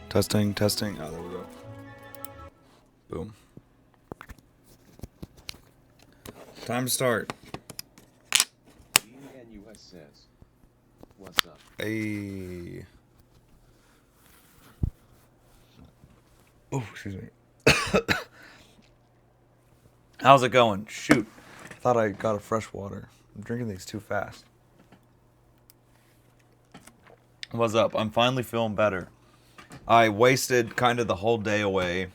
Testing, testing. Oh, there we go. Boom. Time to start. BNUS says, what's up? Hey. Oh, excuse me. How's it going? Shoot. Thought I got a fresh water. I'm drinking these too fast. What's up? I'm finally feeling better. I wasted kind of the whole day away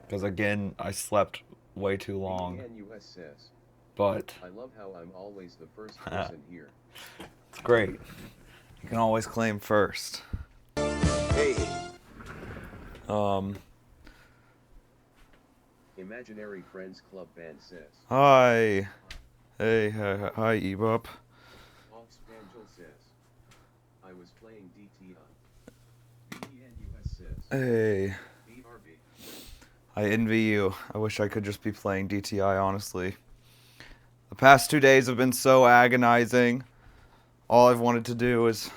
because, again, I slept way too long. BNUS says, But I love how I'm always the first person here. it's great. You can always claim first. Hey. Um, Imaginary Friends Club Band says, Hi. Hey, hi, Ebop. Oxpangel says, I was playing DTI. BNUS says, Hey. BRB. I envy you. I wish I could just be playing DTI, honestly. The past 2 days have been so agonizing. All I've wanted to do is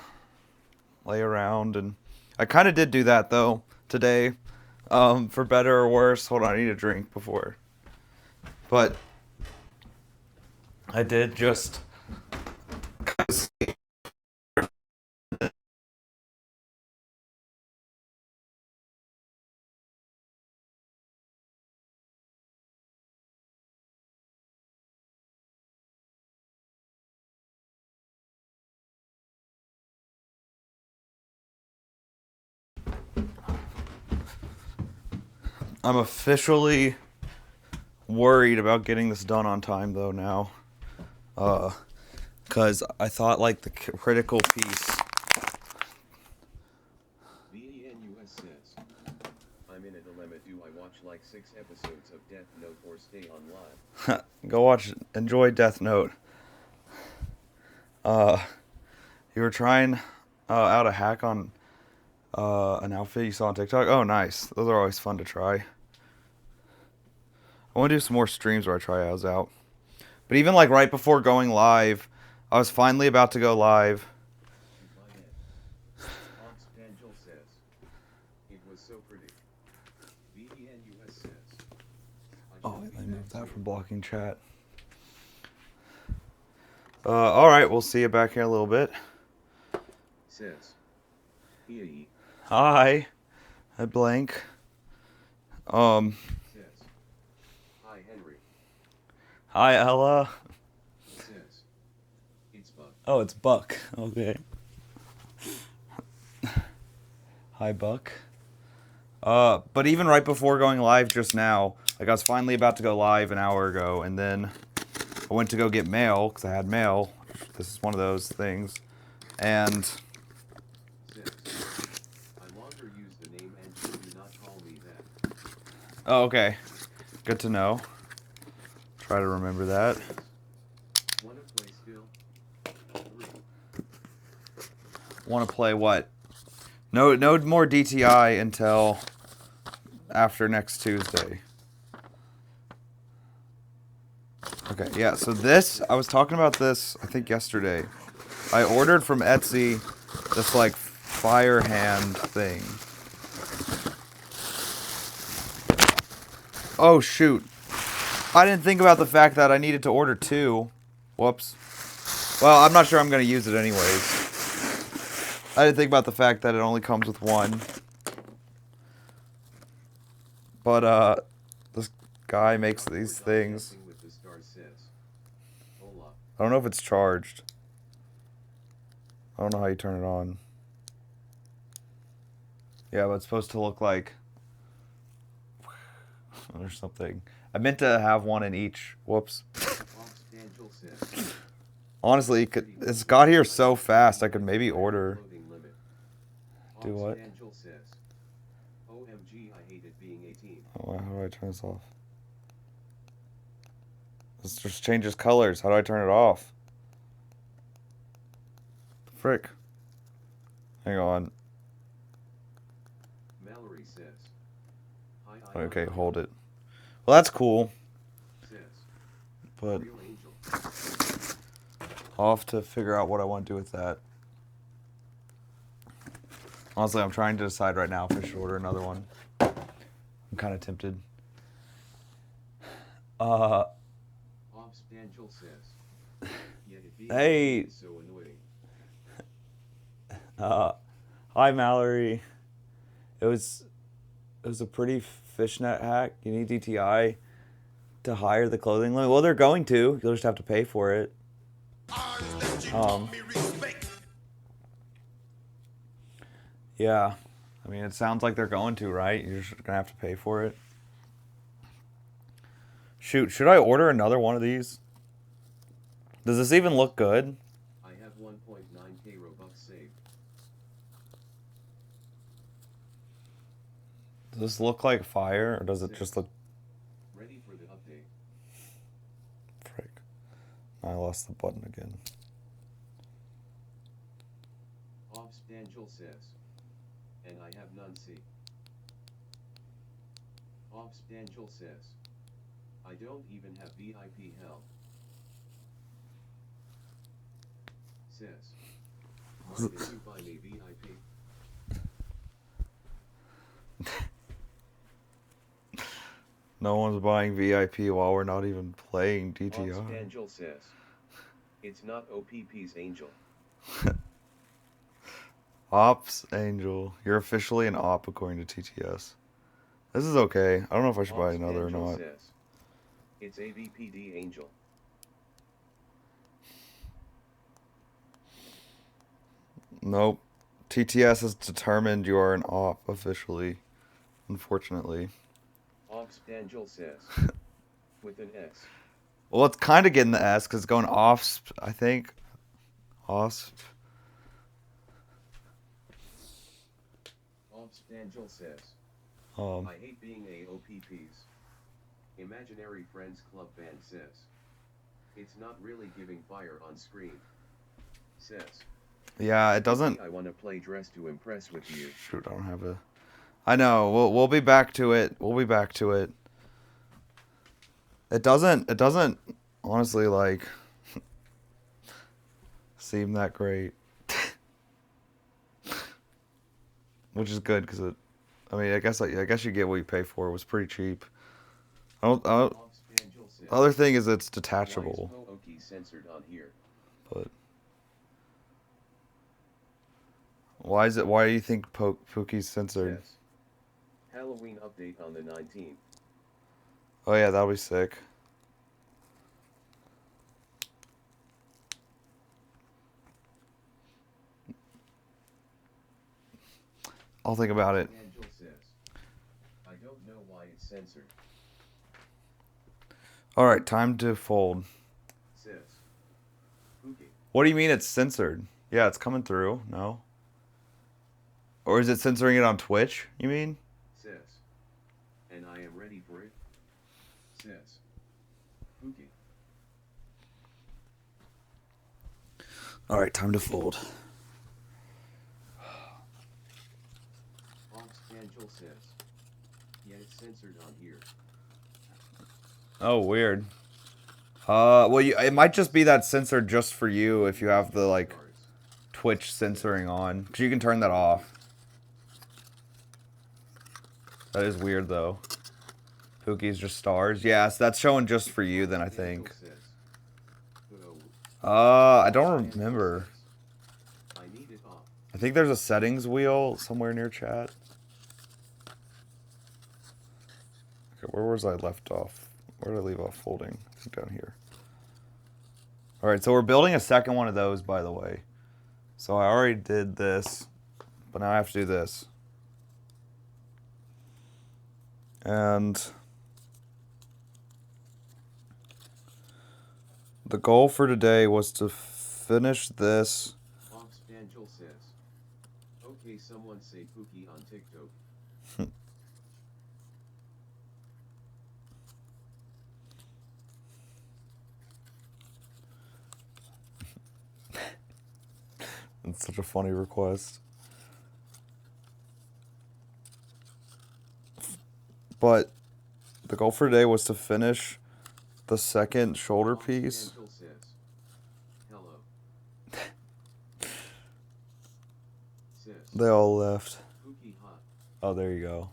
lay around, and I kind of did do that, though, today. For better or worse. Hold on, I need a drink before. But I did just I'm officially worried about getting this done on time, though, now. Because I thought, like, the critical piece... BNUS says, I'm in a dilemma. Do I watch like 6 episodes of Death Note or stay on live? Go watch, enjoy Death Note. You were trying out a hack on an outfit you saw on TikTok? Oh, nice. Those are always fun to try. I want to do some more streams where I try ours out. But even like right before going live, I was finally about to go live. Oxpangel says, it was so pretty. BNUS says, Oh, wait, let me move that from blocking chat. Alright, we'll see you back here in a little bit. Says, EAE. Hi. Hi, Blank. Says, hi Henry. Hi, Ella. Says, it's Buck. Oh, it's Buck. Okay. Hi, Buck. But even right before going live just now, like I was finally about to go live an hour ago, and then I went to go get mail, because I had mail. This is one of those things. And... Says, I longer use the name and you do not call me that. oh, okay. Good to know. Try to remember that. Wanna play still? 3. Want to play what? No more DTI until after next Tuesday. Okay, yeah, so this, I was talking about this, I think yesterday. I ordered from Etsy this, like, fire hand thing. Oh, shoot. I didn't think about the fact that I needed to order 2. Whoops. Well, I'm not sure I'm going to use it anyways. I didn't think about the fact that it only comes with 1. But, this guy makes these things. With the star says, hola. I don't know if it's charged. I don't know how you turn it on. Yeah, but it's supposed to look like... or something. I meant to have one in each. Whoops. Oxpangel says, Honestly, it's got here so fast, I could maybe order... Do what? Oxpangel says, OMG, I hated being 18. Oh, how do I turn this off? This just changes colors. How do I turn it off? Frick. Hang on. Mallory says, hi, Okay, hold it. Well, that's cool. Says, But real angel. I'll have to figure out what I want to do with that. Honestly, I'm trying to decide right now if I should order another one. I'm kind of tempted. Obstantial says. Yet it being Hey, is so annoying. hi Mallory. It was a pretty fishnet hack. You need DTI to hire the clothing line. Well, they're going to. You'll just have to pay for it. Yeah. I mean, it sounds like they're going to, right? You're just gonna have to pay for it. Shoot, should I order another one of these? Does this even look good? I have 1.9k Robux saved. Does this look like fire, or does it just look... Ready for the update. Frick. I lost the button again. Obstantial says. And I have none see. Obstantial says. I don't even have VIP help. Says. Why did you buy me VIP? No one's buying VIP while we're not even playing DTI. Obstantial says. It's not OPP's Angel. Ops Angel. You're officially an op according to TTS. This is okay. I don't know if I should buy another or not. Says. It's AVPD Angel. Nope. TTS has determined you are an op officially. Unfortunately. Obstantial says. With an S. Well, it's kind of getting the S because it's going OSP, I think. OSP. Obstantial says. I hate being AOPPs. Imaginary Friends Club band says. It's not really giving fire on screen. Says. Yeah, it doesn't... I want to play Dress to Impress with you. Shoot, I don't have a... I know, we'll be back to it. We'll be back to it. It doesn't, honestly, like, seem that great. Which is good, because it... I mean, I guess you get what you pay for. It was pretty cheap. The other thing is it's detachable. Why is censored on here? But why do you think Pookie's censored? Yes. Halloween update on the 19th. Oh yeah, that'll be sick. I'll think about it. Angel says, I don't know why it's censored. Alright, time to fold. Says, Pookie. What do you mean it's censored? Yeah, it's coming through. No? Or is it censoring it on Twitch, you mean? Says, and I am ready for it. Says, Pookie. Alright, time to fold. Angel says, yeah, it's censored on here. Oh, weird. Well, it might just be that censored just for you if you have the, like, Twitch censoring on. Because you can turn that off. That is weird, though. Pookie's just stars. Yeah, so that's showing just for you, then, I think. I don't remember. I think there's a settings wheel somewhere near chat. Okay, where was I left off? Where did I leave off folding? I think down here. Alright, so we're building a second one of those, by the way. So I already did this, but now I have to do this. And the goal for today was to finish this. Angel says, okay, someone say Pookie on TikTok. It's such a funny request. But the goal for today was to finish the second shoulder piece. Angel says, hello. Says, They all left. Pookie hot. Oh, there you go.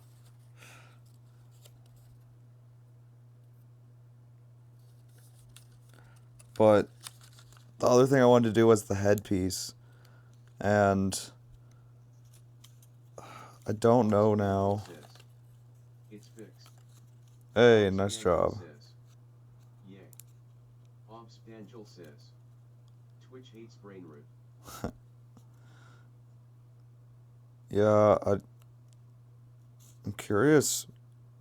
But the other thing I wanted to do was the headpiece. And I don't know now. It's fixed. Hey, nice job. Yay. Obspangel says. Twitch hates brain root. Yeah, I'm curious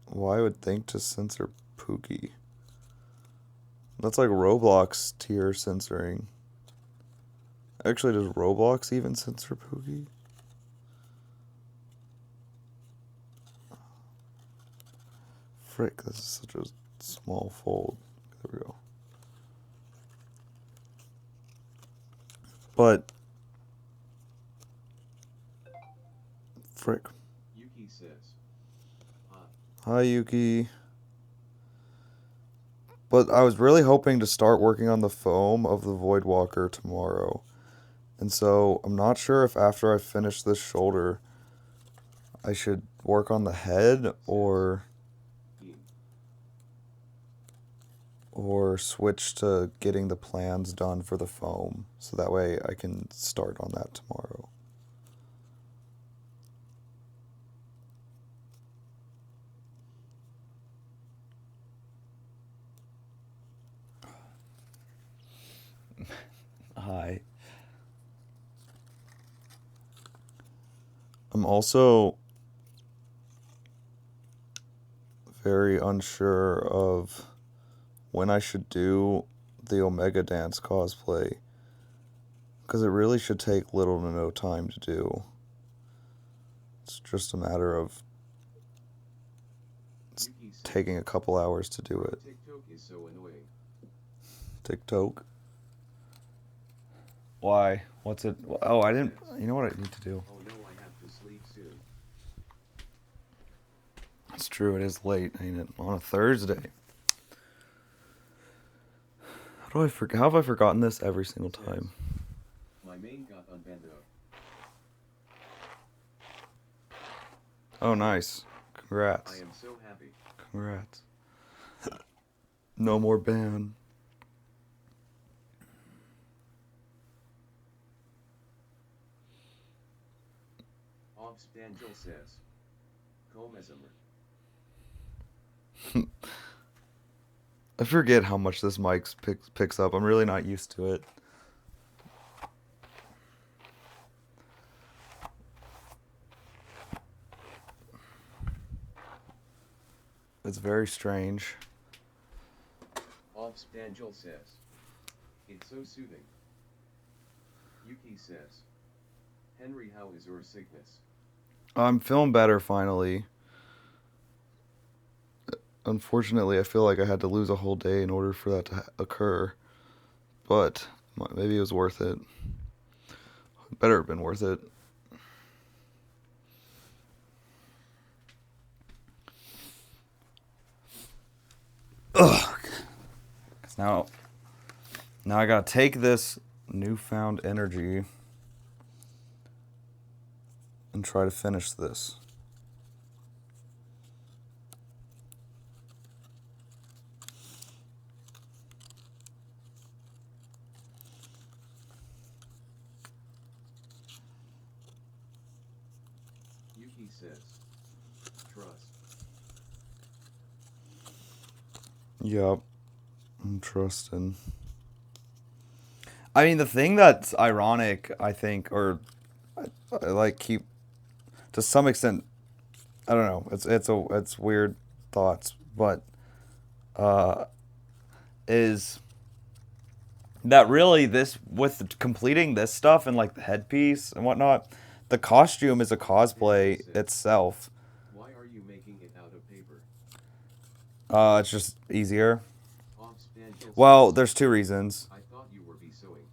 why I would think to censor Pookie. That's like Roblox tier censoring. Actually, does Roblox even censor Pookie? Frick, this is such a small fold. There we go. But frick. Yuki says. Hi, Yuki. But I was really hoping to start working on the foam of the Voidwalker tomorrow. And so I'm not sure if after I finish this shoulder, I should work on the head or switch to getting the plans done for the foam. So that way I can start on that tomorrow. Hi. I'm also very unsure of when I should do the Omega Dance cosplay, because it really should take little to no time to do. It's just a matter of taking a couple hours to do it. TikTok is so annoying. TikTok? Why? What's it? Oh, I didn't. You know what I need to do? Oh no, I have to sleep soon. It's true, it is late, ain't it? On a Thursday. How have I forgotten this every single time? My main got unbando. Oh, nice. Congrats. I am so happy. Congrats. No more ban. Obspangel says. Comesimer. I forget how much this mic picks up. I'm really not used to it. It's very strange. Obspangel says. It's so soothing. Yuki says. Henry, how is your sickness? I'm feeling better finally. Unfortunately, I feel like I had to lose a whole day in order for that to occur. But maybe it was worth it. Better have been worth it. Ugh. 'Cause now I gotta take this newfound energy and try to finish this. Yuki says. Trust. Yup. I'm trusting. I mean, the thing that's ironic, I think, or I like keep to some extent, I don't know. It's weird thoughts, but is that really this with completing this stuff and like the headpiece and whatnot, the costume is a cosplay itself. Why are you making it out of paper? It's just easier. Obspangel Well, says, there's two reasons. I thought you were be sewing.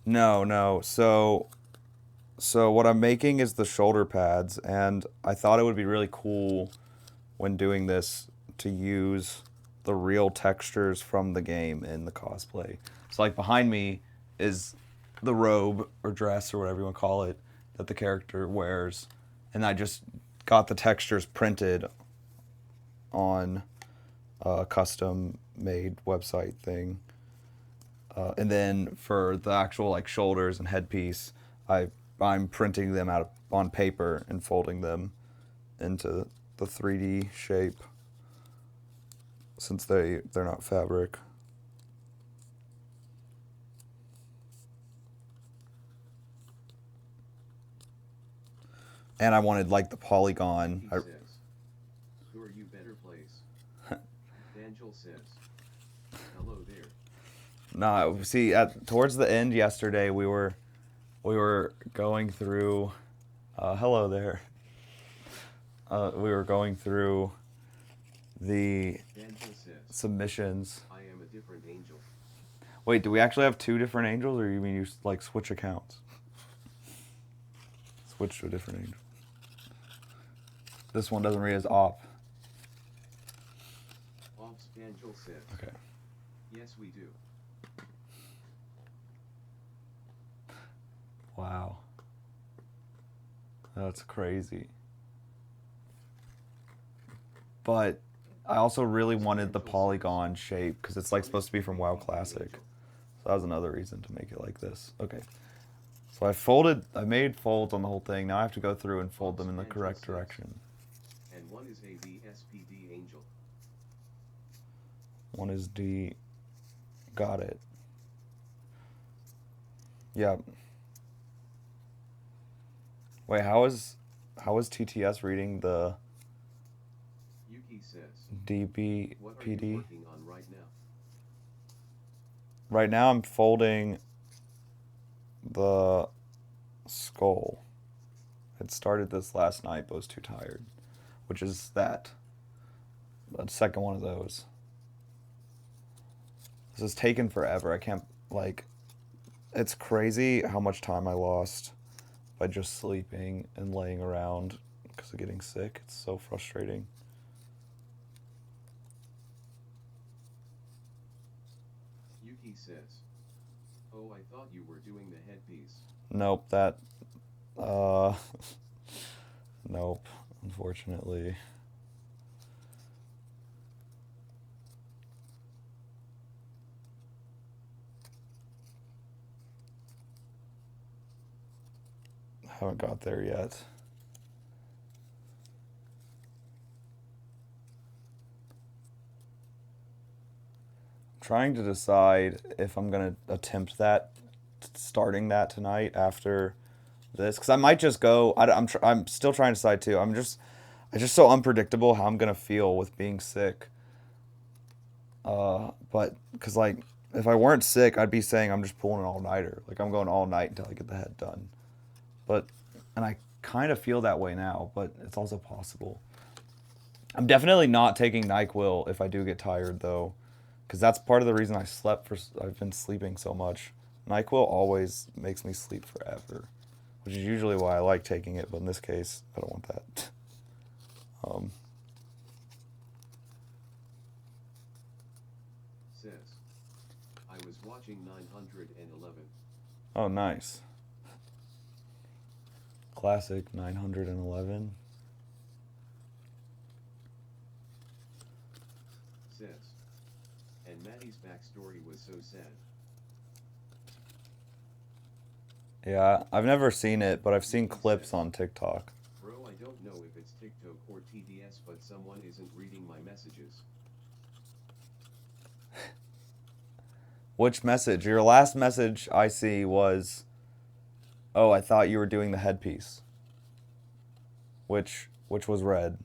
No. So what I'm making is the shoulder pads, and I thought it would be really cool when doing this to use the real textures from the game in the cosplay. So like behind me is the robe or dress or whatever you want to call it that the character wears, and I just got the textures printed on a custom made website thing. And then for the actual like shoulders and headpiece, I'm printing them out on paper and folding them into the 3D shape since they're not fabric. And I wanted like the polygon. He says, who are you better place? Angel says, hello there. No, see, towards the end yesterday, we were going through. Hello there. We were going through the Angel says, submissions. I am a different angel. Wait, do we actually have two different angels, or you mean you like switch accounts? Switch to a different angel. This one doesn't read as op. Ops Angel says, Okay. yes we do. Wow. That's crazy. But I also really wanted the polygon shape because it's like supposed to be from WoW Classic. So that was another reason to make it like this. Okay. So I made folds on the whole thing. Now I have to go through and fold them in the correct direction. And one is a VSPD angel. One is D. Got it. Yep. Wait, how is TTS reading the Yuki says, DBPD? what are you working on right now? Right now I'm folding the skull. It started this last night, but was too tired. Which is that. The second one of those. This has taken forever. I can't, like, it's crazy how much time I lost by just sleeping and laying around because of getting sick. It's so frustrating. Yuki says, oh, I thought you were doing the headpiece. Nope, nope, unfortunately. Haven't got there yet. I'm trying to decide if I'm gonna attempt that, starting that tonight after this, because I might just go. I'm still trying to decide too. It's just so unpredictable how I'm gonna feel with being sick. But because like if I weren't sick, I'd be saying I'm just pulling an all nighter. Like I'm going all night until I get the head done. And I kind of feel that way now, but it's also possible. I'm definitely not taking NyQuil if I do get tired though, because that's part of the reason I've been sleeping so much. NyQuil always makes me sleep forever, which is usually why I like taking it, but in this case, I don't want that. Says, I was watching 911. Oh, nice. Classic 911. Says, and Maddie's backstory was so sad. Yeah, I've never seen it, but I've seen clips on TikTok. Bro, I don't know if it's TikTok or TDS, but someone isn't reading my messages. Which message? Your last message I see was, oh, I thought you were doing the headpiece. Which was red.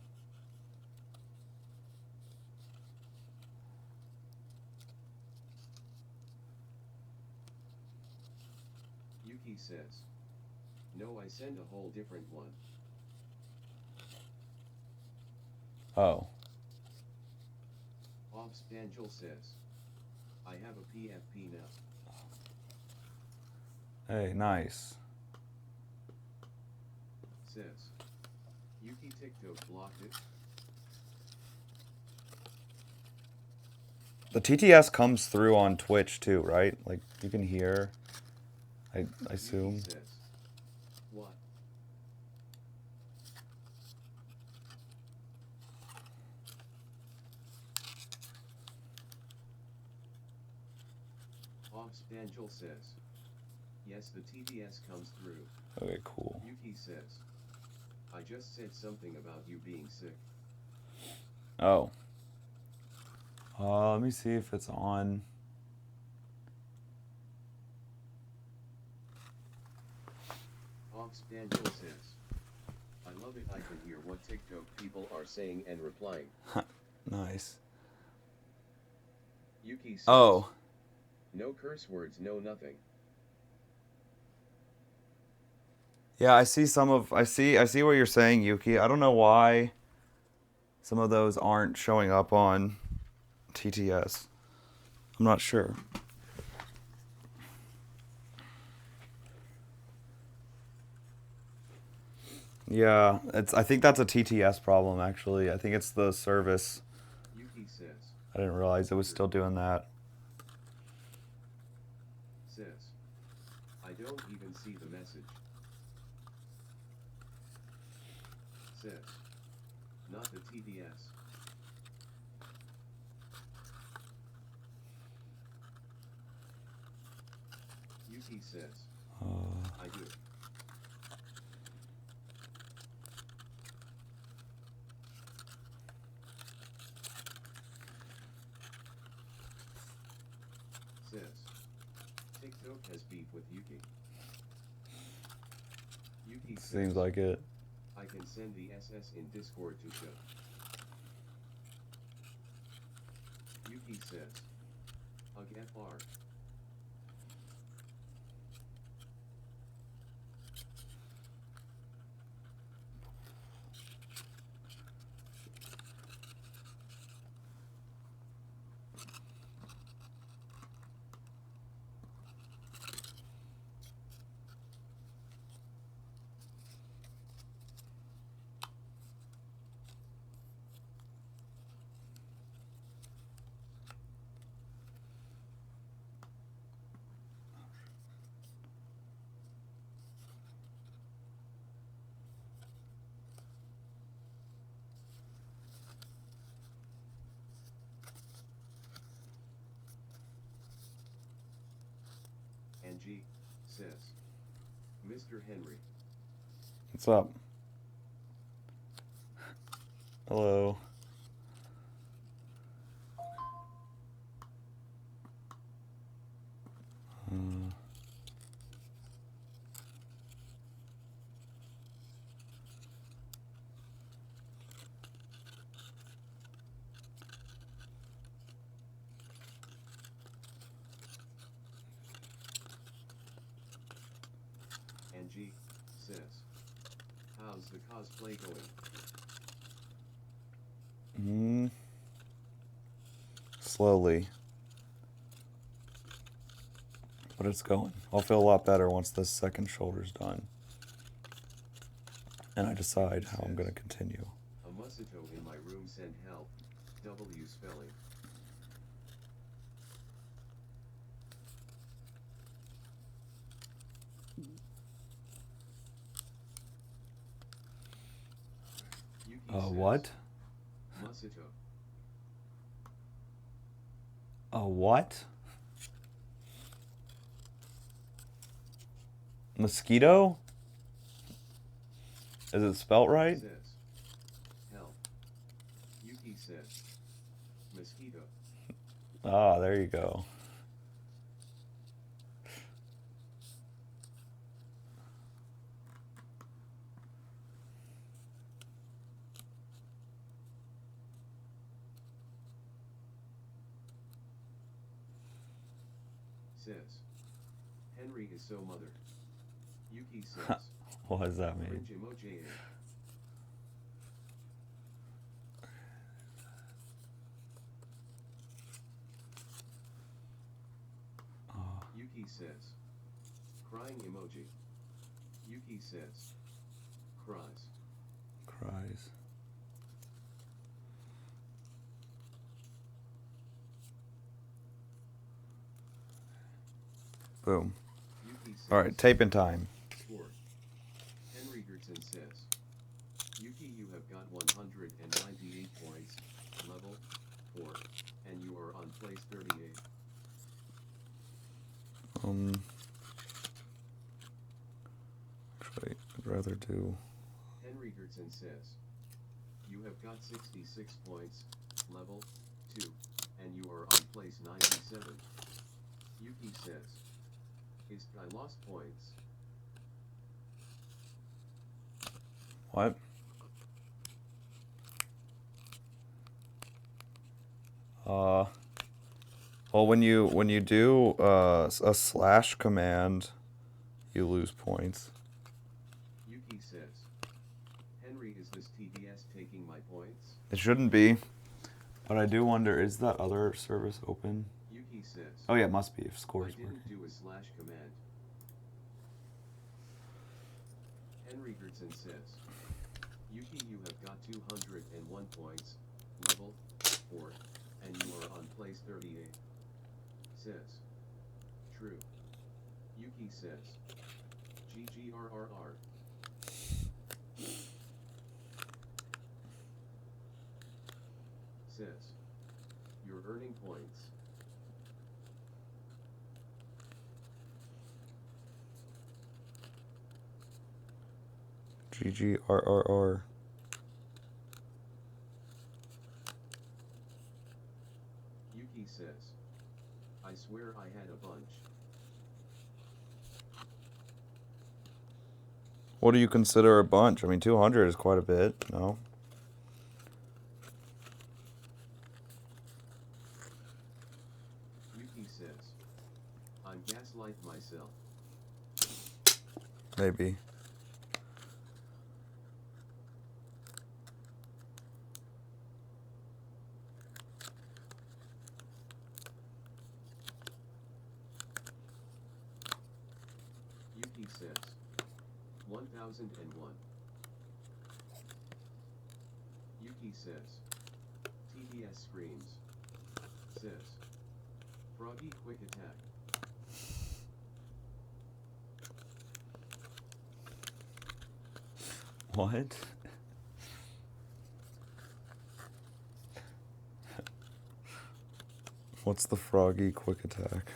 Yuki says, no, I send a whole different one. Oh. Ops Angel says, I have a PFP now. Hey, nice. Says, Yuki TikTok blocked it. The TTS comes through on Twitch too, right? Like you can hear. I assume. Yuki says, what? Obsdangel says. Yes, the TDS comes through. Okay, cool. Yuki says. I just said something about you being sick. Oh. Let me see if it's on. Obsdangel says. I love it, I can hear what TikTok people are saying and replying. Nice. Yuki says. Oh. No curse words, no nothing. Yeah, I see what you're saying, Yuki. I don't know why some of those aren't showing up on TTS. I'm not sure. Yeah, I think that's a TTS problem actually. I think it's the service. Yuki says. I didn't realize it was still doing that. Says. I don't even see the message. Says. Not the TDS. Yuki says. I do. Says. TikTok has beef with Yuki. Yuki says. Seems like it. I can send the SS in Discord to show. Yuki says. Hug FR. And G says. Mr. Henry. What's up? Hello. And G says. How's the cosplay going? Slowly. But it's going. I'll feel a lot better once this second shoulder's done. And I decide how I'm going to continue. A musito in my room send help. W spelling. Yuki says, What? Musito. A what? Mosquito? Is it spelt right? Says. Help. Yuki says. Mosquito. Ah, there you go. Says. Henry is so mother. Yuki says. What does that mean? Cringe emoji. Yuki says. Crying emoji. Yuki says. Cries. Cries. Boom. Yuki says. Alright, taping time. Score. Henry Gertson says. Yuki, you have got 198 points, level 4, and you are on place 38. Actually, I'd rather do... Henry Gertson says, you have got 66 points, level 2, and you are on place 97. Yuki says, I lost points. What? Well, when you do a slash command, you lose points. Yuki says, Henry, is this TDS taking my points? It shouldn't be, but I do wonder, is that other service open? Yuki says, Oh yeah, it must be if scores I working. didn't do a slash command. Henry Gertson says, Yuki, you have got 201 points, level 4, and you are on place 38. Says, true. Yuki says, GGRRR. Says, you're earning points. GGRRR. Yuki says, I swear I had a bunch. What do you consider a bunch? I mean, 200 is quite a bit, no? Yuki says, I'm gaslight myself. Maybe. Yuki says, 1001. Yuki says, TDS screams. Says, Froggy quick attack. What? What's the froggy quick attack?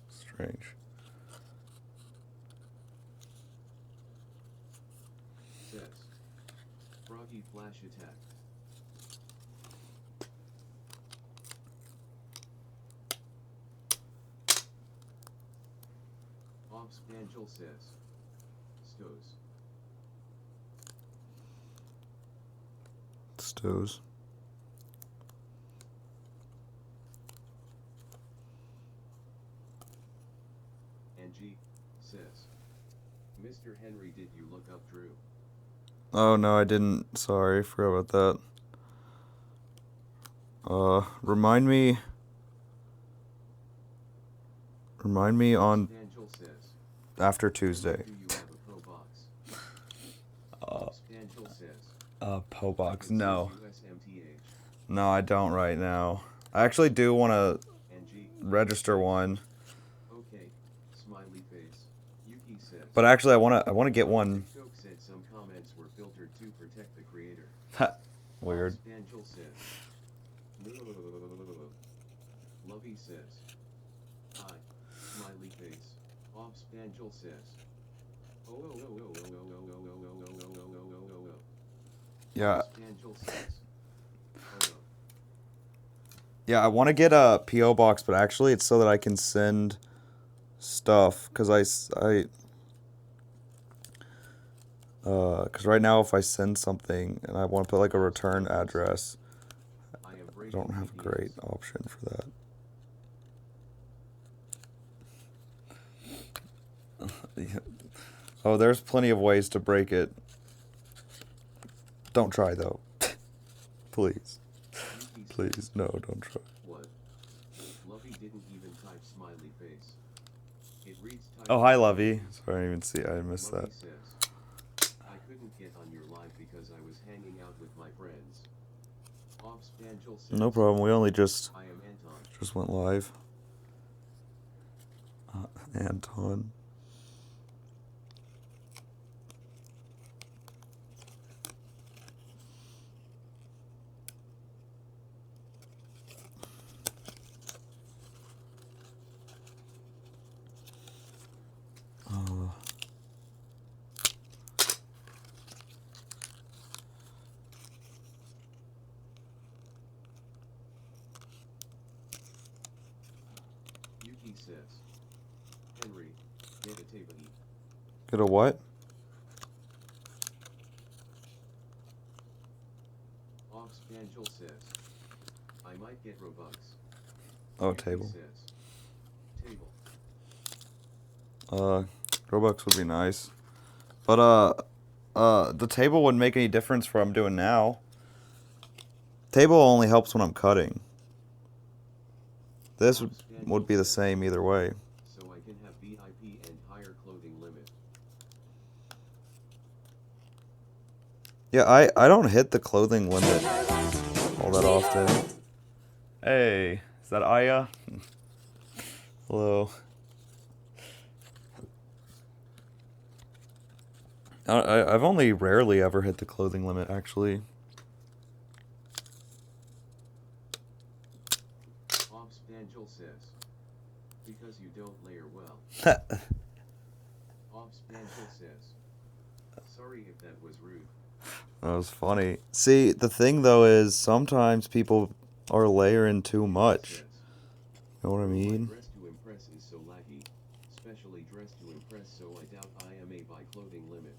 Strange. Says, Froggy flash attack. Angel says, Stows. Stows. Angie says, Mr. Henry, did you look up Drew? Oh no, I didn't. Sorry, forgot about that. Remind me on Angel says, after Tuesday. do you have a Pro box? Angel says, Po box. No. USMTH. No, I don't right now. I actually do want to Angie register one. Okay, smiley face. Yuki says, But actually I want to get one. TikTok said some comments were filtered to protect the creator. Weird. Angel says, Lovey says, hi, smiley face. Angel says, Yeah. Angel says, Yeah, I want to get a PO box, but actually it's so that I can send stuff cuz cuz right now if I send something and I want to put like a return address, I don't have a great option for that. Oh, there's plenty of ways to break it. Don't try though. Please. Please, no, don't try. What? Lovey didn't even type smiley face. It reads type. Oh, hi, Lovey. Sorry, I didn't even see. I missed Lovey that. says, I couldn't get on your live because I was hanging out with my friends. Angel says, No problem. We only just I am Anton. went live. Anton. says. Henry, get a table. Get a what? Ox Banjul says. I might get Robux. Oh, Yuki table. says. Table. Robux would be nice. But, the table wouldn't make any difference for what I'm doing now. Table only helps when I'm cutting. This would be the same either way. So I can have VIP and higher clothing limit. Yeah, I don't hit the clothing limit all that often. Hey, is that Aya? Hello. I've only rarely ever hit the clothing limit, actually. Ops Banjul says. Because you don't layer well. Ops Banjul says. Sorry if that was rude. That was funny. See, the thing though is sometimes people are layering too much. You know what I mean? Dress to impress is so laggy. Specially dressed to impress, so I doubt I am a by clothing limit.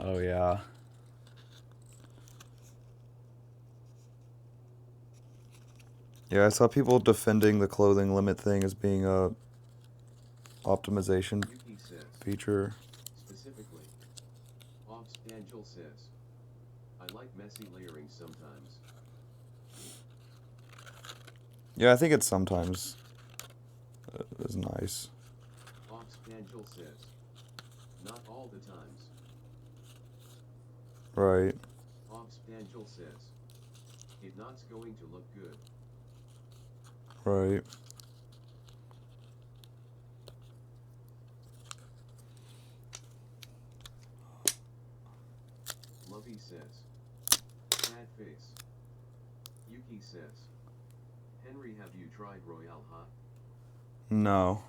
Oh yeah. Yeah, I saw people defending the clothing limit thing as being a optimization Yuki says. feature. Specifically. Ops Banjul says. I like messy layering sometimes. Yeah, I think it sometimes is nice. Ops Banjul says. Not all the times. Right. Ops Banjul says. It not's going to look good. Right. Lovey says. Sad face. Yuki says. Henry, have you tried Royale Hot? No.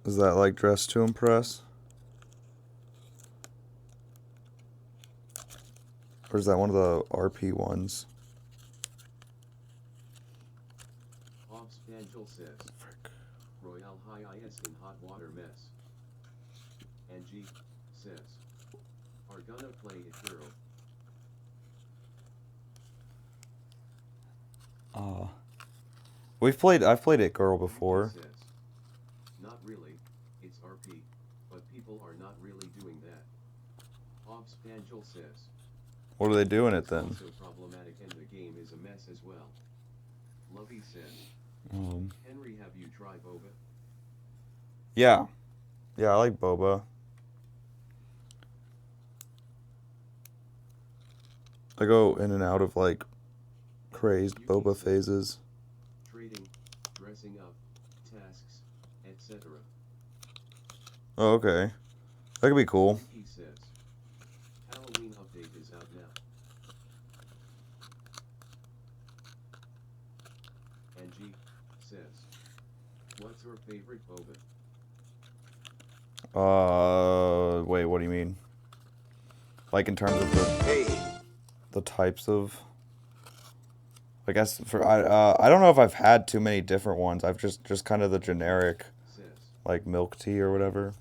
Is that like dress to impress? Or is that one of the RP ones? Ops Banjul says. Royale High IS in hot water mess. And G says. Are gonna play it, girl. I've played It Girl before. Yuki says. Not really, it's RP, but people are not really doing that. Ops Banjul says. What are they doing it then? Also problematic and the game is a mess as well. Lovey says. Henry, have you tried Boba? Yeah. Yeah, I like boba. I go in and out of like crazed Yuki boba says. phases. Trading, dressing up, tasks, etc. Oh, okay. That could be cool. Yuki says. Halloween update is out now. And G says. What's your favorite boba? Wait, what do you mean? Like in terms of the types of. I guess I don't know if I've had too many different ones. I've just kind of the generic, Says. like milk tea or whatever.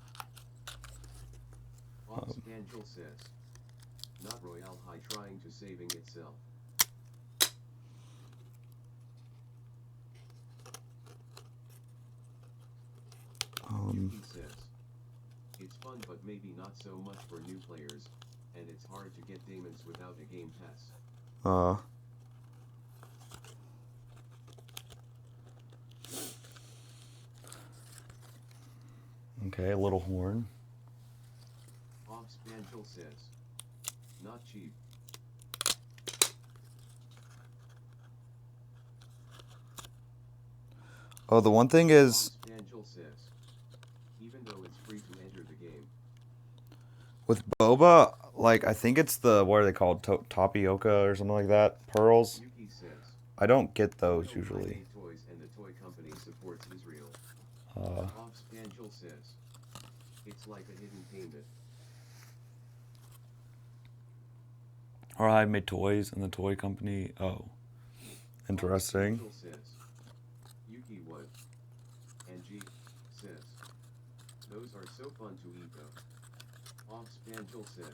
Ops Banjul says. Not Royale High trying to saving itself. Yuki says. It's fun but maybe not so much for new players, and it's hard to get diamonds without a game pass. Okay, a little horn. Ops Banjul says. Not cheap. Oh, the one thing is, Ops Banjul says. Even though it's free to enter the game. with boba, like, I think it's what are they called? Tapioca or something like that? Pearls? Yuki says. I don't get those I usually. made toys and the toy company supports Israel. Ops Banjul says. It's like a hidden payment. Or I made toys in the toy company. Oh, interesting. Angel says. Yuki what? Angie says. Those are so fun to eat though. Angel says.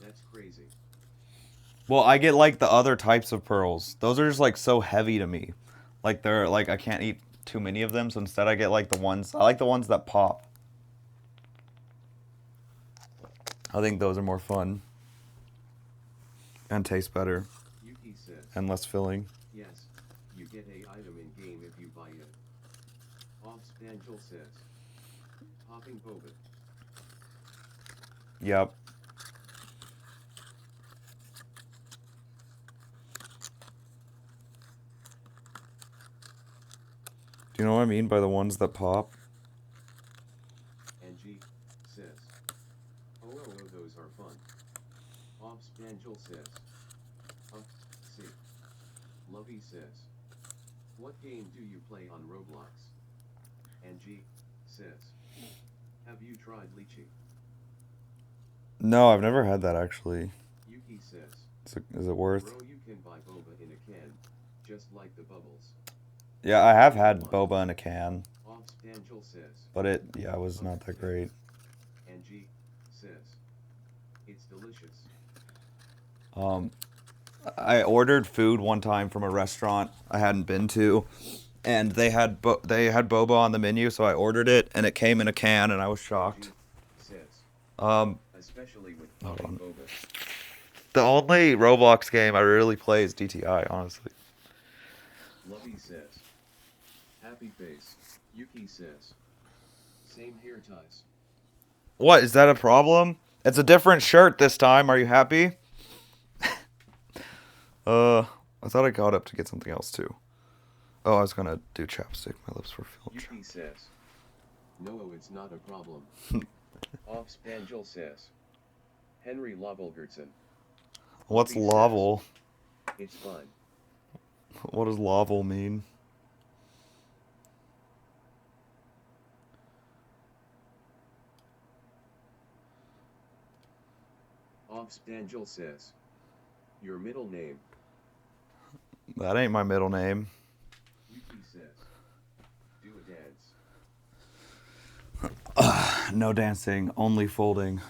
That's crazy. Well, I get like the other types of pearls. Those are just like so heavy to me. Like they're like I can't eat too many of them, so instead I get like the ones I like the ones that pop. I think those are more fun and taste better Yuki says. and less filling. Yes, you get a item in game if you buy it. Angel says. Popping boba. Yep. Do you know what I mean by the ones that pop? Angie says. Oh, those are fun. Angel says. See. Lovey says. What game do you play on Roblox? Angie says. Have you tried lychee? No, I've never had that actually. Yuki says. Is it worth? Bro, you can buy boba in a can, just like the bubbles. Yeah, I have had boba in a can. Angel says. But it was not that great. Angie says. It's delicious. I ordered food one time from a restaurant I hadn't been to, and they had boba on the menu, so I ordered it, and it came in a can, and I was shocked. Says. Especially with Hold on. boba. The only Roblox game I really play is DTI, honestly. Lovey says. Happy face. Yuki says. Same hair ties. What, is that a problem? It's a different shirt this time. Are you happy? I thought I got up to get something else too. Oh, I was gonna do chapstick. My lips were filled. Yuki says. No, it's not a problem. Angel says. Henry Lovelgertson. What's Lovel? It's fine. What does Lovel mean? Angel says. Your middle name. That ain't my middle name. Yuki says. Do a dance. No dancing, only folding.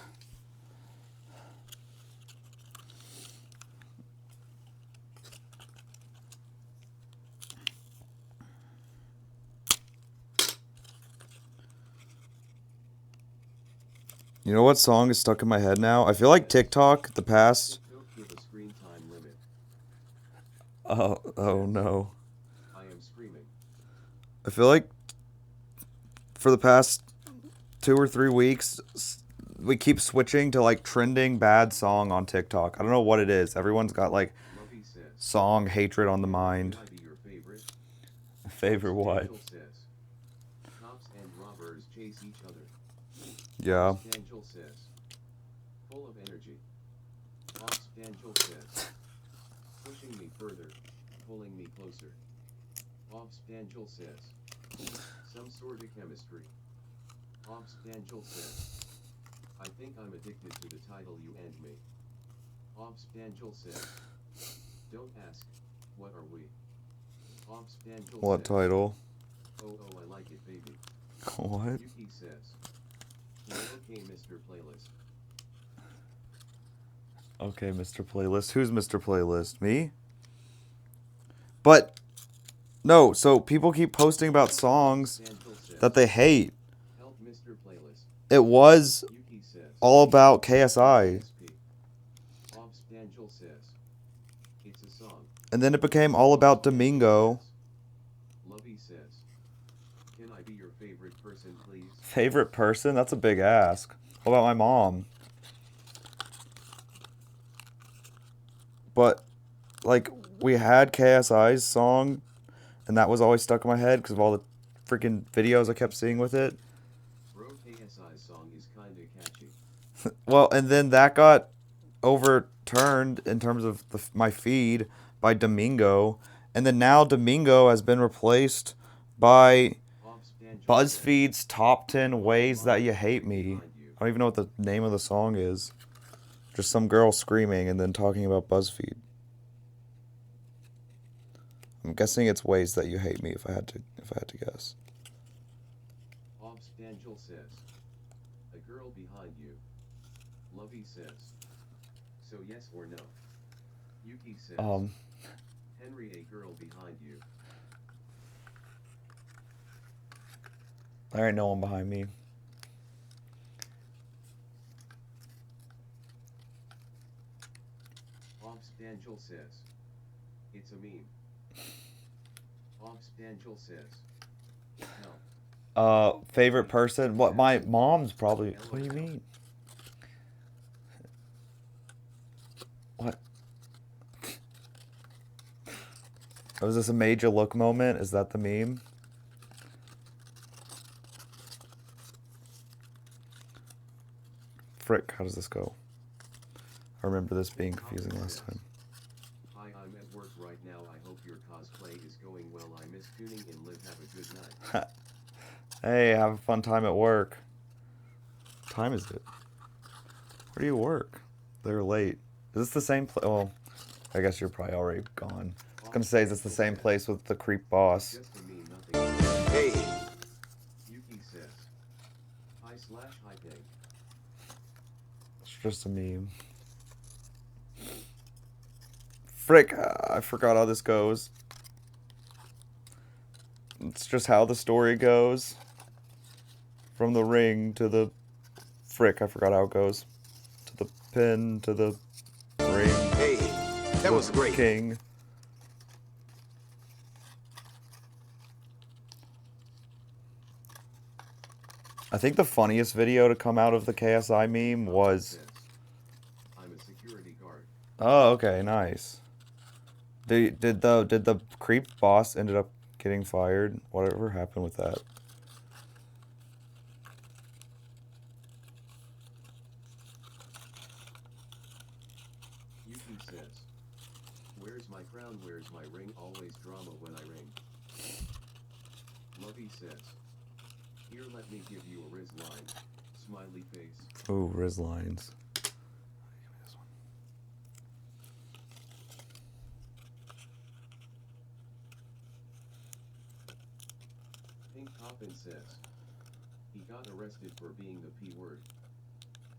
You know what song is stuck in my head now? I feel like TikTok, the past. With a screen time limit. Oh no. I am screaming. I feel like for the past 2 or 3 weeks, we keep switching to like trending bad song on TikTok. I don't know what it is. Everyone's got like song hatred on the mind. Your favorite? Favorite what? Says. Cops and robbers chase each other. Yeah. Angel says. Full of energy. Angel says. Pushing me further, pulling me closer. Angel says. Some sort of chemistry. Angel says. I think I'm addicted to the title you and me. Angel says. Don't ask, what are we? Angel What says. title? Oh, I like it, baby. What? Yuki says. Okay, Mr. Playlist. Okay, Mr. Playlist. Who's Mr. Playlist? Me? But, no, so people keep posting about songs that they hate. Help Mr. Playlist. It was Yuki says. all about KSI. Angel says. It's a song. And then it became all about Domingo. Lovey says. Can I be your favorite person, please? Favorite person? That's a big ask. What about my mom? But, like, we had KSI's song, and that was always stuck in my head because of all the freaking videos I kept seeing with it. Bro, KSI's song is kinda catchy. Well, and then that got overturned in terms of my feed by Domingo, and then now Domingo has been replaced by BuzzFeed's top 10 ways that you hate me. I don't even know what the name of the song is. Just some girl screaming and then talking about BuzzFeed. I'm guessing it's ways that you hate me if I had to guess. Obstantial says. A girl behind you. Lovey says. So yes or no? Yuki says. Henry, a girl behind you. There ain't no one behind me. Obstantial says. It's a meme. Obstantial says. No. Favorite person? What, my mom's probably. What do you mean? What? Was this a major look moment? Is that the meme? Frick, how does this go? I remember this being confusing last time. Hi, I'm at work right now. I hope your cosplay is going well. I miss tuning in. Live, have a good night. Hey, have a fun time at work. What time is it? Where do you work? They're late. Is this the same place? Oh, I guess you're probably already gone. I was gonna say, is this the same place with the creep boss? Just a meme, nothing. Hey. Yuki says. Hi thing. It's just a meme. Frick, I forgot how this goes. It's just how the story goes. From the ring to the... Frick, I forgot how it goes. To the pin, to the ring. Hey, that was great. King. I think the funniest video to come out of the KSI meme was... I'm a security guard. Oh, okay, nice. Did the creep boss ended up getting fired? Whatever happened with that? Yuki says. Where's my crown? Where's my ring? Always drama when I ring. Lovey says. Here, let me give you a Riz line. Smiley face. Ooh, Riz lines. Pink Coffin says. He got arrested for being the P word.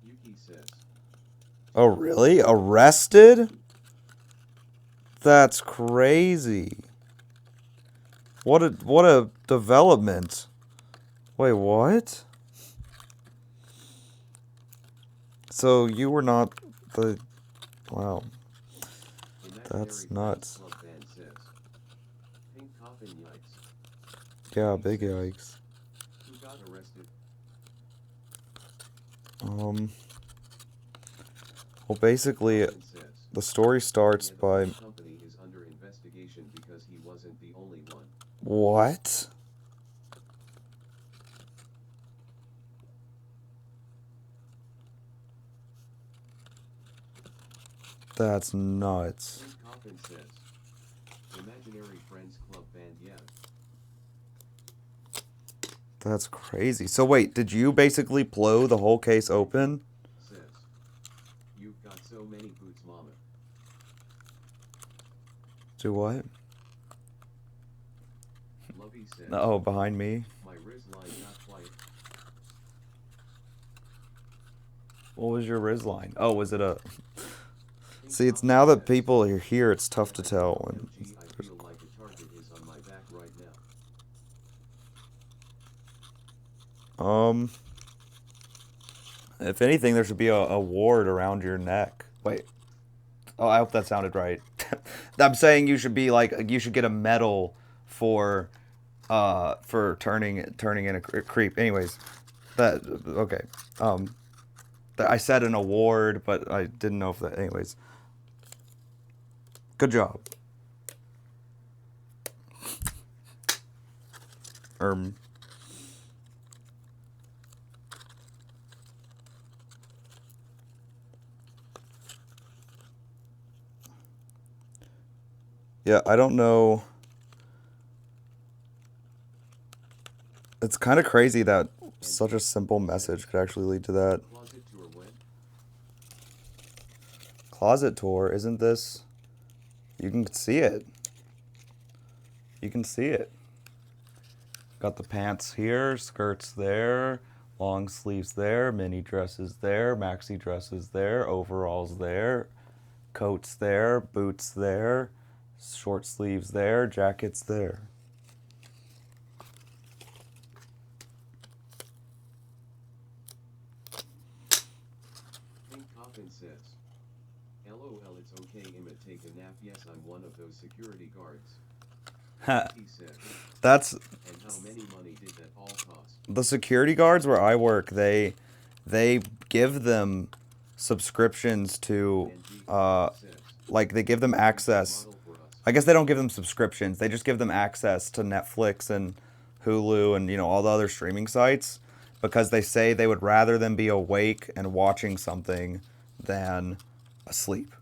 Yuki says. Oh, really? Arrested? That's crazy. What a development. Wait, what? So you were not the... Wow. That's nuts. Pink Coffin yikes. Yeah, big yikes. Who got arrested? Well, basically, Coffin says. the story starts by... The company is under investigation because he wasn't the only one. What? That's nuts. Pink Coffin says. Imaginary Friends Club band, yeah. That's crazy. So wait, did you basically blow the whole case open? Says. You've got so many boots, mama. Do what? Lovey says. Oh, behind me? My Riz line not quite. What was your Riz line? Oh, was it a... See, it's now that people are here, it's tough to tell. When I feel like a target is on my back right now. If anything, there should be a ward around your neck. Wait. Oh, I hope that sounded right. I'm saying you should be like, you should get a medal for turning in a creep. Anyways, that okay. I said an award, but I didn't know if that. Anyways, good job. Yeah, I don't know. It's kind of crazy that such a simple message could actually lead to that. Closet tour when? closet tour. Isn't this... You can see it. You can see it. Got the pants here, skirts there, long sleeves there, mini dresses there, maxi dresses there, overalls there, coats there, boots there, short sleeves there, jackets there. Pink Coffin says, LOL, it's okay, Emma, take a nap. Yes, I'm one of those security guards. He said, That's and how many money did that all cost? the security guards where I work. They give them subscriptions to like they give them access. I guess they don't give them subscriptions. They just give them access to Netflix and Hulu and, you know, all the other streaming sites, because they say they would rather them be awake and watching something than asleep.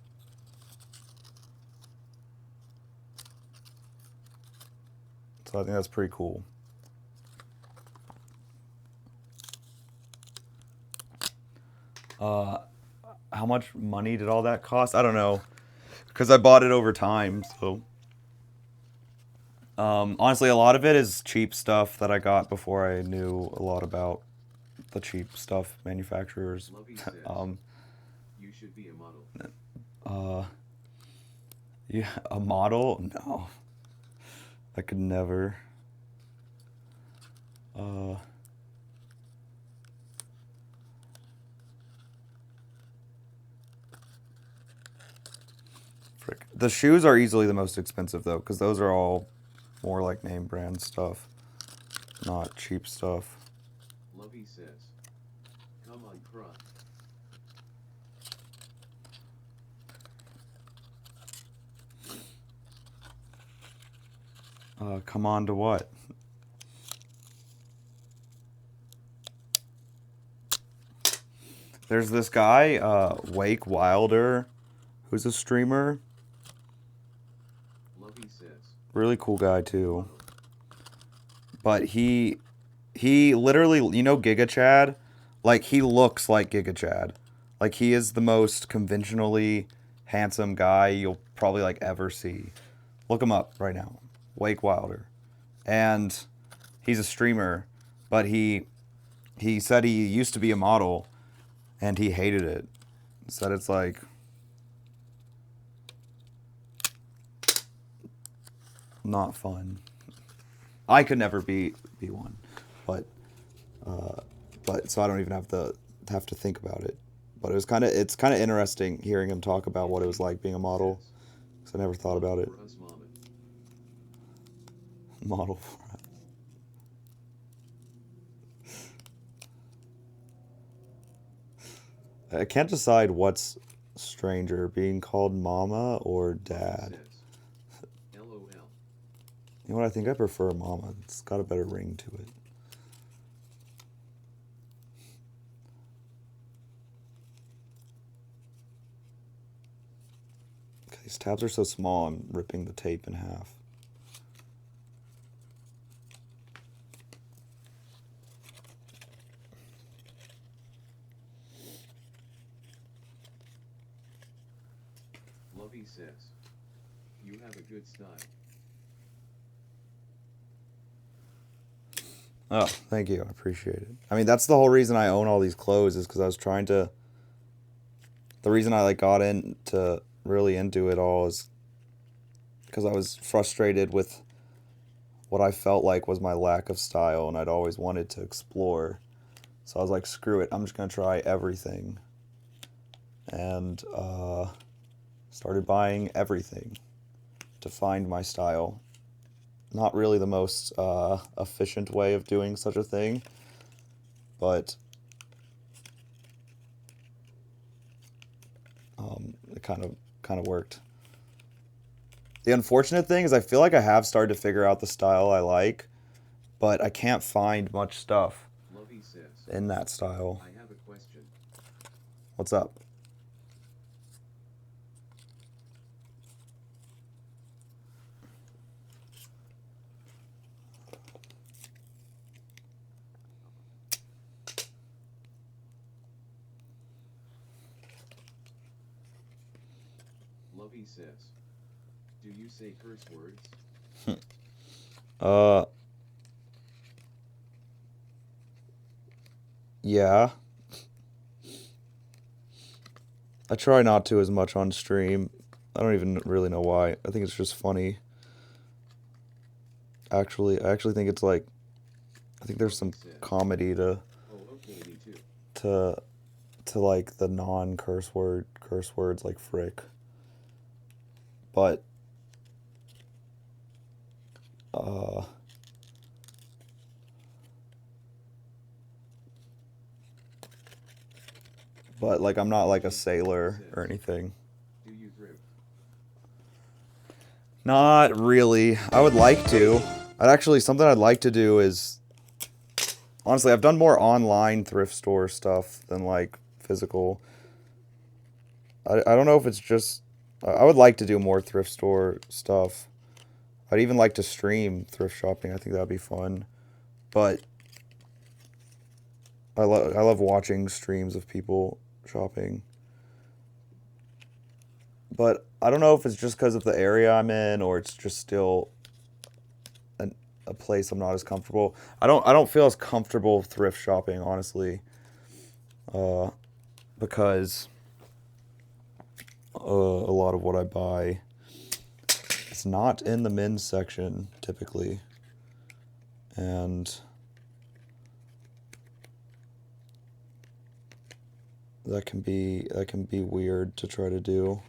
So I think that's pretty cool. How much money did all that cost? I don't know, because I bought it over time. So honestly, a lot of it is cheap stuff that I got before I knew a lot about the cheap stuff manufacturers. Lovey says, you should be a model. Yeah, a model? No, I could never. Frick. The shoes are easily the most expensive though, because those are all more like name brand stuff, not cheap stuff. Lovey says, come on, cry. Come on to what? There's this guy, Wake Wilder, who's a streamer. Lovey says, Really cool guy too. But he literally, you know, Giga Chad? Like, he looks like Giga Chad. Like, he is the most conventionally handsome guy you'll probably like ever see. Look him up right now. Wake Wilder. And he's a streamer, but he said he used to be a model and he hated it. Said it's like not fun. I could never be one, but so I don't even have to think about it. But it's kind of interesting hearing him talk about what it was like being a model, because I never thought about it. for us, mama. Model. I can't decide what's stranger, being called mama or dad. Says, LOL. You know what? I think I prefer mama. It's got a better ring to it. Okay, these tabs are so small, I'm ripping the tape in half. Lovey says, you have a good style. Oh, thank you. I appreciate it. I mean, that's the whole reason I own all these clothes, is because I was trying to... The reason I got really into it all is because I was frustrated with what I felt like was my lack of style, and I'd always wanted to explore. So I was like, screw it, I'm just going to try everything. And started buying everything to find my style. Not really the most efficient way of doing such a thing, but it kind of worked. The unfortunate thing is I feel like I have started to figure out the style I like, but I can't find much stuff Lovey says, in that style. I have a question. What's up? LV says, do you say curse words? Uh, yeah. I try not to as much on stream. I don't even really know why. I think it's just funny. Actually, I actually think it's like, I think there's some comedy Oh, okay, me too. to like the non-curse words like frick. But uh but like I'm not like a sailor or anything. Do you thrift? Not really. I would like to. Something I'd like to do is, honestly, I've done more online thrift store stuff than like physical. I don't know if it's just, I would like to do more thrift store stuff. I'd even like to stream thrift shopping. I think that'd be fun. But I love watching streams of people shopping. But I don't know if it's just because of the area I'm in or it's just still a place I'm not as comfortable. I don't feel as comfortable thrift shopping, honestly. Because a lot of what I buy is not in the men's section typically. And that can be weird to try to do.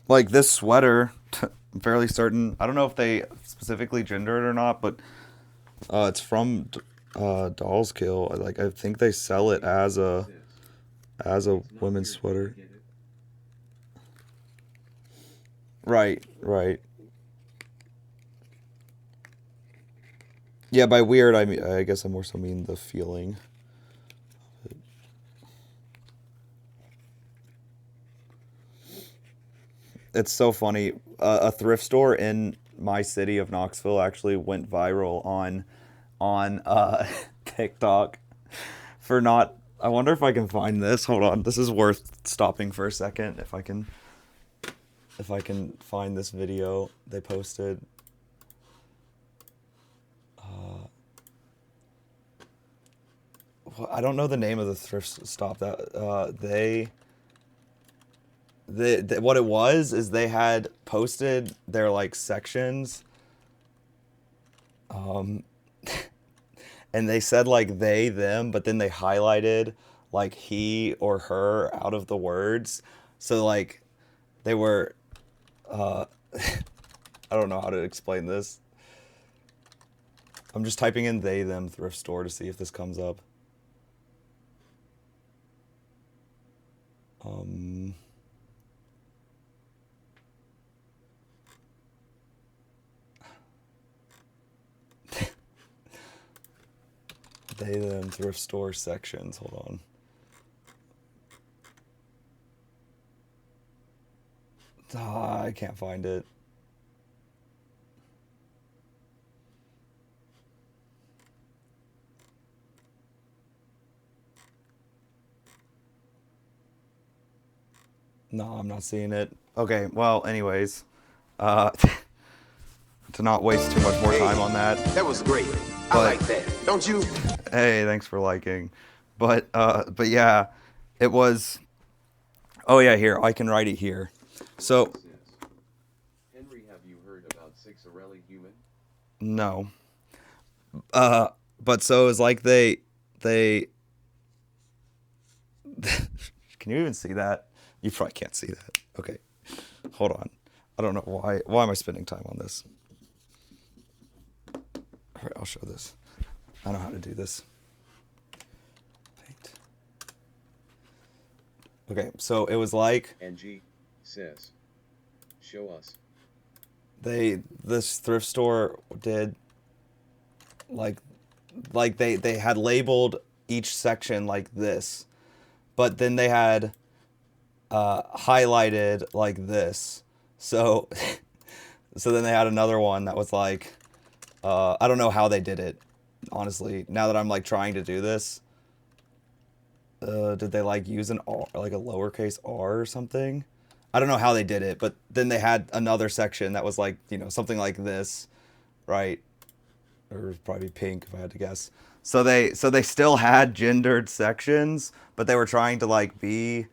Like this sweater, I'm fairly certain. I don't know if they specifically gender it or not, but it's from Doll's Kill. Like I think they sell it as a women's sweater. Right, right. Yeah, by weird I guess I more so mean the feeling. It's so funny. A thrift store in my city of Knoxville actually went viral on TikTok for not. I wonder if I can find this. Hold on. This is worth stopping for a second. If I can find this video they posted. I don't know the name of the thrift stop that what it was is they had posted their like sections, and they said like they them, but then they highlighted like he or her out of the words, so like they were I don't know how to explain this. I'm just typing in they them thrift store to see if this comes up. They them thrift store sections. Hold on. I can't find it. No, I'm not seeing it. Okay, well, anyways, to not waste too much more time on that. That was great. I like that. Don't you? Hey, thanks for liking. But yeah, it was. Oh yeah, here I can write it here. So Henry, have you heard about Sixarelli human? no. But so it was like they. Can you even see that? You probably can't see that. Okay, hold on. I don't know why. Why am I spending time on this? All right, I'll show this. I know how to do this. Paint. Okay, so it was like NG says, show us. This thrift store did like they had labeled each section like this, but then they had highlighted like this, So, so then they had another one that was like, I don't know how they did it, honestly. Now that I'm like trying to do this, did they like use an R, like a lowercase r or something? I don't know how they did it, but then they had another section that was like, you know, something like this, right? Or probably pink if I had to guess. So they still had gendered sections, but they were trying to like be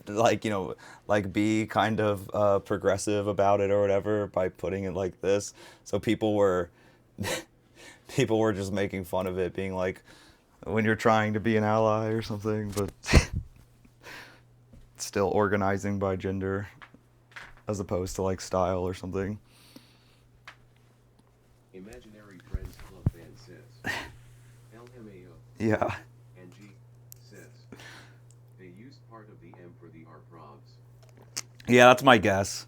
like, you know, like be kind of progressive about it or whatever by putting it like this. So people were just making fun of it, being like, when you're trying to be an ally or something, but still organizing by gender as opposed to like style or something. Imaginary Friends Club fan says. LMAO. Yeah. And G says. They used part of the M for the R probs. Yeah, that's my guess.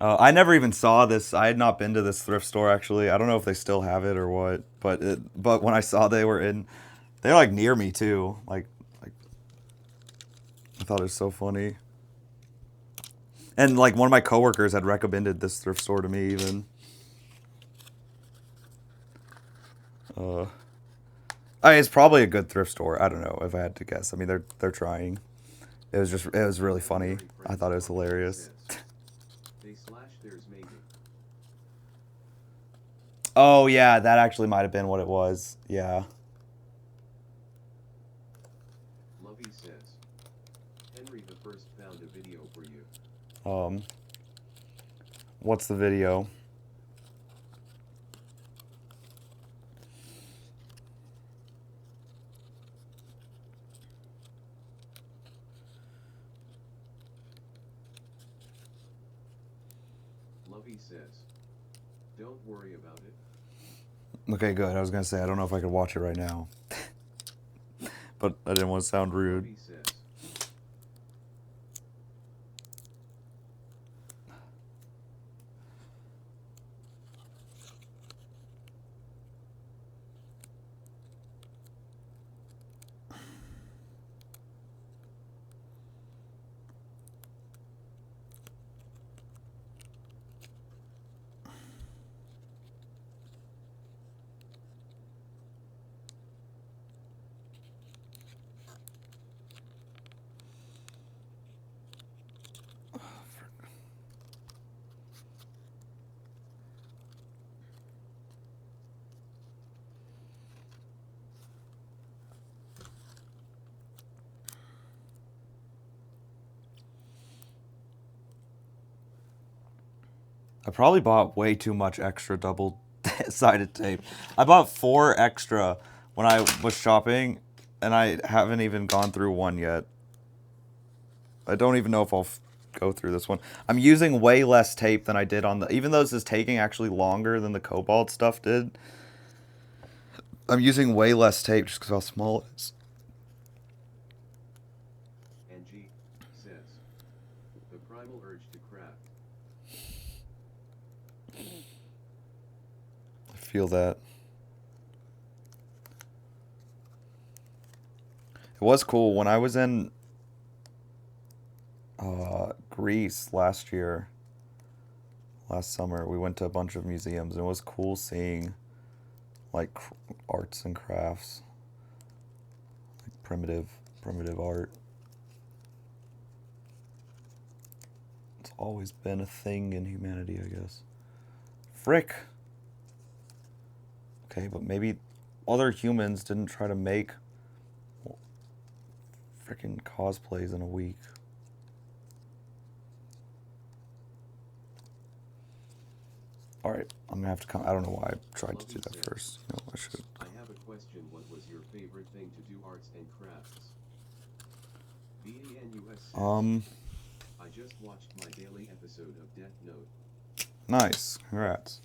I never even saw this. I had not been to this thrift store actually. I don't know if they still have it or what, but when I saw they're like near me too. Like I thought it was so funny. And like one of my coworkers had recommended this thrift store to me even. Uh, it's probably a good thrift store. I don't know if I had to guess. I mean, they're trying. It was really funny. I thought it was hilarious. They slash theirs maybe. Oh yeah, that actually might have been what it was. Yeah. Lovey says. Henry the First found a video for you. What's the video? Lovey says. Don't worry about it. Okay, good. I was gonna say I don't know if I could watch it right now, but I didn't want to sound rude. Lovey says. I probably bought way too much extra double-sided tape. I bought 4 extra when I was shopping, and I haven't even gone through one yet. I don't even know if I'll go through this one. I'm using way less tape than I did on the... Even though this is taking actually longer than the Cobalt stuff did, I'm using way less tape just because how small it is. And G says. The primal urge to craft. I feel that. It was cool when I was in Greece last summer. We went to a bunch of museums, and it was cool seeing like arts and crafts, like primitive art. It's always been a thing in humanity, I guess. Frick. Okay, but maybe other humans didn't try to make freaking cosplays in a week. Alright, I'm gonna have to come. I don't know why I tried to do that first. You know, I should. I have a question. What was your favorite thing to do arts and crafts? BANUS says. I just watched my daily episode of Death Note. Nice. Congrats.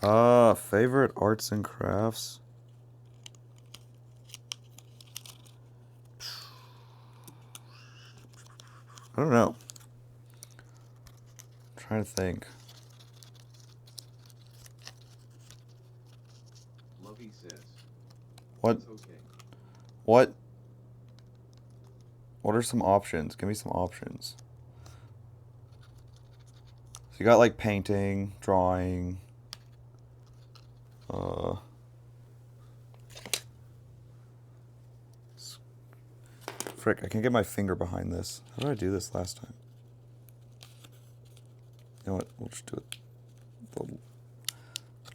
Favorite arts and crafts? I don't know. I'm trying to think. Lovey says. What? It's okay. What? What are some options? Give me some options. you got like painting, drawing, frick, I can't get my finger behind this. How did I do this last time? You know what, we'll just do it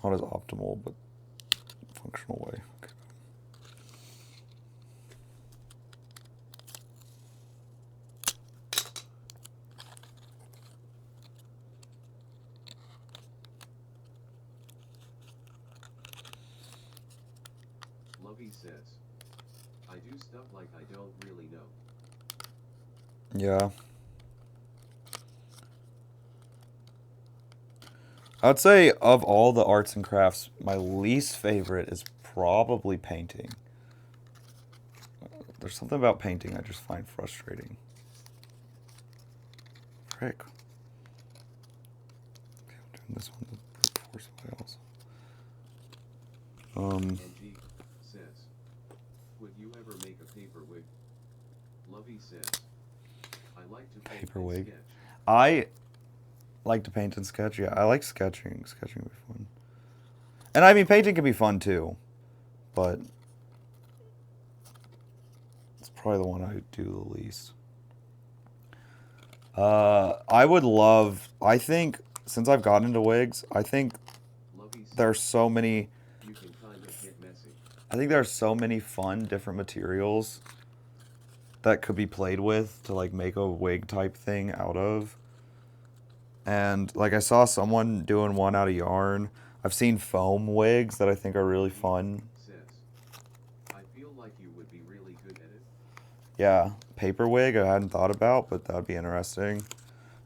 not as optimal, but functional way. Okay. Lovey says, I do stuff like I don't really know. Yeah. I would say of all the arts and crafts, my least favorite is probably painting. There's something about painting I just find frustrating. Frick. Okay, I'm doing this one the brute force way also. NG says, would you ever make a paper wig? Lovey says, I like to paint Paper and wig. sketch. I like to paint and sketch. Yeah, I like sketching. Sketching would be fun. And I mean, painting can be fun too, but it's probably the one I do the least. I would love, I think, since I've gotten into wigs, I think Lovey says, there's so many, you can kind of get messy. I think there are so many fun different materials that could be played with to like make a wig type thing out of. And like I saw someone doing one out of yarn. I've seen foam wigs that I think are really fun. Says, I feel like you would be really good at it. Yeah, paper wig I hadn't thought about, but that would be interesting.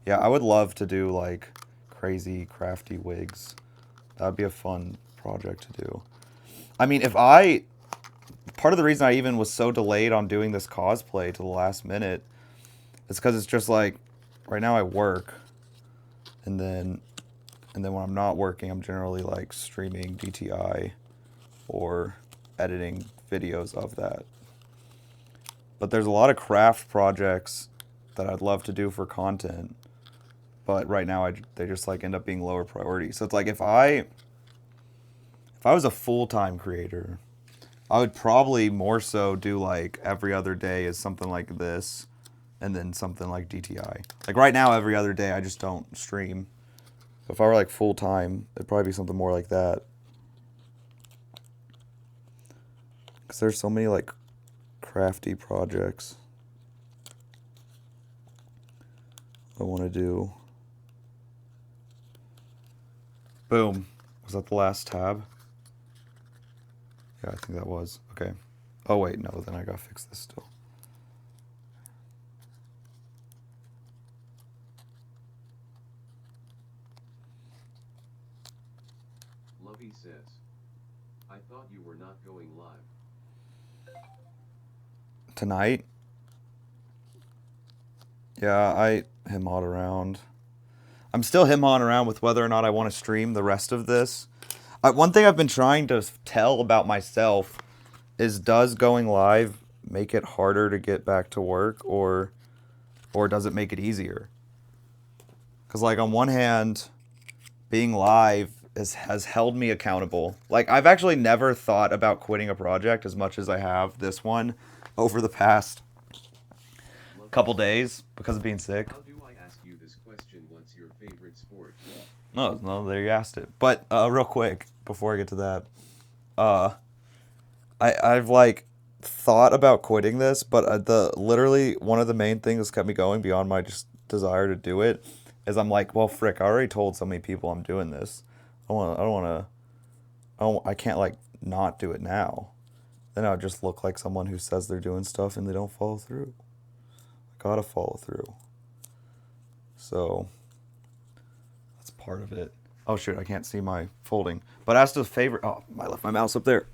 Yeah, I would love to do like crazy crafty wigs. That would be a fun project to do. I mean, part of the reason I even was so delayed on doing this cosplay to the last minute is because it's just like, right now I work, and then when I'm not working, I'm generally like streaming DTI or editing videos of that. But there's a lot of craft projects that I'd love to do for content, but right now they just like end up being lower priority. So it's like if I was a full-time creator, I would probably more so do like every other day is something like this, and then something like DTI. Like right now, every other day I just don't stream. So if I were like full-time, it'd probably be something more like that. Because there's so many like crafty projects I want to do. Boom. Was that the last tab? Yeah, I think that was. Okay. Oh, wait, no, then I gotta fix this still. Lovey says, I thought you were not going live. Tonight? Yeah, I hem-hawed around. I'm still hem-hawing around with whether or not I want to stream the rest of this. One thing I've been trying to tell about myself is, does going live make it harder to get back to work, or does it make it easier? Because like on one hand, being live has held me accountable. Like I've actually never thought about quitting a project as much as I have this one over the past couple days because of being sick. How do I ask you this question? What's your favorite sport? No, there you asked it. But real quick before I get to that, I've like thought about quitting this, but literally one of the main things that's kept me going beyond my just desire to do it is I'm like, well, frick, I already told so many people I'm doing this. I can't like not do it now. Then I would just look like someone who says they're doing stuff and they don't follow through. I gotta follow through. So that's part of it. Oh shoot, I can't see my folding. But as to favorite, oh, I left my mouse up there.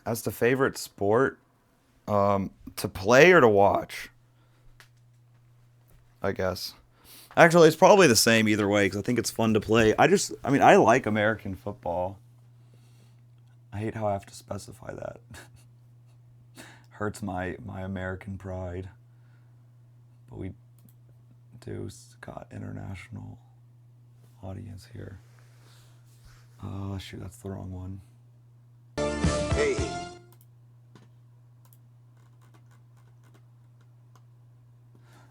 As to favorite sport, to play or to watch, I guess. Actually, it's probably the same either way because I think it's fun to play. I like American football. I hate how I have to specify that. Hurts my American pride. But we Deuce got international audience here. Oh, shoot, that's the wrong one. Hey.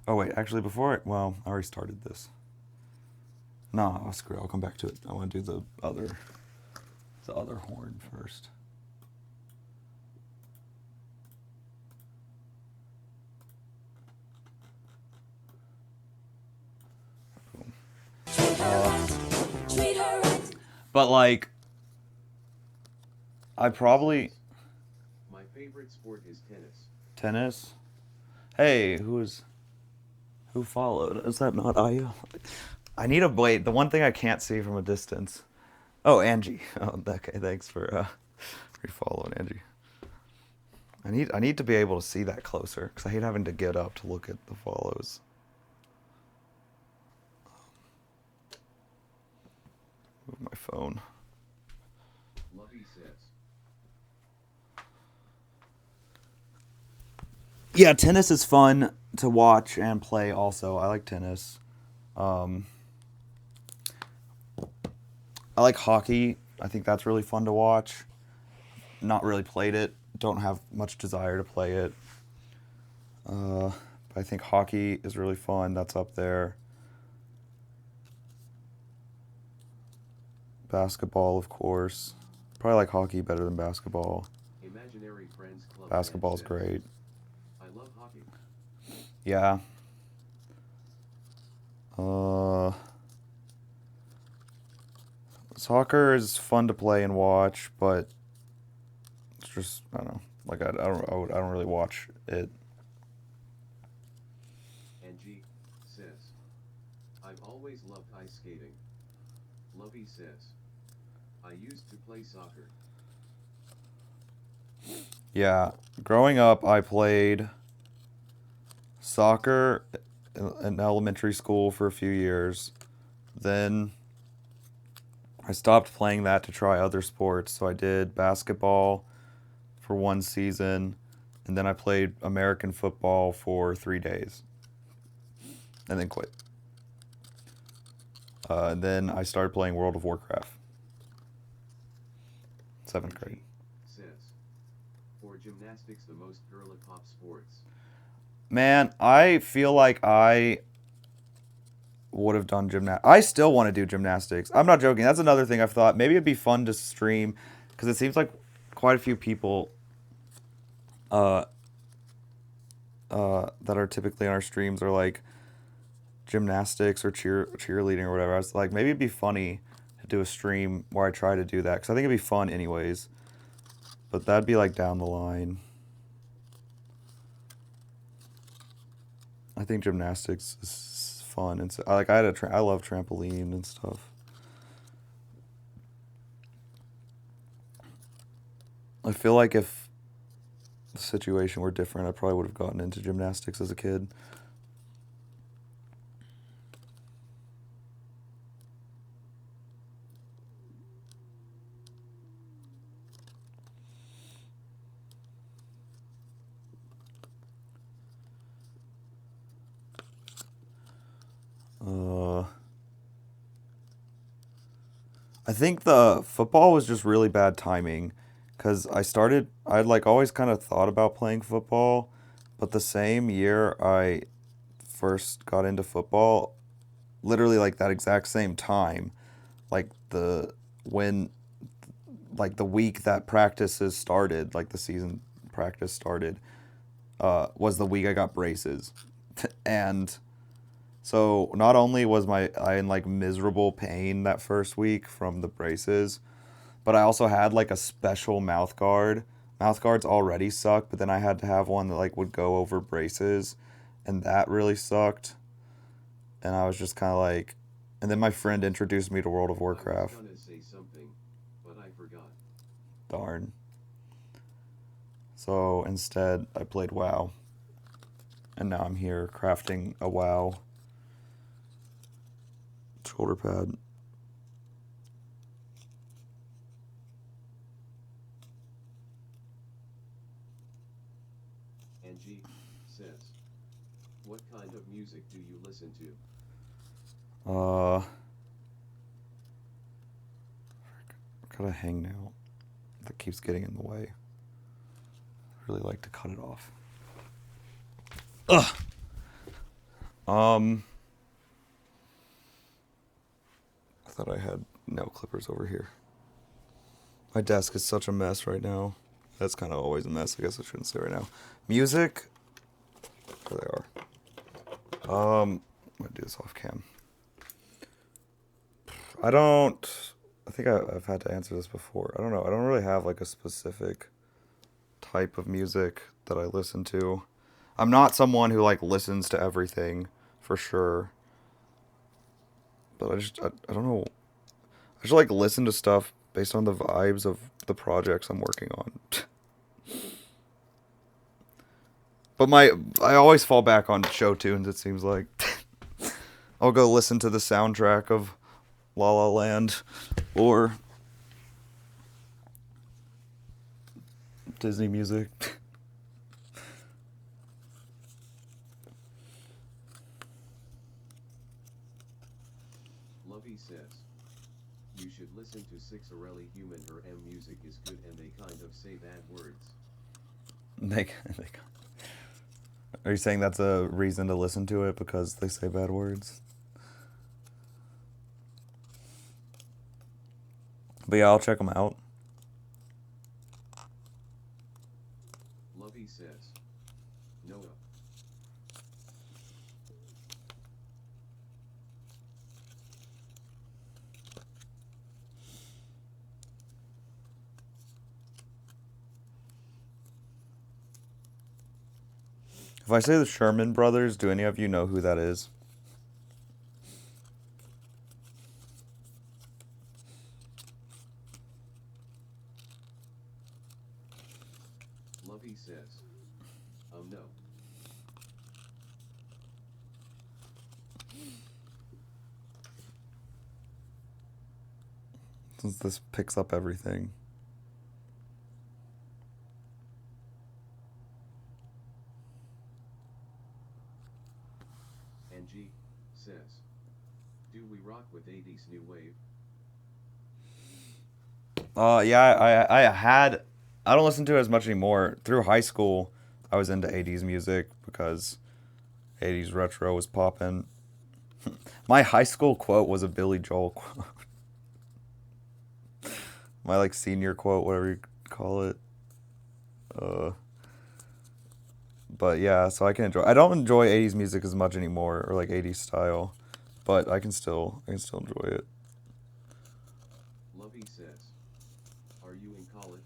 Oh, wait, actually, I already started this. No, screw it, I'll come back to it. I want to do the other horn first. Boom. But, like, I probably... My favorite sport is tennis. Tennis? Hey, who followed? Is that not Aya? I need a blade. The one thing I can't see from a distance. Oh, Angie. Oh, okay. Thanks for refollowing, Angie. I need to be able to see that closer because I hate having to get up to look at the follows. Move my phone. Lovey says. Yeah, tennis is fun to watch and play. Also, I like tennis. I like hockey. I think that's really fun to watch. Not really played it. Don't have much desire to play it. But I think hockey is really fun. That's up there. Basketball, of course. Probably like hockey better than basketball. Imaginary Friends Club. Basketball's great. I love hockey. Yeah. Soccer is fun to play and watch, but it's just I don't know. Like I don't really watch it. Angie says, I've always loved ice skating. Lovey says, I used to play soccer. Yeah, growing up, I played soccer in elementary school for a few years. Then I stopped playing that to try other sports. So I did basketball for one season, and then I played American football for 3 days, and then quit. And then I started playing World of Warcraft. 7th grade. Says, for gymnastics, the most girly pop sports. Man, I feel like I would have done gymnastics. I still want to do gymnastics. I'm not joking. That's another thing I've thought. Maybe it'd be fun to stream because it seems like quite a few people that are typically on our streams are like gymnastics or cheerleading or whatever. I was like, maybe it'd be funny to do a stream where I try to do that because I think it'd be fun anyways. But that'd be like down the line. I think gymnastics is fun and so, like I love trampoline and stuff. I feel like if the situation were different, I probably would have gotten into gymnastics as a kid. I think the football was just really bad timing because I'd like always kind of thought about playing football, but the same year I first got into football, literally like that exact same time, like when like the week that practices started, like the season practice started, was the week I got braces. And so not only was I in like miserable pain that first week from the braces, but I also had like a special mouth guard. Mouth guards already suck, but then I had to have one that like would go over braces, and that really sucked. And I was just kind of like, and then my friend introduced me to World of Warcraft. I was gonna say something, but I forgot. Darn. So instead, I played WoW. And now I'm here crafting a WoW shoulder pad. Angie says, what kind of music music do you listen to? Got a hangnail that keeps getting in the way. I really like to cut it off. Ugh. I thought I had nail clippers over here. My desk is such a mess right now. That's kind of always a mess. I guess I shouldn't say right now. Music. There they are. I'm gonna do this off cam. I think I've had to answer this before. I don't know. I don't really have like a specific type of music that I listen to. I'm not someone who like listens to everything, for sure. But I don't know. I just like listen to stuff based on the vibes of the projects I'm working on. But I always fall back on show tunes, it seems like. I'll go listen to the soundtrack of La La Land or Disney music. Lovey says, you should listen to Six Orelli Human. Her M music is good and they kind of say bad words. Are you saying that's a reason to listen to it because they say bad words? But yeah, I'll check them out. Lovey says, Noah. If I say the Sherman Brothers, do any of you know who that is? Lovey says, no. Since this picks up everything. And G says, do we rock with 80s new wave? Yeah, I don't listen to it as much anymore. Through high school, I was into 80s music because 80s retro was popping. My high school quote was a Billy Joel quote. My like senior quote, whatever you call it. But yeah, so I don't enjoy 80s music as much anymore, or like 80s style, but I can still enjoy it. Lovey says, are you in college?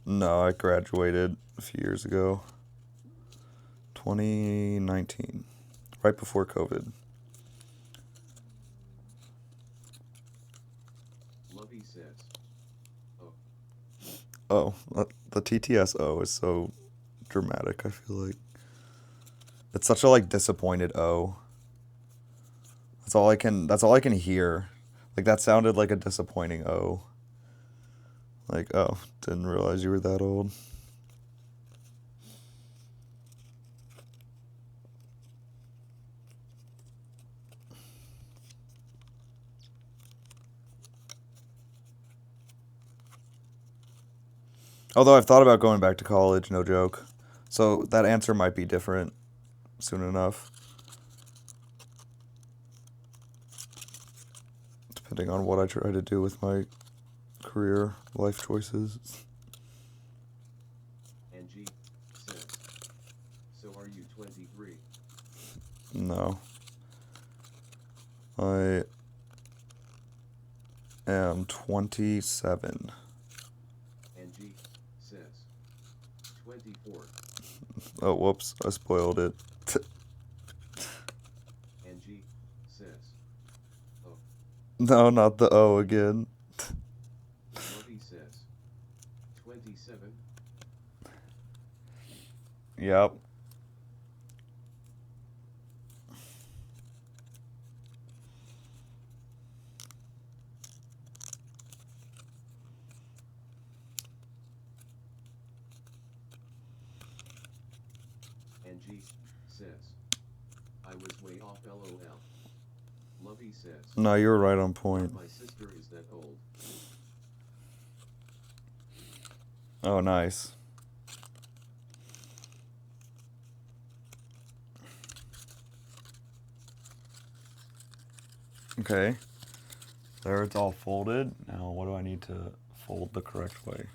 No, I graduated a few years ago. 2019, right before COVID. Lovey says, Oh, the TTSO is so dramatic, I feel like. It's such a like disappointed O. That's all I can hear. Like that sounded like a disappointing O. Like, oh, didn't realize you were that old. Although I've thought about going back to college, no joke. So that answer might be different soon enough. Depending on what I try to do with my career, life choices. and G says, so are you 23? No. I am 27. And G says, 24. Oh, whoops. I spoiled it. And G says, No, not the O again. Lovey says, 27. Yep. And G says, I was way off lol. Lovey says. No, you were right on Not point. my sister is that old. Oh, nice. Okay. There, it's all folded. Now, what do I need to fold the correct way?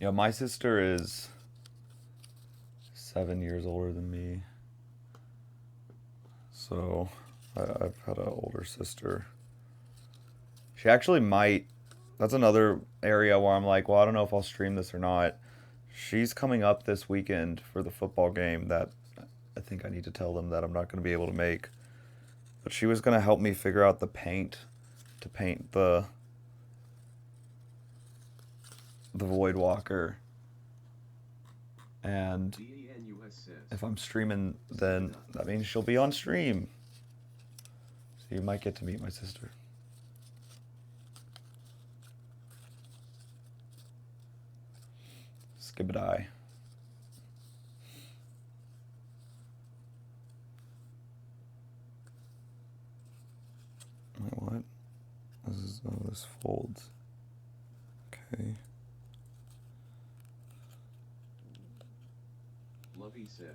Yeah, my sister is 7 years older than me. So, I've had an older sister. She actually might. That's another area where I'm like, well, I don't know if I'll stream this or not. She's coming up this weekend for the football game that I think I need to tell them that I'm not going to be able to make. But she was going to help me figure out the paint to paint the Void Walker. And VENUS says. if I'm streaming, then that means she'll be on stream. So you might get to meet my sister. Skibidi. Wait, what? This folds. Okay. Lovey says.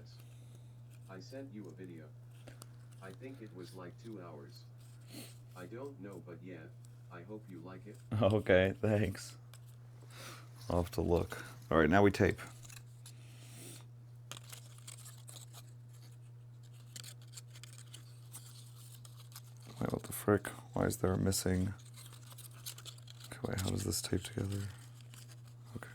I sent you a video. I think it was like 2 hours. I don't know, but yeah, I hope you like it. Okay, thanks. I'll have to look. Alright, now we tape. Wait, what the frick? Why is there a missing... Okay, wait, how does this tape together? Okay.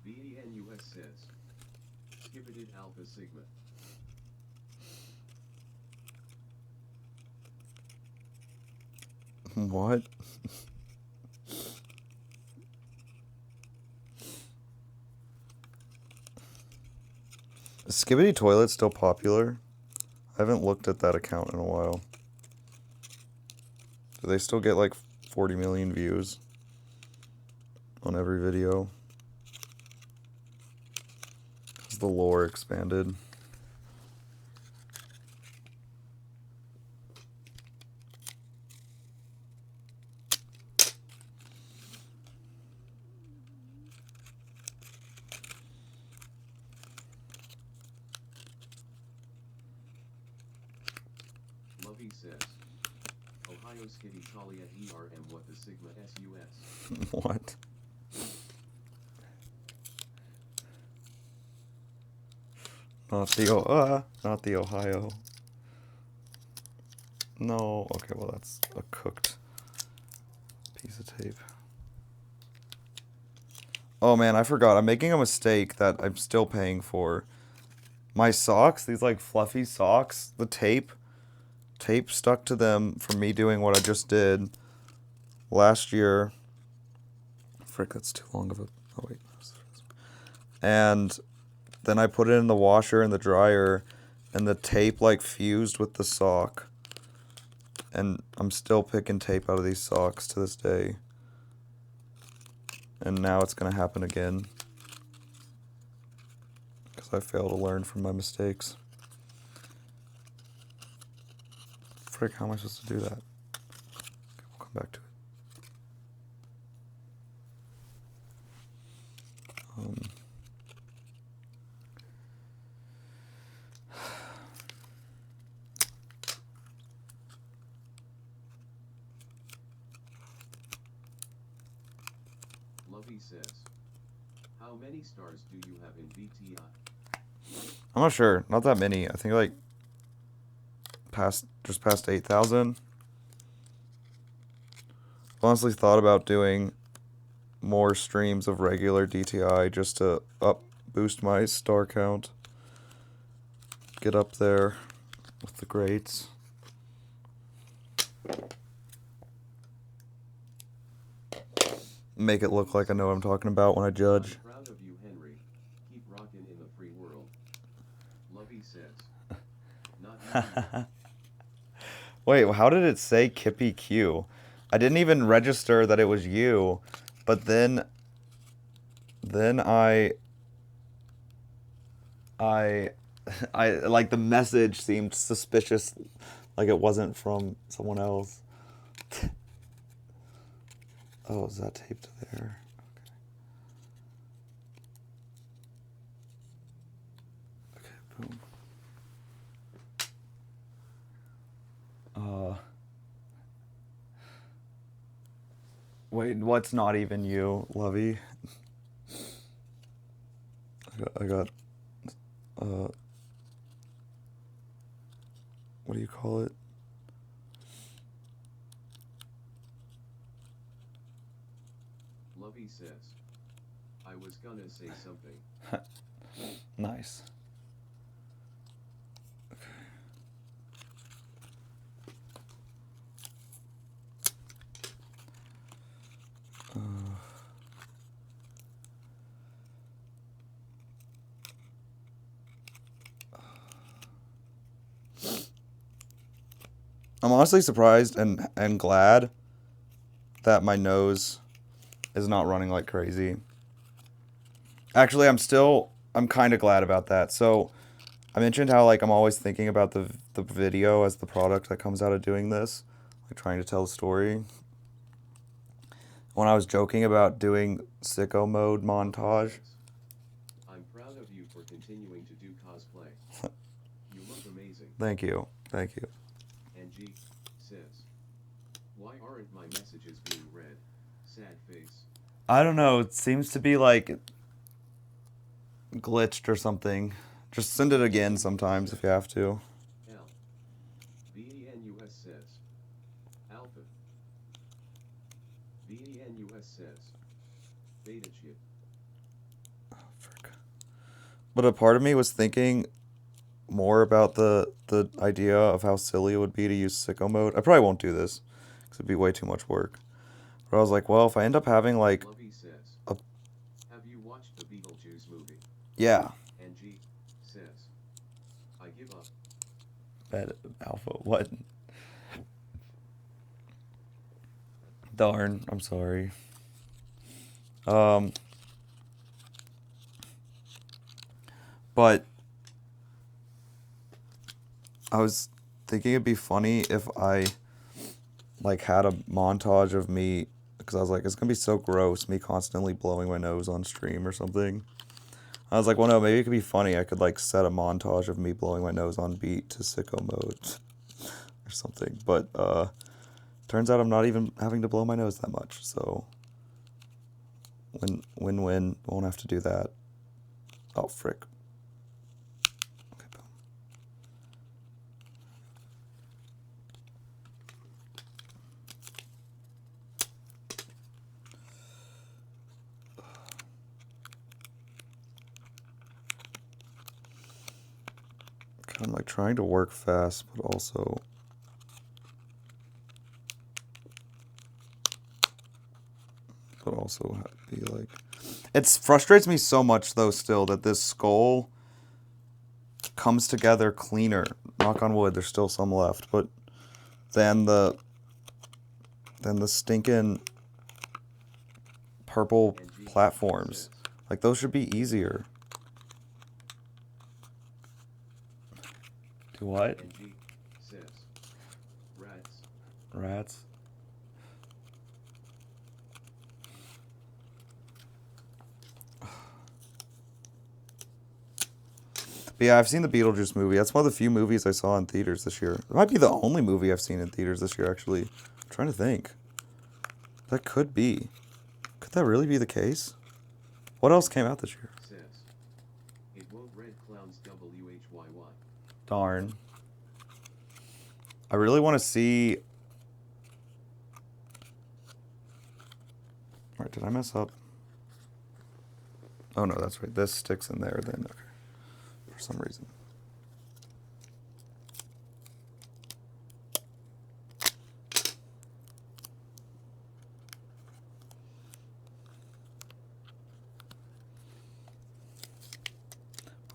VENUS says. Skibited Alpha Sigma. What? Is Skibidi Toilet still popular? I haven't looked at that account in a while. Do they still get like 40 million views on every video? Has the lore expanded? Lovey says. Ohio Skitty Talia ERM what the Sigma SUS. What? Not the Ohio. No, okay, well that's a cooked piece of tape. Oh man, I forgot. I'm making a mistake that I'm still paying for. My socks, these like fluffy socks, the tape stuck to them from me doing what I just did last year. Frick, that's too long of a... Oh, wait. And then I put it in the washer and the dryer, and the tape, like, fused with the sock. And I'm still picking tape out of these socks to this day. and now it's gonna happen again. Because I fail to learn from my mistakes. Frick, how am I supposed to do that? Okay, we'll come back to it. Lovey says, how many stars do you have in VTI? I'm not sure. Not that many. I think like just past 8,000. Honestly thought about doing more streams of regular DTI just to boost my star count. Get up there with the greats. Make it look like I know what I'm talking about when I judge. I'm proud of you, Henry. Keep rocking in the free world. Lovey says, not you. Wait, how did it say Kippy Q? I didn't even register that it was you, but then I like the message seemed suspicious, like it wasn't from someone else. Oh, is that taped there? Okay. Okay, boom. Wait, what's not even you, Lovey? I got what do you call it? Lovey says, I was gonna say something. Nice. I'm honestly surprised and glad that my nose is not running like crazy. Actually, I'm kind of glad about that. So, I mentioned how like I'm always thinking about the video as the product that comes out of doing this, like trying to tell a story. When I was joking about doing sicko mode montage. I'm proud of you for continuing to do cosplay. You look amazing. Thank you. Thank you. And G says, why aren't my messages being read? Sad face. I don't know. It seems to be like glitched or something. Just send it again sometimes if you have to. L. VENUS says, Alpha. VENUS says, Beta chip. Oh, frick. But a part of me was thinking more about the idea of how silly it would be to use sicko mode. I probably won't do this because it'd be way too much work. But I was like, well, if I end up having like Lovey says, have you watched the Beetlejuice movie? yeah. And G says, I give up. Bad alpha. What? Darn. I'm sorry. But I was thinking it'd be funny if I like had a montage of me, because I was like, it's gonna be so gross, me constantly blowing my nose on stream or something. I was like, well, no, maybe it could be funny. I could like set a montage of me blowing my nose on beat to sicko mode or something. But turns out I'm not even having to blow my nose that much. So win-win. Won't have to do that. Oh, frick. Okay, boom. I'm like trying to work fast, but also be like, it frustrates me so much though still that this skull comes together cleaner. Knock on wood, there's still some left, but then the stinking purple platforms. Like, those should be easier. Do what? NG says rats. Rats. But yeah, I've seen the Beetlejuice movie. That's one of the few movies I saw in theaters this year. It might be the only movie I've seen in theaters this year, actually. I'm trying to think. That could be. Could that really be the case? What else came out this year? Says it won't red clowns WHYY. Darn. I really want to see... Alright, did I mess up? Oh no, that's right. This sticks in there then. Okay. For some reason.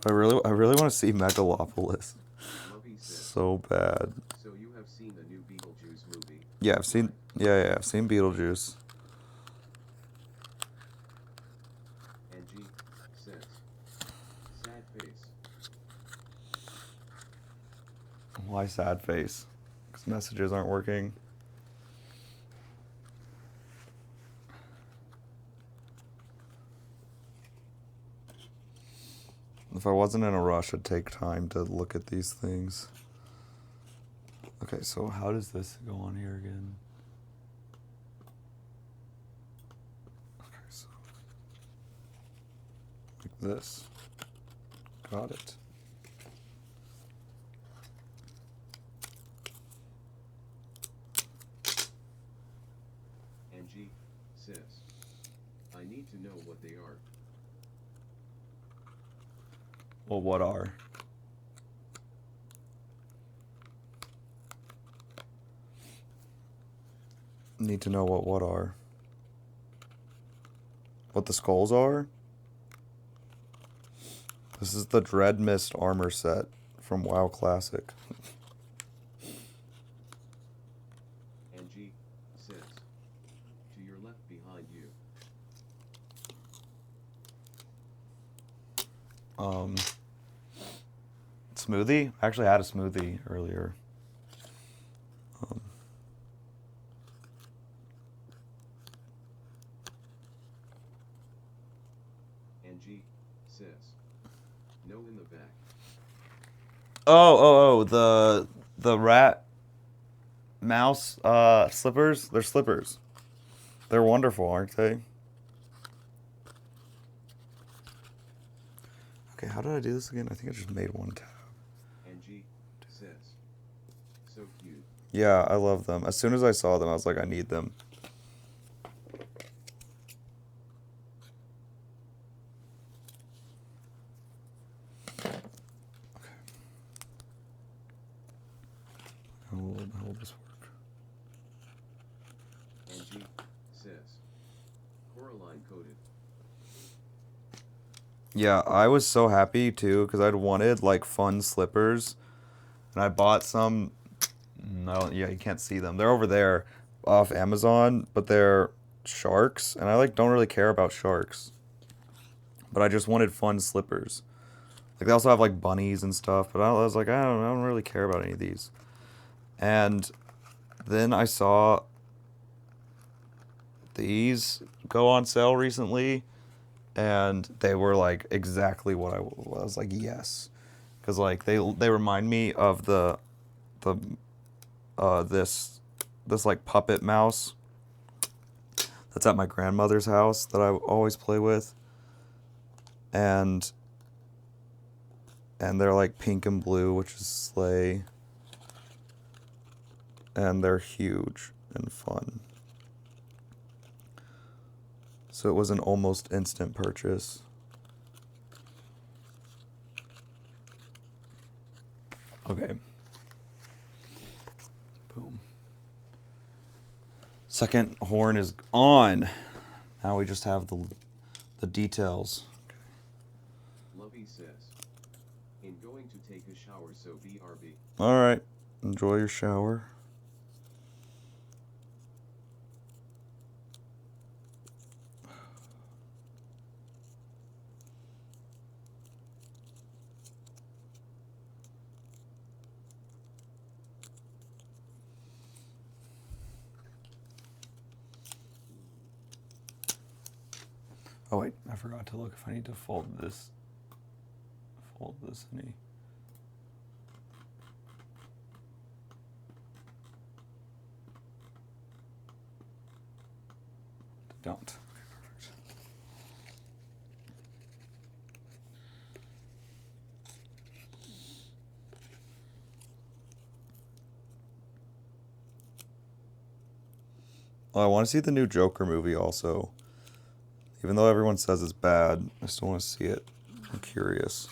I really want to see Megalopolis. Lovey says, So bad. so you have seen the new Beetlejuice movie? Yeah, I've seen I've seen Beetlejuice. NG says sad face. Why sad face? Because messages aren't working. If I wasn't in a rush, I'd take time to look at these things. Okay, so how does this go on here again? Okay, so like this. Got it. NG says I need to know what they are. Well, what are? Need to know what are. What the skulls are? This is the Dread Mist armor set from WoW Classic. NG says to your left behind you. Smoothie? I actually had a smoothie earlier. NG says no in the back. Oh, the rat mouse slippers. They're slippers. They're wonderful, aren't they? Okay, how did I do this again? I think I just made one tab. NG says so cute. Yeah, I love them. As soon as I saw them, I was like, I need them. Okay. How will this work? NG says Coraline coded. Yeah, I was so happy too because I'd wanted like fun slippers, and I bought some. No, yeah, you can't see them. They're over there off Amazon, but they're sharks, and I like don't really care about sharks. But I just wanted fun slippers. Like they also have like bunnies and stuff, but I was like, I don't really care about any of these. And then I saw these go on sale recently, and they were like exactly what I was like, yes, because like they remind me of the this like puppet mouse that's at my grandmother's house that I always play with, and they're like pink and blue, which is slay, and they're huge and fun. So it was an almost instant purchase. Okay. Boom. Second horn is on. Now we just have the details. Lovey says in going to take a shower, so BRB. All right. Enjoy your shower. Oh wait, I forgot to look if I need to fold this any. Don't. Okay, perfect. Oh, I want to see the new Joker movie also. Even though everyone says it's bad, I still want to see it. I'm curious.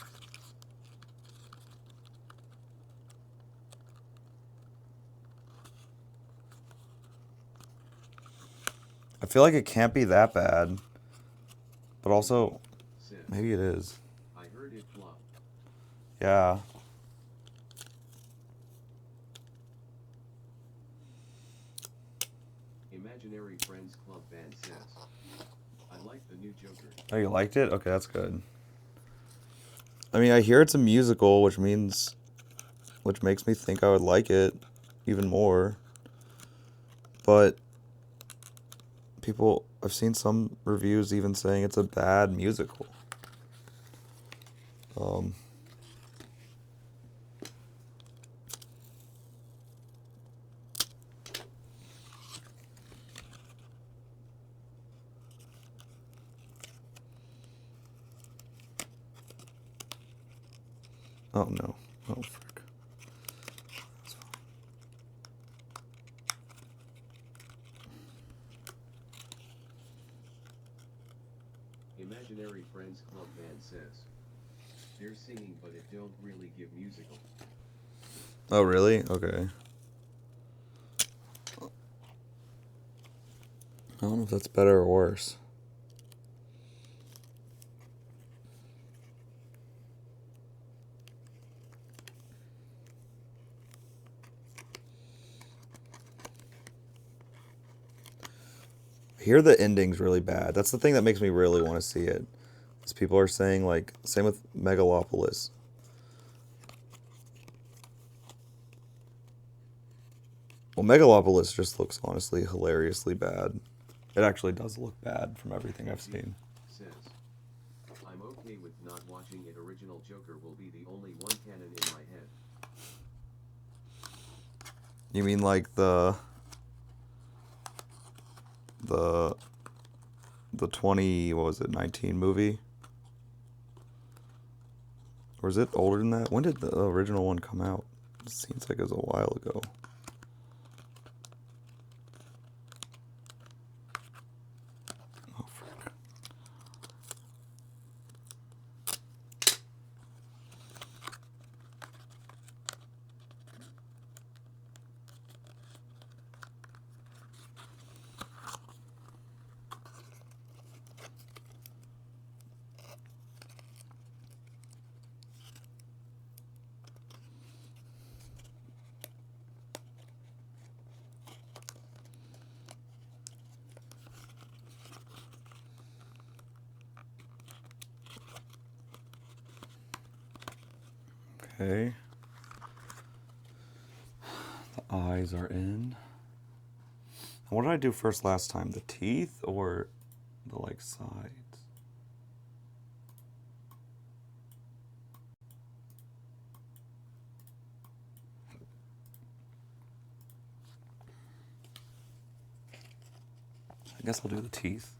I feel like it can't be that bad, but also Says, maybe it is. I heard it flopped. Yeah. Imaginary Friends Club band says, I like the new Joker. Oh, you liked it? Okay, that's good. I mean, I hear it's a musical, which makes me think I would like it even more. But I've seen some reviews even saying it's a bad musical. Um, oh no. Oh, frick. Imaginary Friends Club band says, they're singing but it don't really give musical. Oh, really? Okay. I don't know if that's better or worse. I hear the ending's really bad. That's the thing that makes me really want to see it. Is people are saying, like, same with Megalopolis. Well, Megalopolis just looks honestly hilariously bad. It actually does look bad from everything I've seen. Says, I'm okay with not watching it. Original Joker will be the only one canon in my head. You mean like the 20, what was it, 19 movie? Or is it older than that? When did the original one come out? It seems like it was a while ago. Oh, frick. Okay. The eyes are in. What did I do first last time? The teeth or the like sides? I guess I'll do the teeth.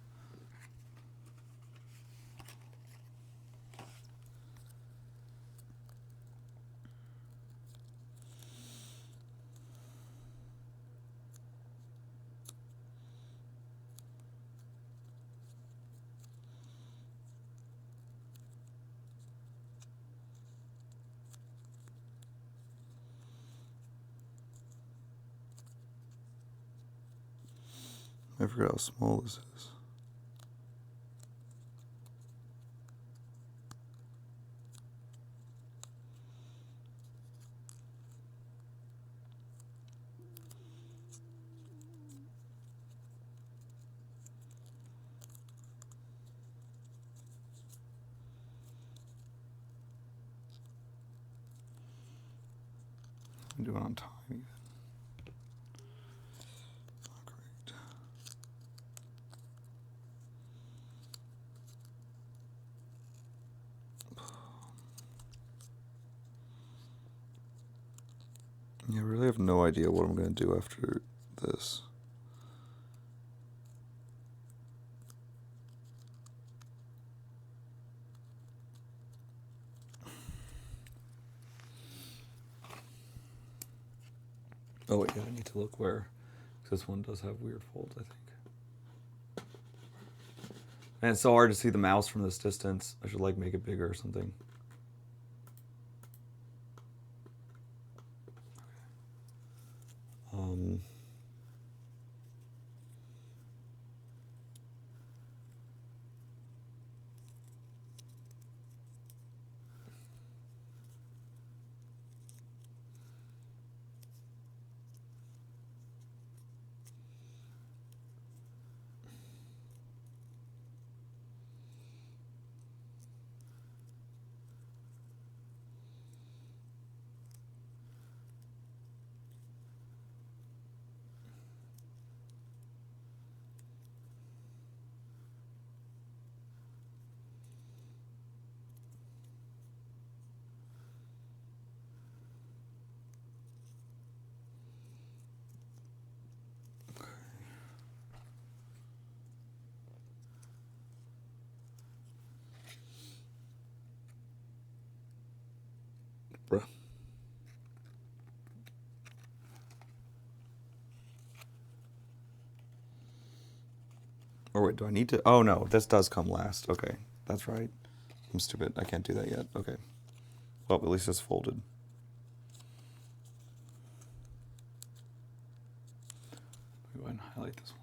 I forgot how small this is. I'm doing it on time even. Great. Yeah, I really have no idea what I'm going to do after this. Oh wait, yeah, I need to look where. This one does have weird folds, I think. And it's so hard to see the mouse from this distance. I should like make it bigger or something. Um, bruh. Or wait, do I need to? Oh no, this does come last. Okay, that's right. I'm stupid. I can't do that yet. Okay. Well, at least it's folded. Go ahead and highlight this one.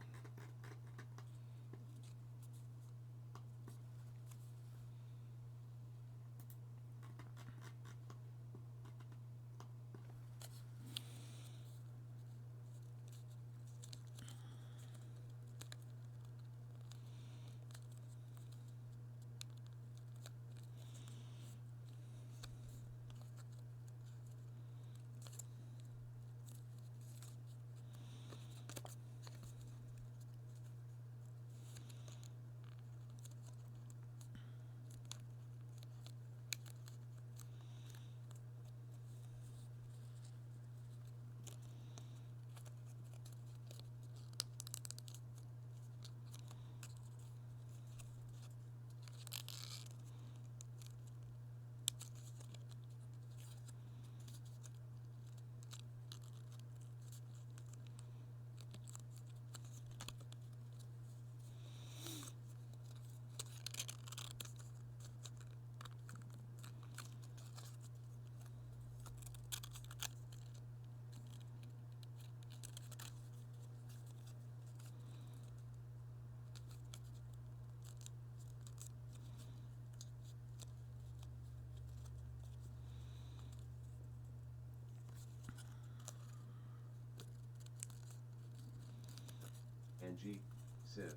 Angie says,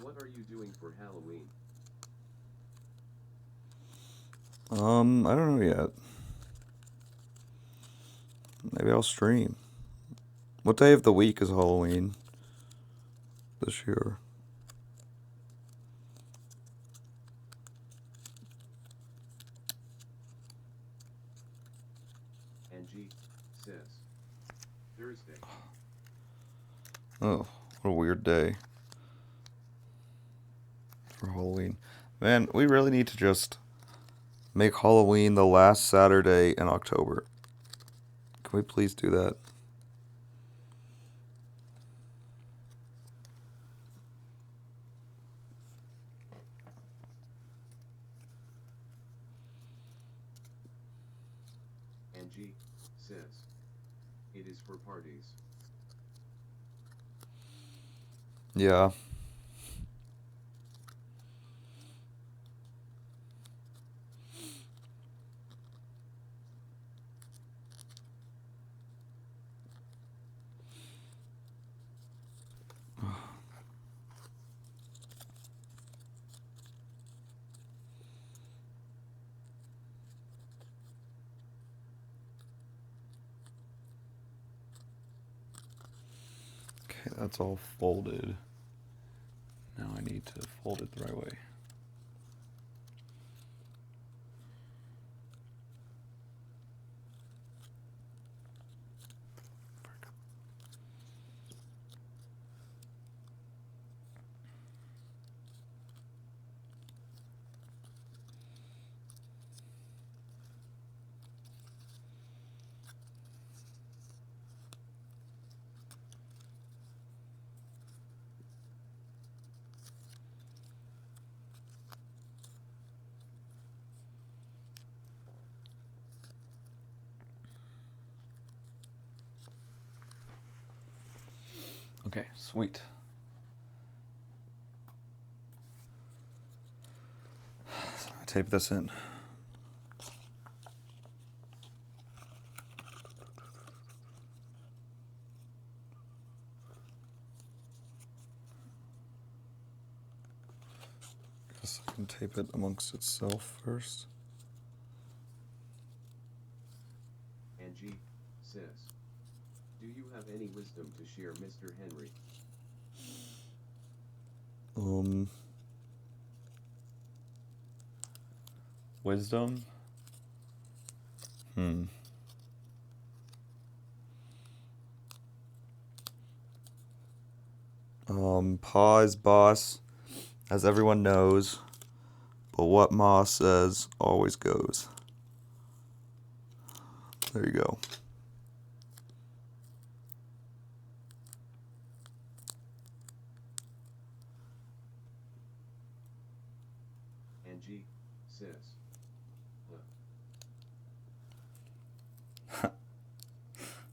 "What are you doing for Halloween?" I don't know yet. Maybe I'll stream. What day of the week is Halloween this year? Angie says, "Thursday." Oh, what a weird day for Halloween. Man, we really need to just make Halloween the last Saturday in October. Can we please do that? Angie says, "It is for parties." Yeah. Okay, that's all folded. Now I need to fold it the right way. Okay, sweet. So I tape this in. Guess I can tape it amongst itself first. Angie says, "Do you have any wisdom to share, Mr. Henry?" Wisdom? Pa is boss, as everyone knows, but what Ma says always goes. There you go. Angie says,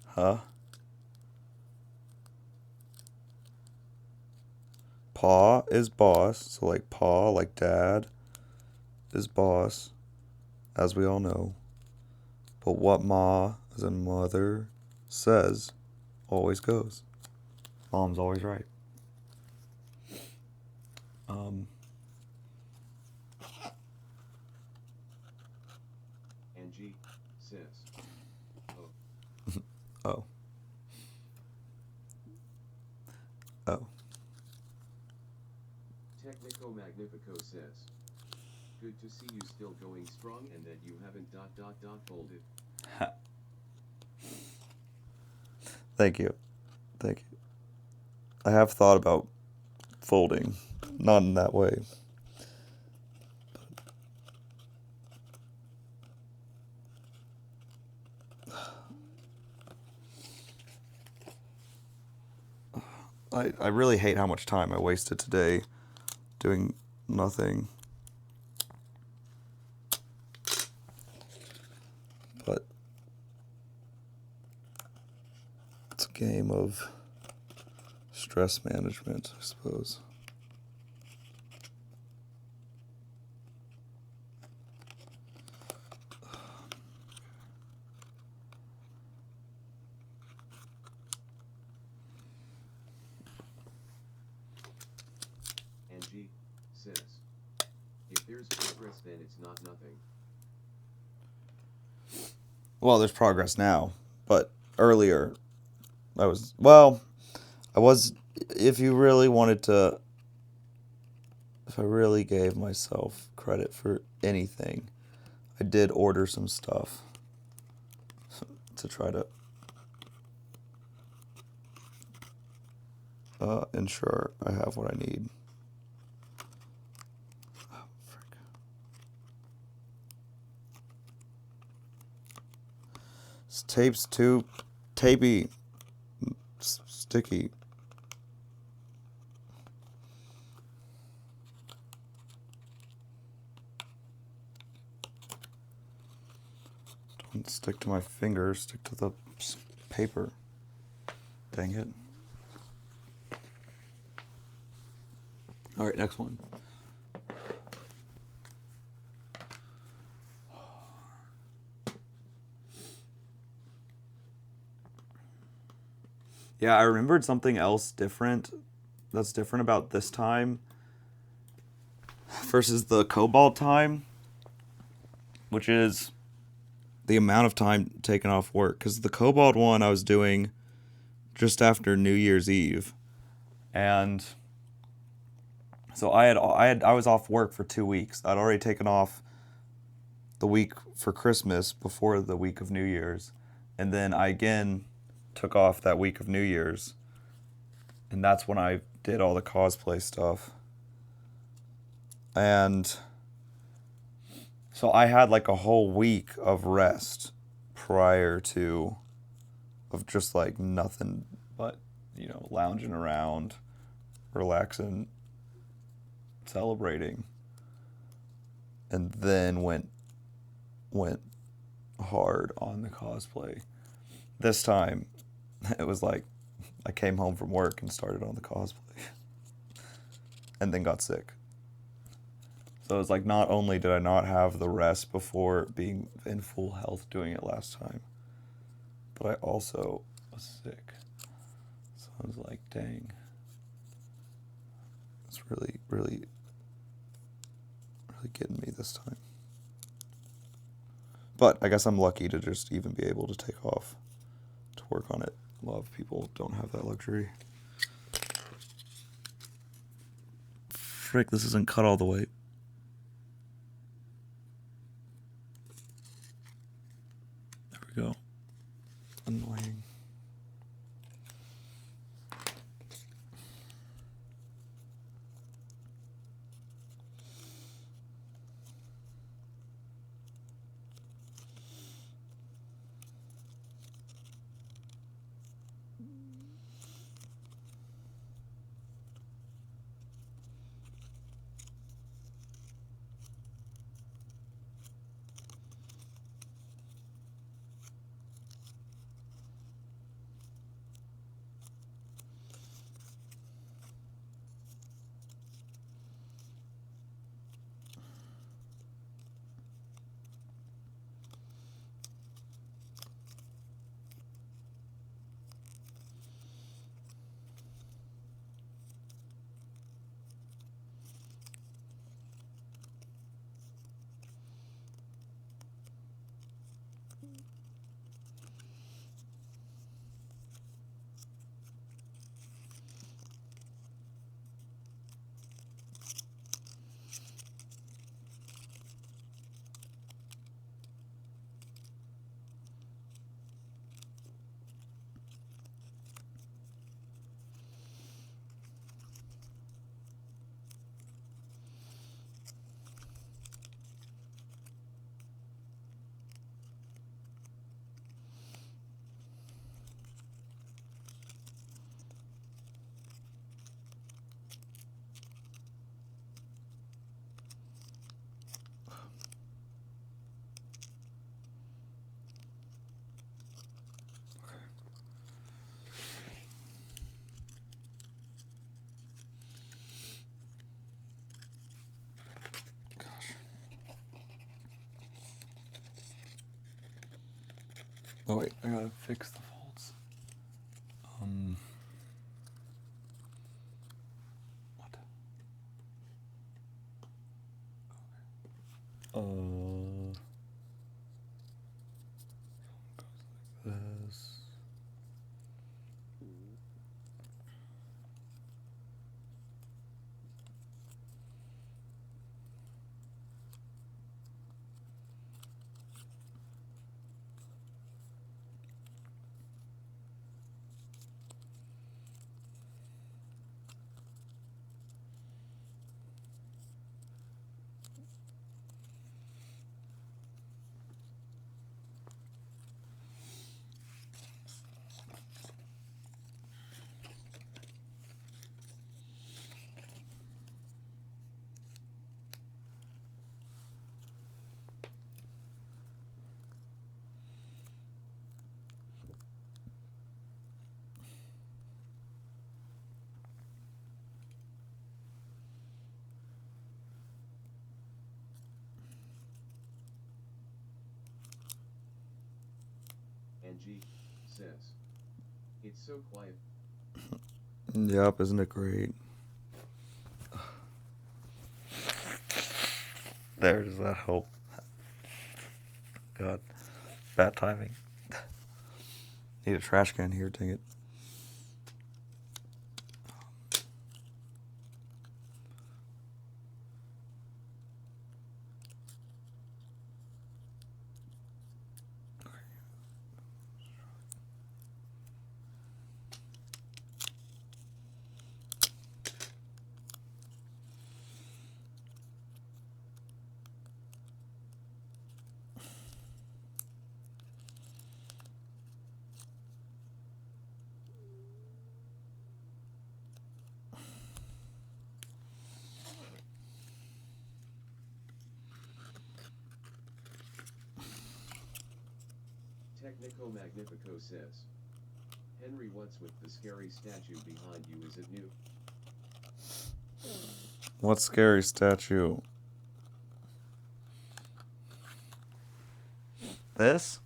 Huh? Pa is boss, so like Pa, like dad, is boss, as we all know. But what Ma, as in mother, says always goes. Mom's always right. Angie says, Oh. Oh. Technico Magnifico says, "Good to see you still going strong and that you haven't ... folded." Thank you. Thank you. I have thought about folding, not in that way. I really hate how much time I wasted today doing nothing. But it's a game of stress management, I suppose. Angie says, "If there's progress, then it's not nothing." Well, there's progress now, but earlier I was, if you really wanted to, if I really gave myself credit for anything, I did order some stuff to try to ensure I have what I need. Oh, frick. This tape's too tapey, sticky. Don't stick to my fingers, stick to the paper. Dang it. All right, next one. Yeah, I remembered something else that's different about this time versus the Cobalt time, which is the amount of time taken off work. Because the Cobalt one I was doing just after New Year's Eve, and so I was off work for 2 weeks. I'd already taken off the week for Christmas before the week of New Year's, and then I again took off that week of New Year's, and that's when I did all the cosplay stuff. And so I had like a whole week of rest prior to, of just like nothing but, lounging around, relaxing, celebrating. And then went hard on the cosplay. This time it was like I came home from work and started on the cosplay. And then got sick. So it's like not only did I not have the rest before being in full health doing it last time, but I also was sick. So I was like, dang. It's really, really, really getting me this time. But I guess I'm lucky to just even be able to take off to work on it. A lot of people don't have that luxury. Frick, this isn't cut all the way. There we go. Annoying. Oh wait, I gotta fix the folds. What? Goes like this. NG says, "It's so quiet." Yep, isn't it great? There, does that help? God, bad timing. Need a trash can here, dang it. Technico Magnifico says, Henry, what's with the scary statue behind you? Is it new? What scary statue? This?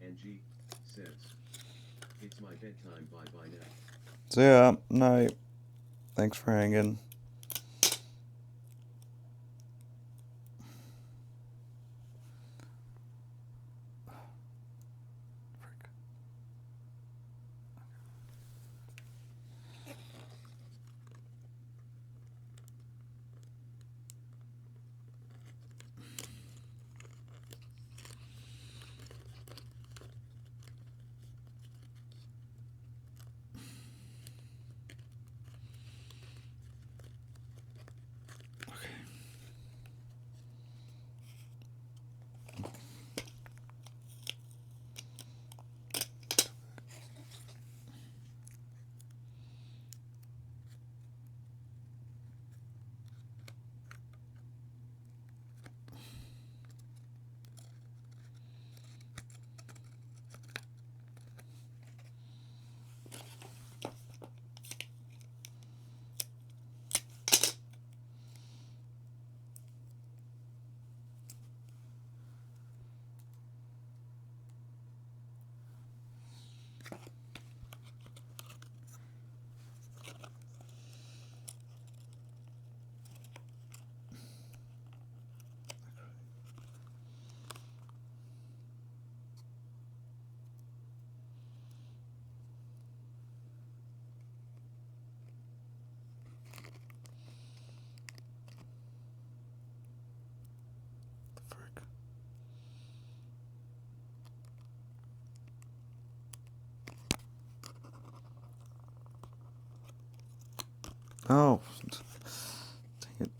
Angie says, it's my bedtime, bye bye now. So yeah, night. Thanks for hanging. Oh, dang it.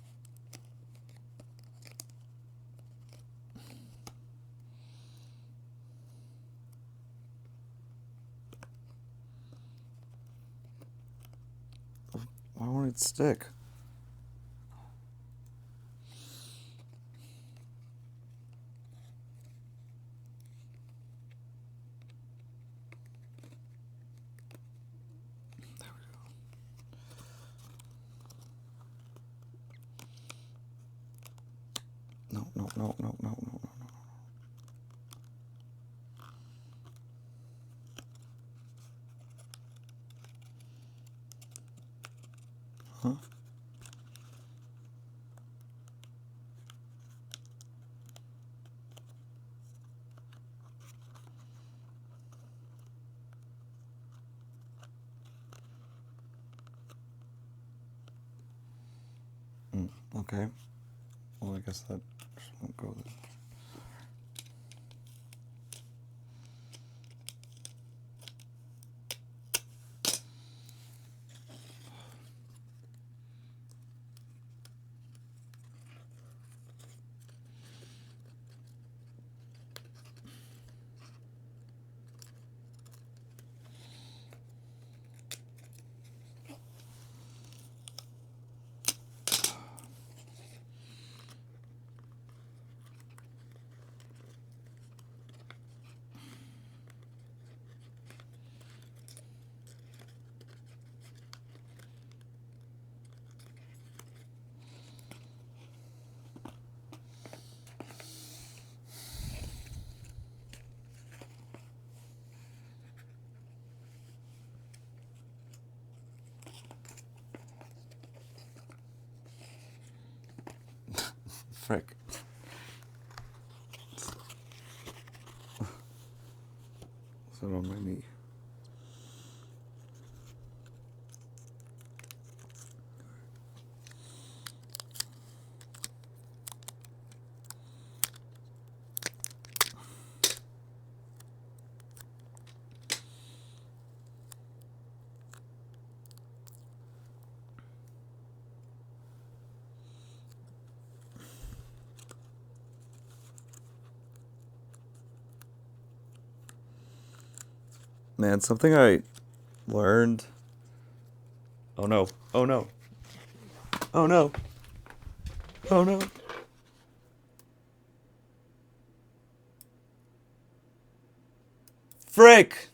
Why won't it stick? No, no, no, no, no, no, no. Huh? Okay. Well, I guess that just won't go there. Frick. Sit on my knee. Man, something I learned. Oh no. Oh no. Oh no. Oh no. Frick!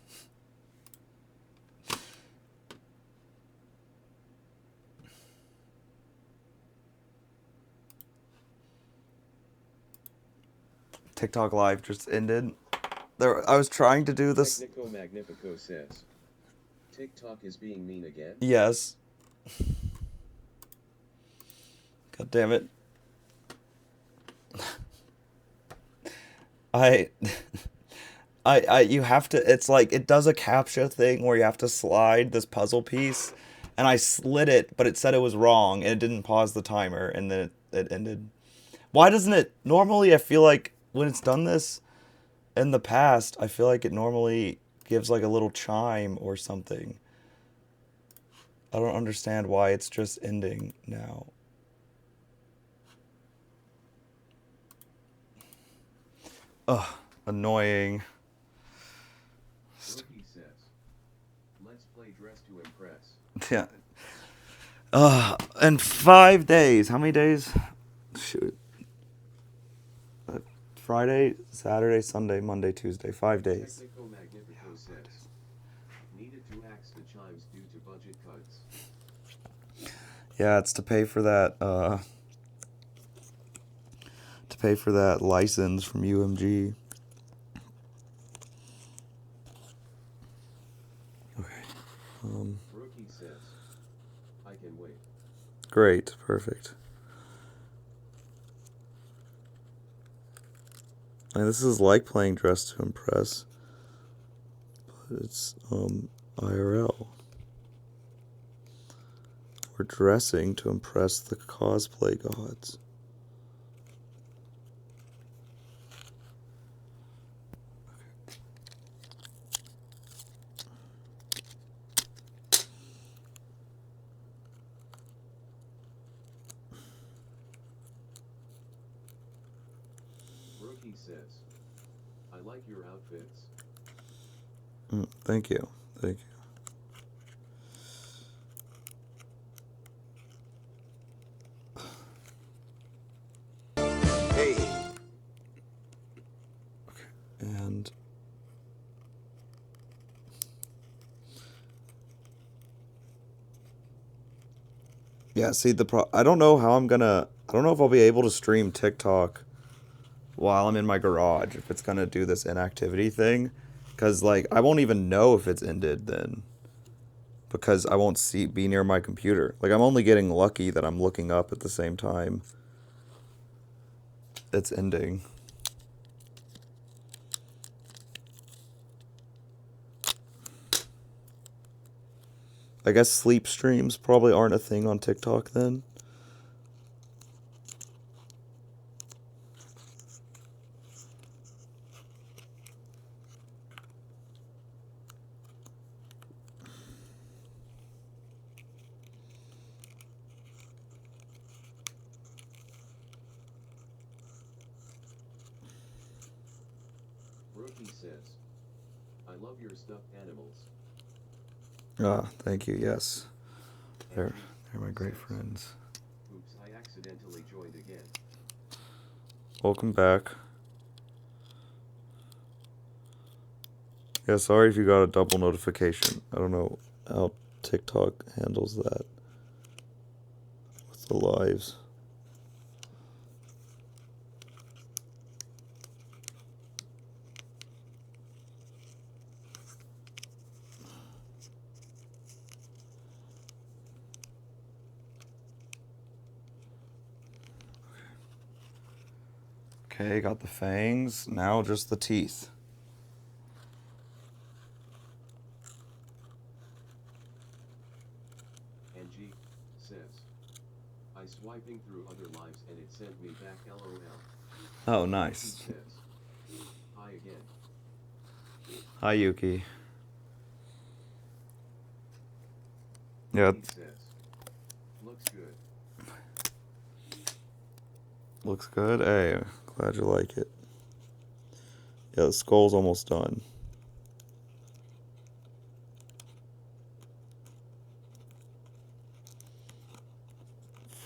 TikTok live just ended. I was trying to do this. Technico Magnifico says, TikTok is being mean again? Yes. God damn it. I you have to, it's like, it does a CAPTCHA thing where you have to slide this puzzle piece, and I slid it, but it said it was wrong, and it didn't pause the timer, and then it ended. Why doesn't it, normally I feel like when it's done this in the past, I feel like it normally gives like a little chime or something. I don't understand why it's just ending now. Ugh, annoying. Rookie says, let's play Dress to Impress. Yeah. In 5 days. How many days? Shoot. Friday, Saturday, Sunday, Monday, Tuesday. 5 days. Technico Magnifico says, needed to axe the chimes due to budget cuts. Yeah, it's to pay for that, license from UMG. Okay. Rookie says, I can wait. Great. Perfect. And this is like playing Dress to Impress, but it's IRL. We're dressing to impress the cosplay gods. Rookie says, I like your outfits. Thank you. Thank you. Hey. And yeah, see I don't know how I don't know if I'll be able to stream TikTok while I'm in my garage, if it's gonna do this inactivity thing, because like I won't even know if it's ended then, because I won't be near my computer. Like I'm only getting lucky that I'm looking up at the same time it's ending. I guess sleep streams probably aren't a thing on TikTok then. Rookie says, I love your stuffed animals. Ah, thank you. Yes, they're Andrew my great says, friends. oops, I accidentally joined again. Welcome back. Yeah, sorry if you got a double notification. I don't know how TikTok handles that with the lives. Okay, got the fangs. Now just the teeth. Angie says, I swiping through other lives and it sent me back LOL. Oh, Rookie nice. says, hi again. Hi, Yuki. Yeah, He says, looks good. looks good. Hey, glad you like it. Yeah, the skull's almost done.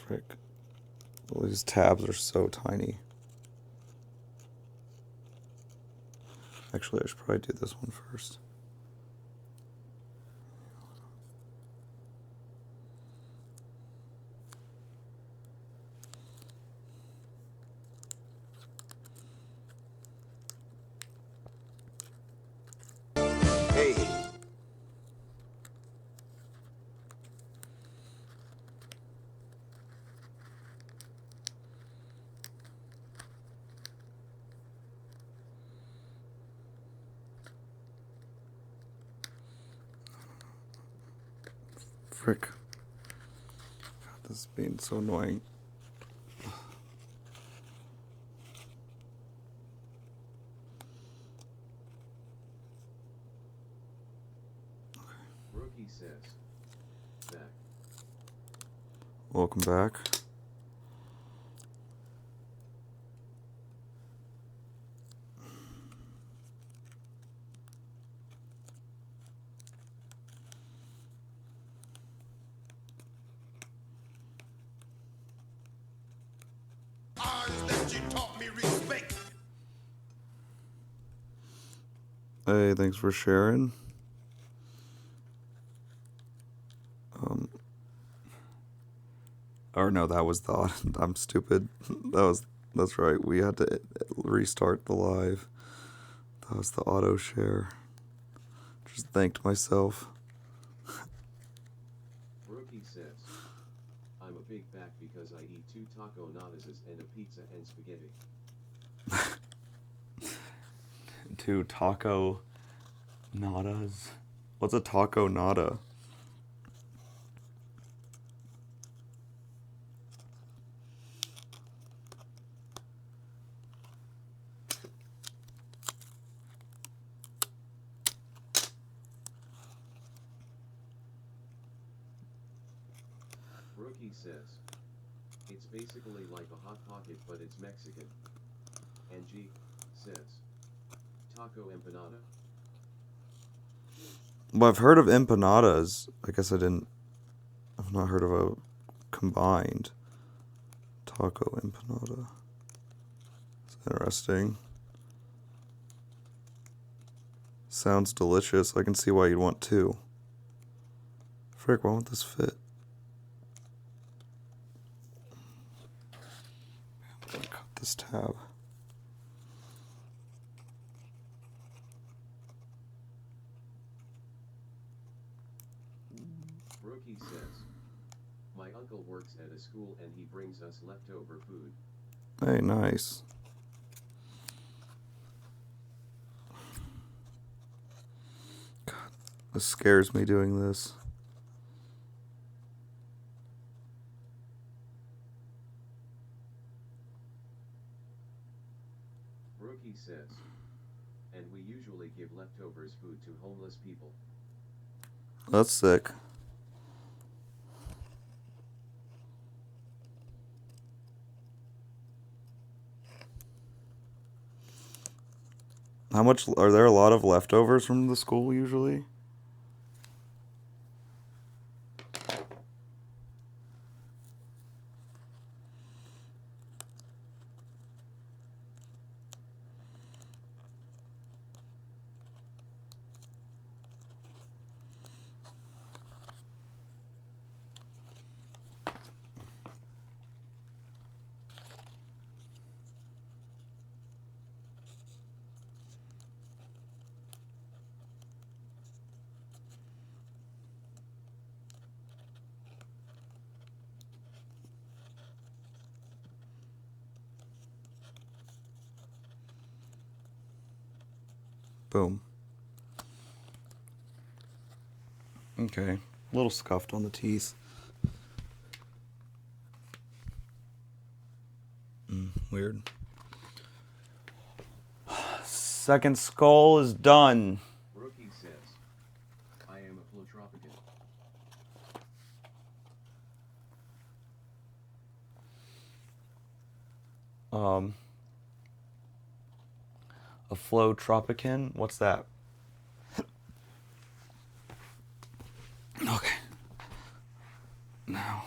Frick. Well, these tabs are so tiny. Actually, I should probably do this one first. Hey. Frick. God, this is being so annoying. Rookie says. Back. Welcome back. That you taught me respect. Hey, thanks for sharing. Or no, that was the. I'm stupid. That's right. We had to restart the live. That was the auto share. Just thanked myself. Rookie says. I'm a big back because I eat 2 taco nadas and a pizza and spaghetti. 2 taco nadas. What's a taco nada? Rookie says. It's basically like a Hot Pocket but it's Mexican. Angie says. Taco empanada? Well, I've heard of empanadas. I guess I've not heard of a combined taco empanada. It's interesting. Sounds delicious. I can see why you'd want 2. Frick, why won't this fit? I'm gonna cut this tab. Rookie says. My uncle works at a school and he brings us leftover food. Hey, nice. God, this scares me doing this. Rookie says. And we usually give leftovers food to homeless people. That's sick. How much are there? A lot of leftovers from the school usually? Boom. Okay. A little scuffed on the teeth. Weird. Second skull is done. Rookie says. I am a Flotropican. A Flotropican? What's that? Okay. Now,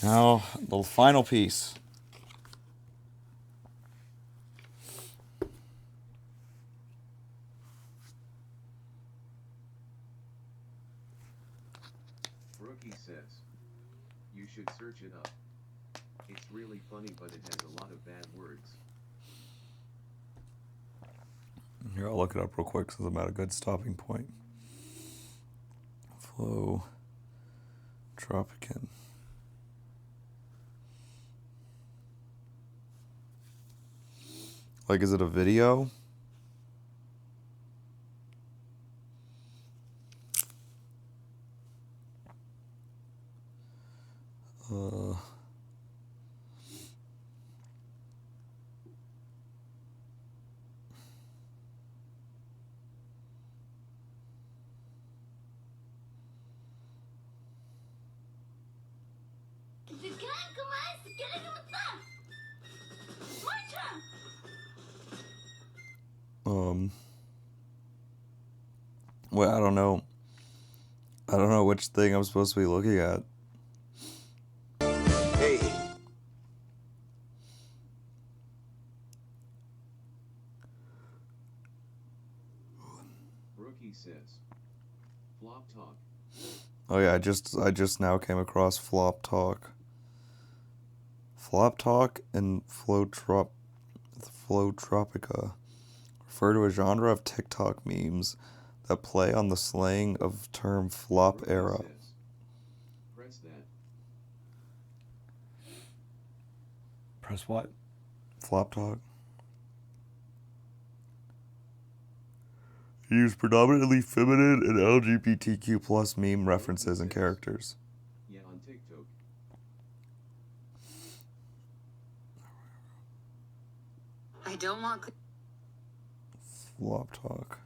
Now, the final piece. Rookie says, you should search it up. It's really funny, but it has a lot of bad words. Here, I'll look it up real quick because I'm at a good stopping point. Flow Tropican. Like, is it a video? Well, I don't know. I don't know which thing I'm supposed to be looking at. Hey, Rookie says, flop talk. Oh yeah, I just now came across Flop Talk. Flop Talk and Flowtropica refer to a genre of TikTok memes that play on the slang of term flop Rookie era. says, press that. Press what? Flop Talk. Use predominantly feminine and LGBTQ plus meme references and characters. Yeah, on TikTok. I don't want. Flop Talk.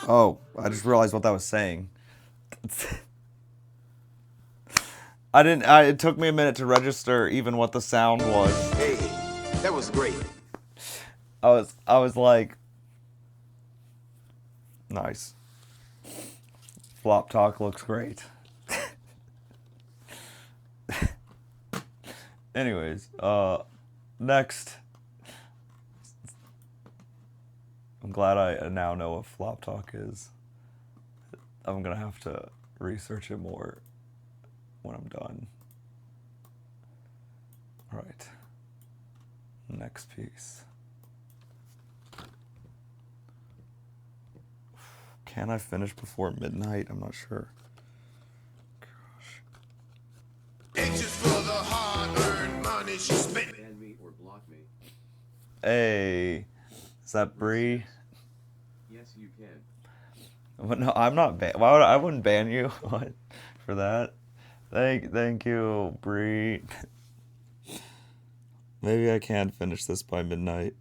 Oh, I just realized what that was saying. It took me a minute to register even what the sound was. hey, that was great. I was like, nice. Flop Talk looks great. Anyways, next. I'm glad I now know what Flop Talk is. I'm gonna have to research it more when I'm done. Alright. Next piece. Can I finish before midnight? I'm not sure. Anxious for the hard-earned money she spent. Ban me or block me. Hey, is that Bree? Yes, you can. But no, I'm not ban. Why would I wouldn't ban you what, for that? Thank you, Bree. Maybe I can finish this by midnight.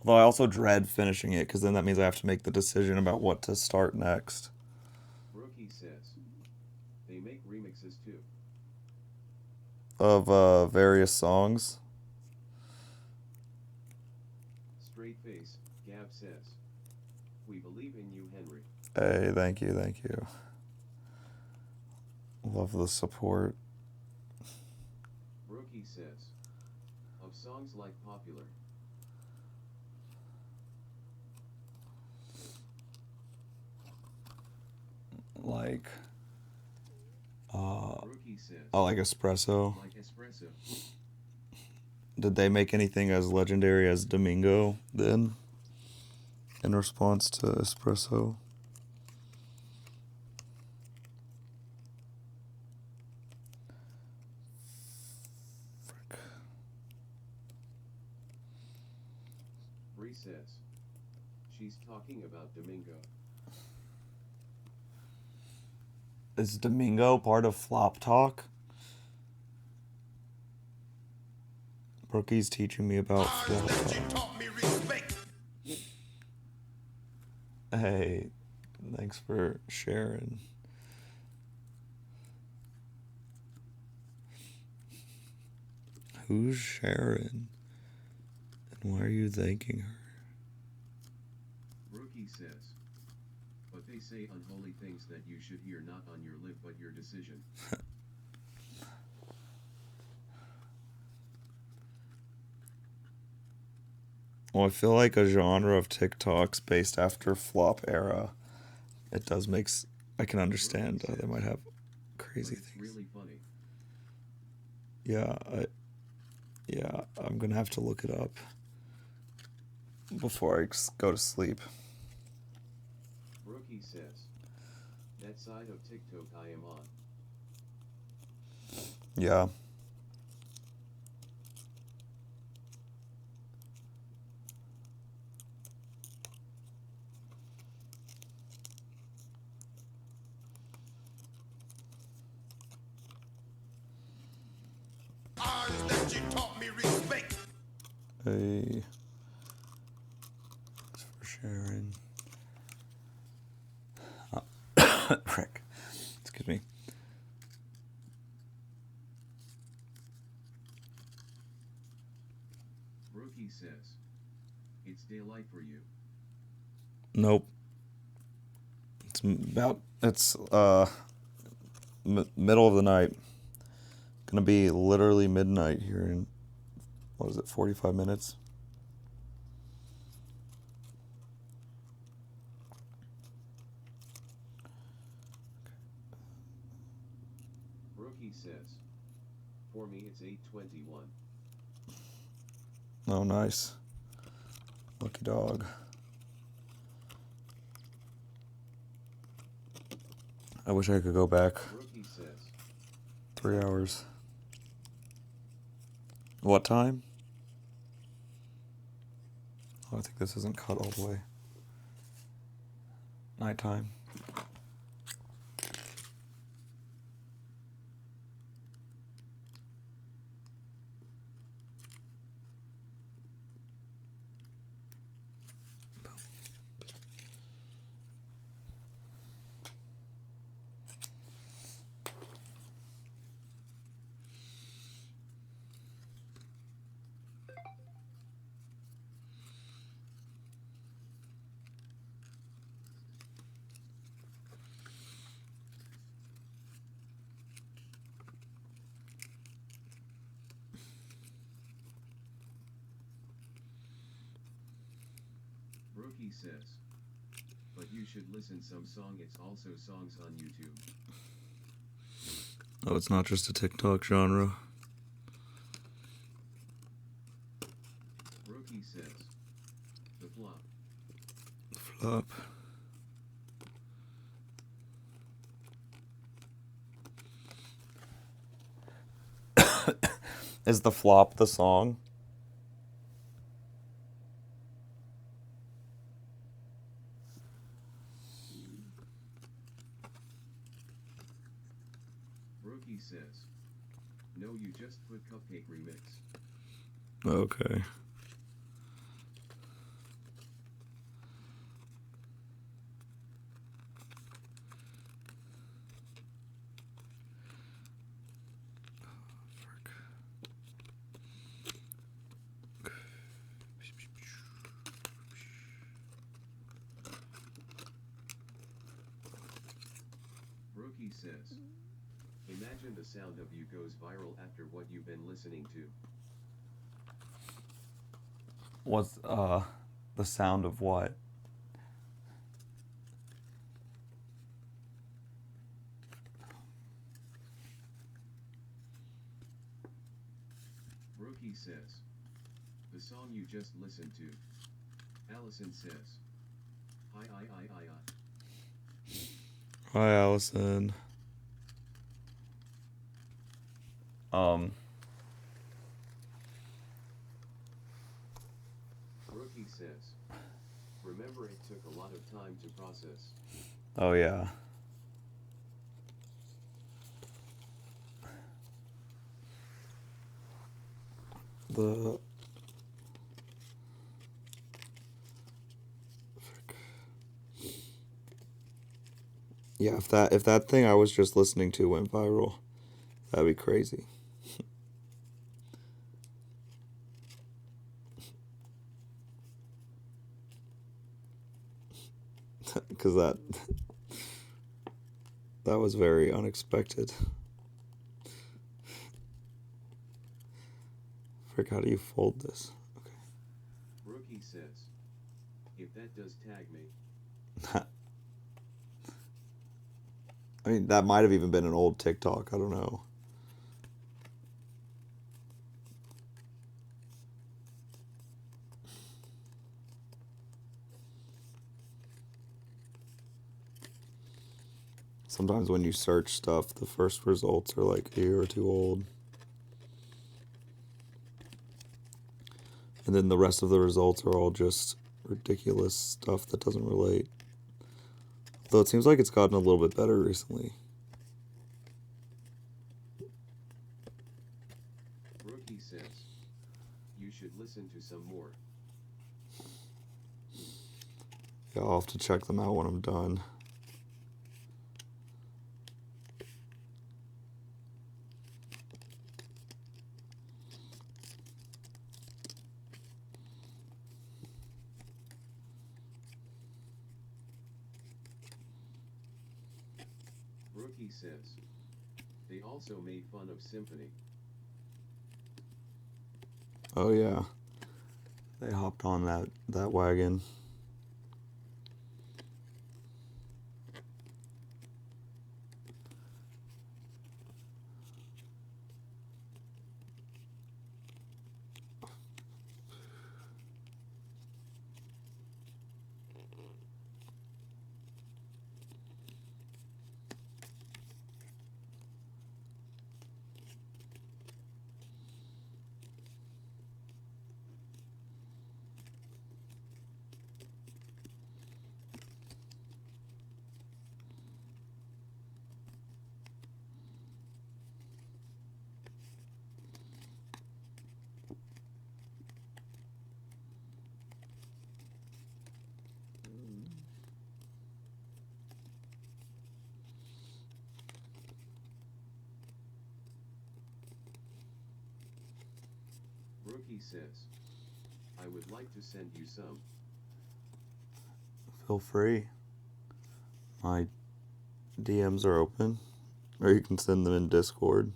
Although I also dread finishing it because then that means I have to make the decision about what to start next. Rookie says, they make remixes too. Of various songs. Straight face, Gab says, we believe in you, Henry. Hey, thank you. Love the support. Rookie says, of songs like Popular. Like, Rookie says, oh, like Espresso. like Espresso. Did they make anything as legendary as Domingo then? In response to Espresso? Frick. Bree says, she's talking about Domingo. Is Domingo part of Flop Talk? Brookie's teaching me about Flop That you Talk. taught me respect. Hey, thanks for sharing. Who's Sharon? Why are you thanking her? Rookie says. But they say unholy things that you should hear, not on your lip but your decision. Well, I feel like a genre of TikToks based after flop era. It does makes I can understand they might have crazy But it's things. really funny. Yeah, I'm gonna have to look it up before I go to sleep. Rookie says. That side of TikTok I am on. Yeah. Eyes that you taught me respect. Hey. Thanks for sharing. Frick. Excuse me. Rookie says. It's daylight for you. Nope. It's middle of the night. Gonna be literally midnight here in, what is it, 45 minutes? Rookie says. For me it's 8:21. Oh, nice. Lucky dog. I wish I could go back Rookie says. 3 hours. What time? Oh, I think this isn't cut all the way. Nighttime. Rookie says. But you should listen some song, it's also songs on YouTube. Oh, it's not just a TikTok genre. Rookie says. The flop. Flop. Is the flop the song? Rookie says. No, you just put Cupcake Remix. Okay. Rookie says. Imagine the sound of you goes viral after what you've been listening to. What's the sound of what? Rookie says. The song you just listened to. Allison says. I. Hi, Allison. Rookie says. Remember it took a lot of time to process. Oh yeah. The Yeah, if that thing I was just listening to went viral, that'd be crazy. because that was very unexpected. Frick, how do you fold this? Okay. Rookie says, if that does tag me, I mean, that might have even been an old TikTok. I don't know. Sometimes when you search stuff, the first results are like a year or two old. And then the rest of the results are all just ridiculous stuff that doesn't relate. Though it seems like it's gotten a little bit better recently. Rookie says, you should listen to some more. Yeah, I'll have to check them out when I'm done. Rookie says, they also made fun of Symphony. Oh yeah. They hopped on that wagon. Rookie says, I would like to send you some. Feel free. My DMs are open. Or you can send them in Discord.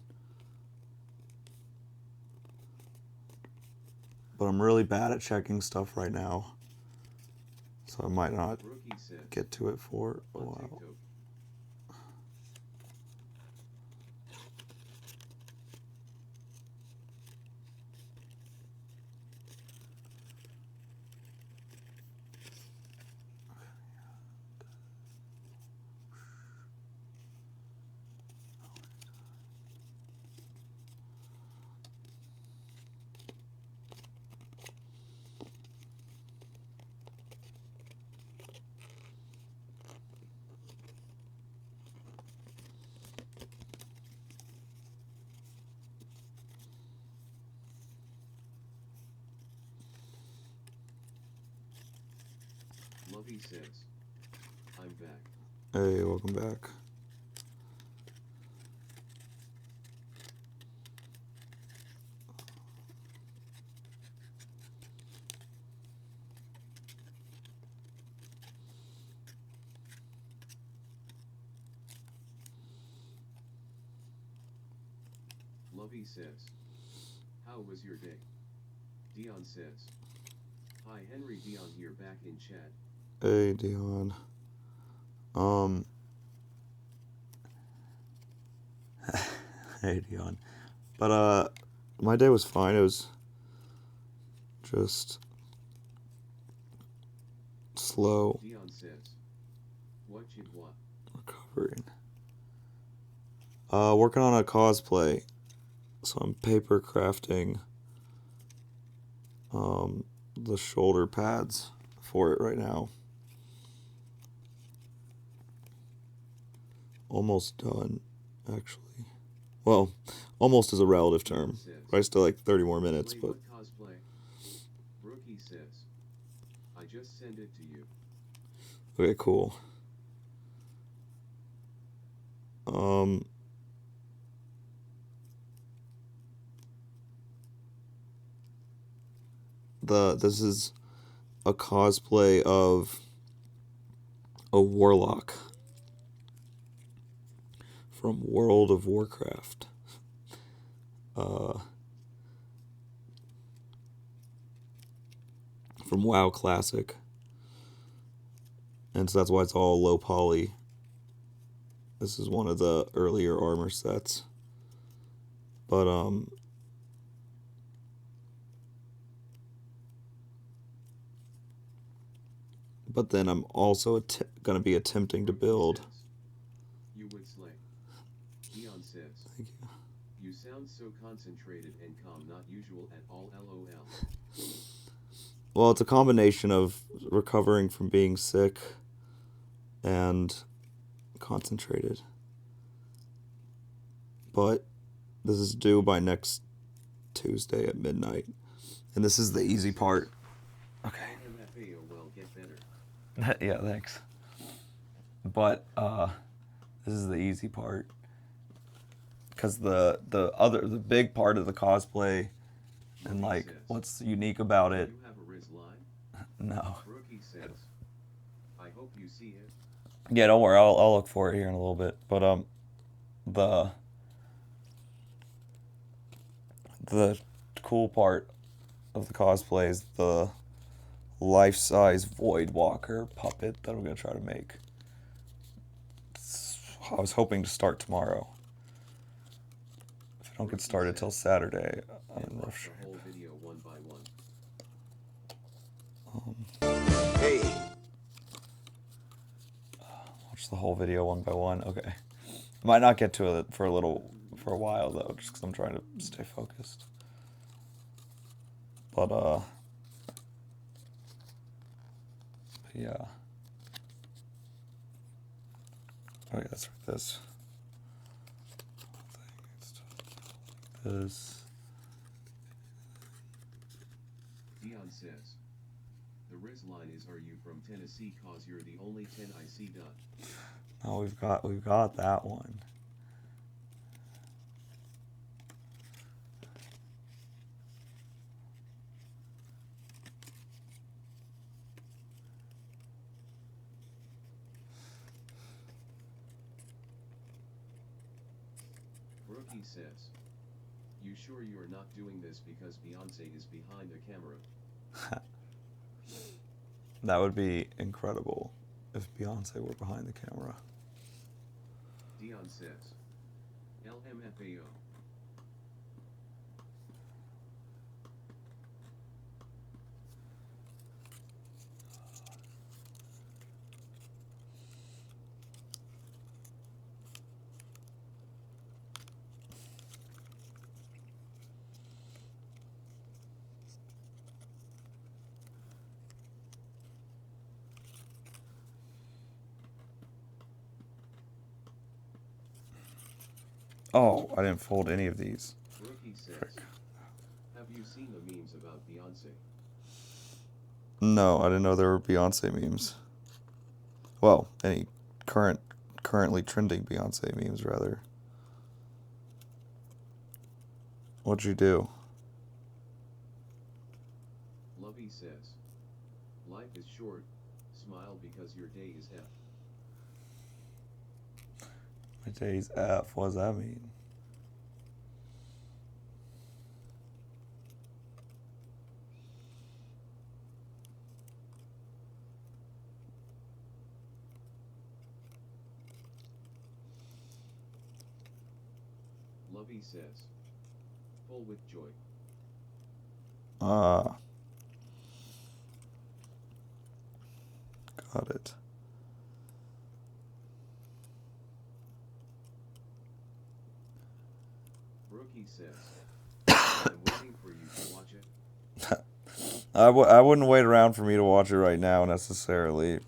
But I'm really bad at checking stuff right now. So I might not Rookie says, get to it for a on while. TikTok. Lovey says, I'm back. Hey, welcome back. Lovey says, how was your day? Dion says, hi Henry, Dion here back in chat. Hey, Dion. Hey, Dion. But, my day was fine. It was just slow Dion says, what you what? recovering. Working on a cosplay. So I'm paper crafting the shoulder pads for it right now. Almost done, actually. Well, almost is a relative term. I still like 30 more minutes, Play but what cosplay? Rookie says, I just sent it to you. okay, cool. This is a cosplay of a warlock from World of Warcraft. From WoW Classic. And so that's why it's all low poly. This is one of the earlier armor sets. But then I'm also going to be attempting to build. You would slay. Dion says. Thank you. You sound so concentrated and calm, not usual at all, lol. Well, it's a combination of recovering from being sick and concentrated. But this is due by next Tuesday at midnight. And this is the easy part. Okay. MFAO will get better. Yeah, thanks. But this is the easy part. Because the big part of the cosplay and like what's unique about it. You have a Riz line? No. Rookie says. I hope you see it. Yeah, don't worry. I'll look for it here in a little bit. But the cool part of the cosplay is the life-size Void Walker puppet that I'm gonna try to make. I was hoping to start tomorrow. If I don't get started till Saturday, I'm in rough shape. The whole video one by one. Hey, Watch the whole video one by one. Okay. I might not get to it for a while though, just because I'm trying to stay focused. But yeah. Oh yeah, that's right. This. Dion says. The Riz line is, are you from Tennessee? Cause you're the only 10 I see done. Oh, we've got that one. Rookie says. You sure you're not doing this because Beyonce is behind the camera? That would be incredible if Beyonce were behind the camera. Dion says. LMFAO. Oh, I didn't fold any of these. Rookie says. Frick. Have you seen the memes about Beyonce? No, I didn't know there were Beyonce memes. Well, any currently trending Beyonce memes, rather. What'd you do? Lovey says. Life is short. Smile because your day is F. My day's F. What does that mean? Lovey says. Full with joy. Ah. Got it. Rookie says. I'm waiting for you to watch it. I wouldn't wait around for me to watch it right now necessarily.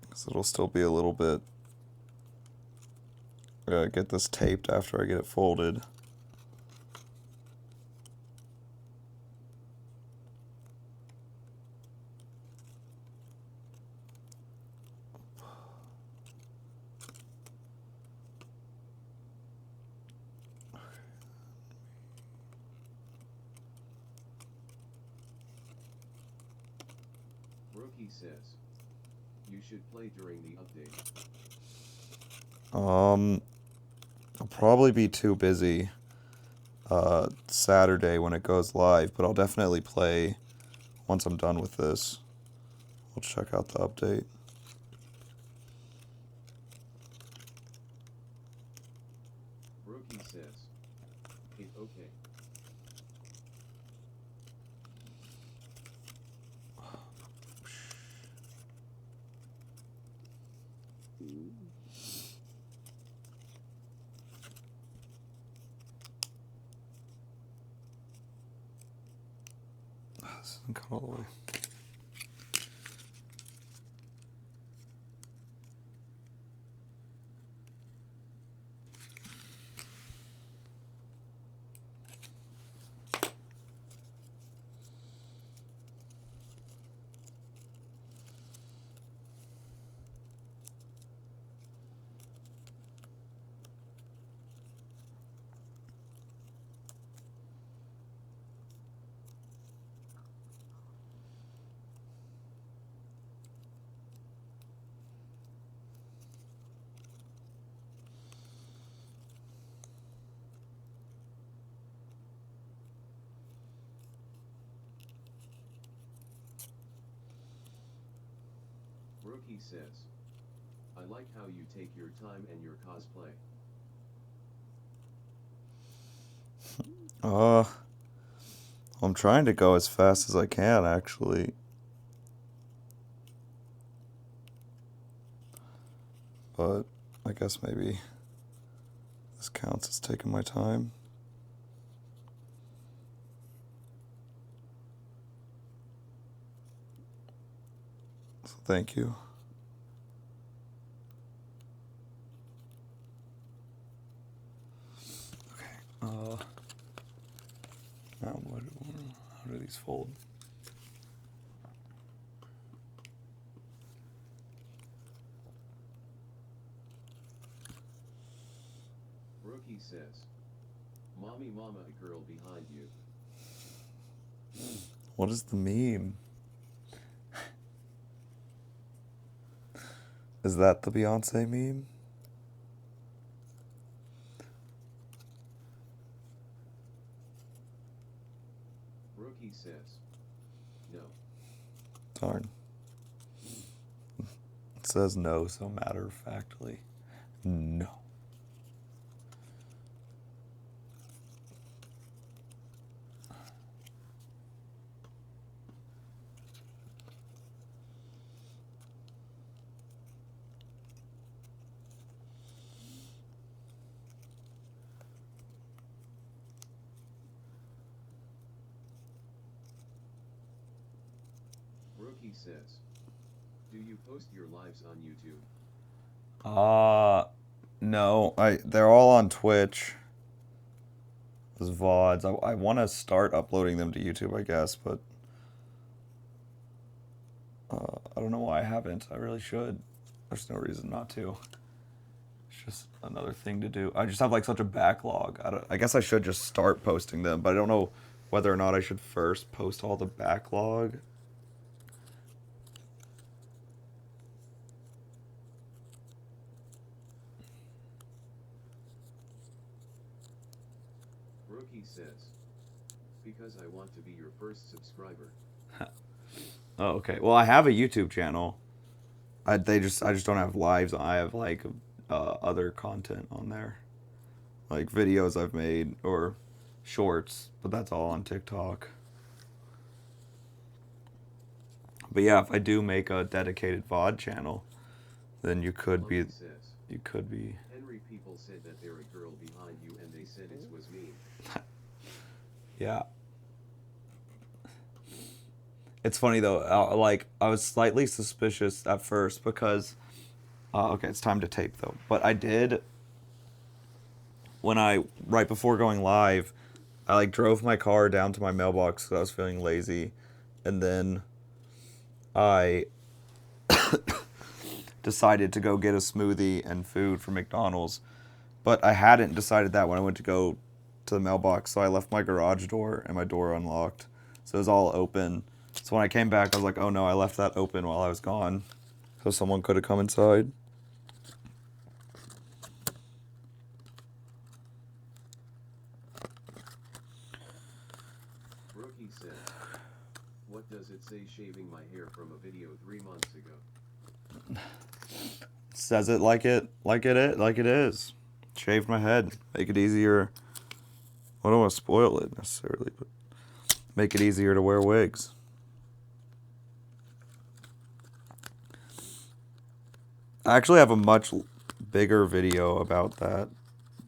Because it'll still be a little bit. I gotta get this taped after I get it folded. Rookie says. You should play during the update. I'll probably be too busy Saturday when it goes live, but I'll definitely play once I'm done with this. We'll check out the update. Rookie says. It okay. This doesn't come all the way. Rookie says. I like how you take your time and your cosplay. I'm trying to go as fast as I can, actually. But I guess maybe this counts as taking my time. So thank you. Okay. Now how do these fold? Rookie says. Mommy mama a girl behind you. What is the meme? Is that the Beyonce meme? Rookie says. No. Darn. It says no so matter-of-factly. No. Rookie says. Do you post your lives on YouTube? No. They're all on Twitch. As VODs. I want to start uploading them to YouTube, I guess, but I don't know why I haven't. I really should. There's no reason not to. It's just another thing to do. I just have like such a backlog. I guess I should just start posting them, but I don't know whether or not I should first post all the backlog. Rookie says. Because I want to be your first subscriber. Oh, okay. Well, I have a YouTube channel. I just don't have lives. I have like other content on there, like videos I've made or shorts, but that's all on TikTok. But yeah, if I do make a dedicated VOD channel, then you could be. Logan says. You could be. Henry people said that they're a girl behind you and they said it was me. Yeah. It's funny though. Like I was slightly suspicious at first because. Okay, it's time to tape though. But I did. When right before going live, I like drove my car down to my mailbox because I was feeling lazy, and then I decided to go get a smoothie and food from McDonald's. But I hadn't decided that when I went to go to the mailbox, so I left my garage door and my door unlocked. So it was all open. So when I came back, I was like, oh no, I left that open while I was gone. So someone could have come inside. Brookie says, what does it say shaving my hair from a video 3 months ago? Says it like it is. Shaved my head. Make it easier. I don't want to spoil it necessarily, but make it easier to wear wigs. I actually have a much bigger video about that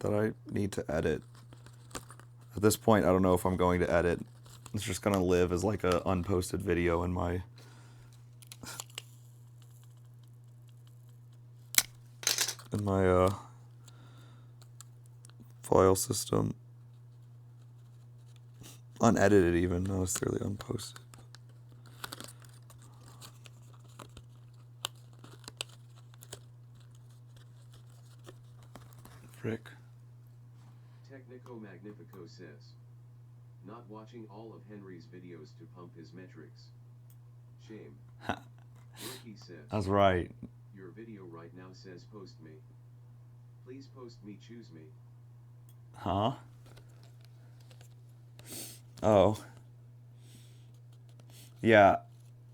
I need to edit. At this point, I don't know if I'm going to edit. It's just going to live as like a unposted video in my file system. Unedited even, not necessarily unposted. Frick. Technico Magnifico says, not watching all of Henry's videos to pump his metrics. Shame. Rookie says, That's right. your video right now says post me. Please post me, choose me. Huh? Oh. Yeah.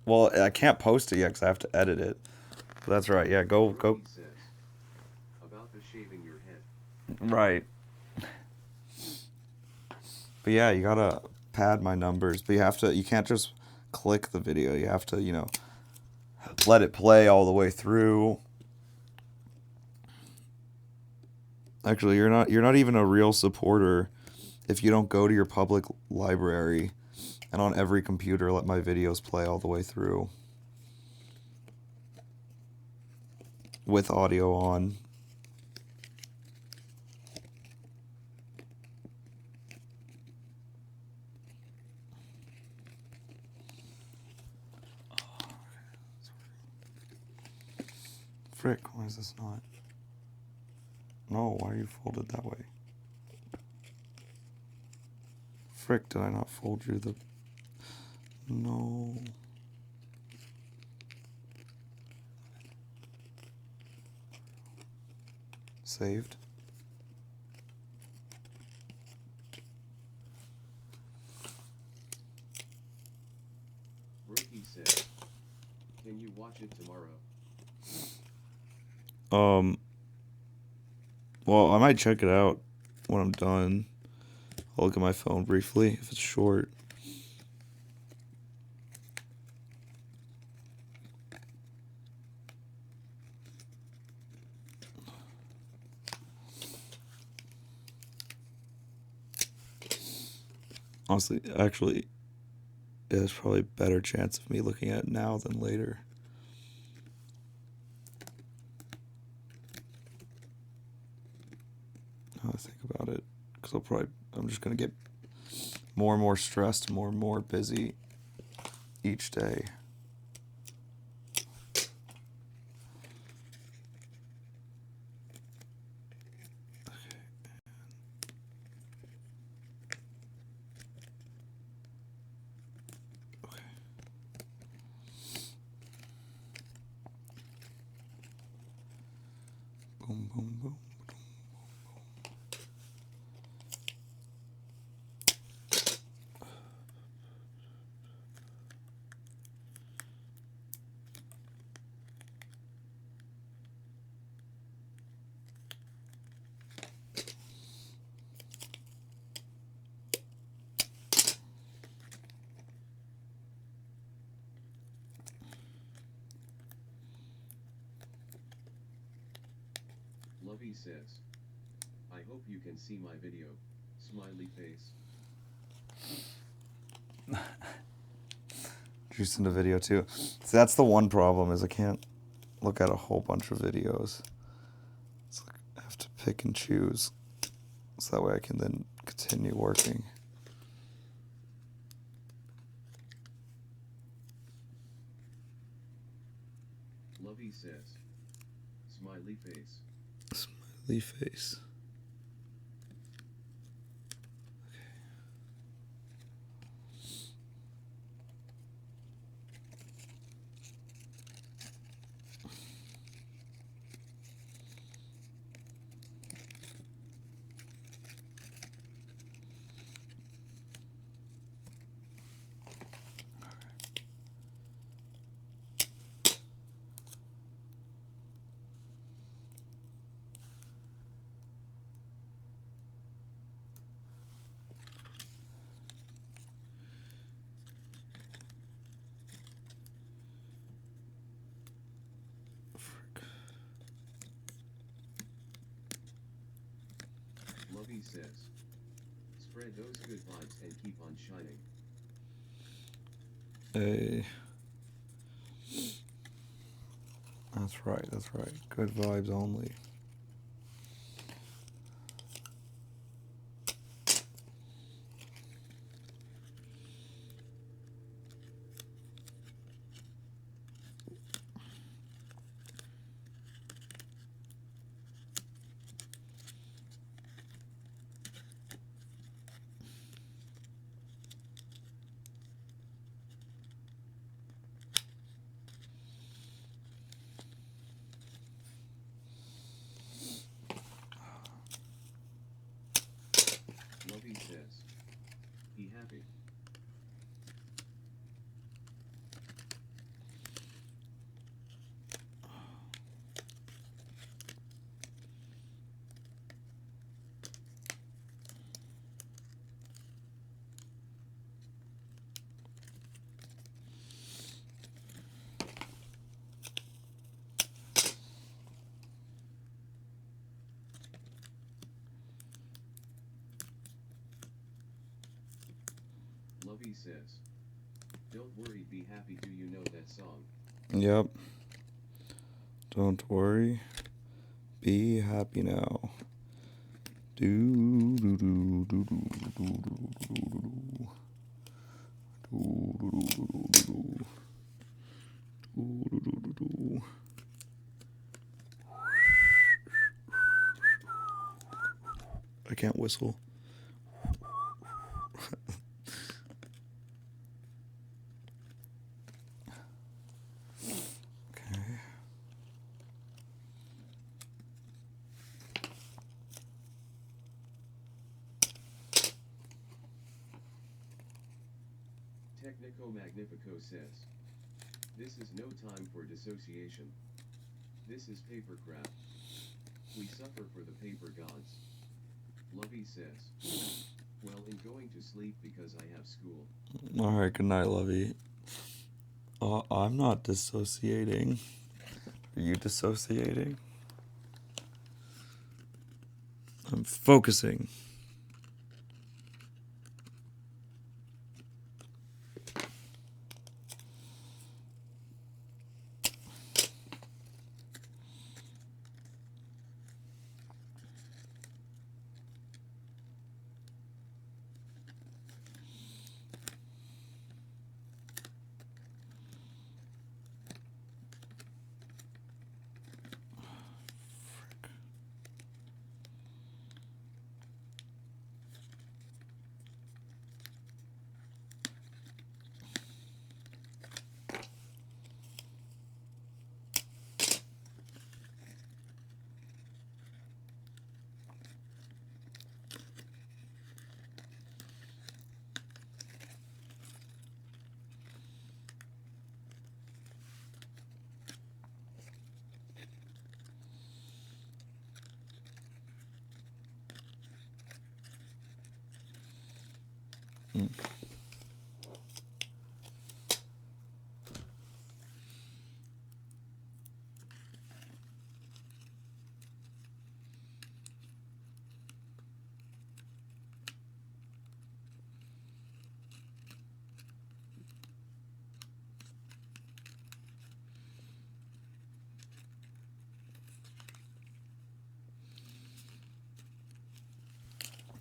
Well, I can't post it yet because I have to edit it. But that's right. Yeah, go. Rookie says, about the shaving your head. Right. But yeah, you gotta pad my numbers. But you can't just click the video. You have to, let it play all the way through. Actually, you're not even a real supporter if you don't go to your public library and on every computer let my videos play all the way through with audio on. Frick, why is this not? No, why are you folded that way? Frick, did I not fold you the... No. Saved. Rookie says, can you watch it tomorrow? Well, I might check it out when I'm done. I'll look at my phone briefly if it's short. Honestly, actually, yeah, there's probably a better chance of me looking at it now than later. Now I think about it, because I'm just gonna get more and more stressed, more and more busy each day. Boom, boom, boom. Lovey says, I hope you can see my video. Smiley face. Did you send a video too? See, that's the one problem is I can't look at a whole bunch of videos. It's like I have to pick and choose, so that way I can then continue working. Lovey says, smiley face. Smiley face. Lovey says. Spread those good vibes and keep on shining. Hey. That's right, that's right. Good vibes only. Lovey says. Be happy. Lovey says. Don't worry, be happy. Do you know that song? Yep. Don't worry. Be happy now. Do do do do do do do do do. I can't whistle. Okay. Technico Magnifico says. This is no time for dissociation. This is papercraft. We suffer for the paper gods. Lovey says. Well, in going to sleep because I have school. Alright, good night, Lovey. I'm not dissociating. Are you dissociating? I'm focusing.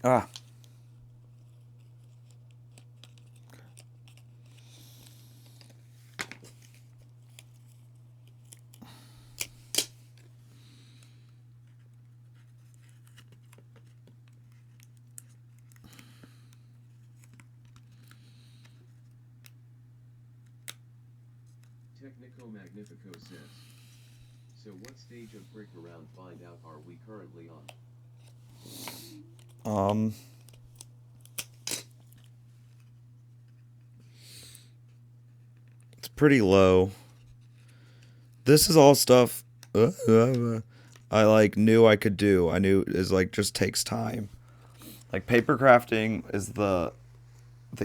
Ah. Technico Magnifico says. So what stage of brick around find out are we currently on? It's pretty low. This is all stuff I like knew I could do. I knew is like just takes time. Like paper crafting is the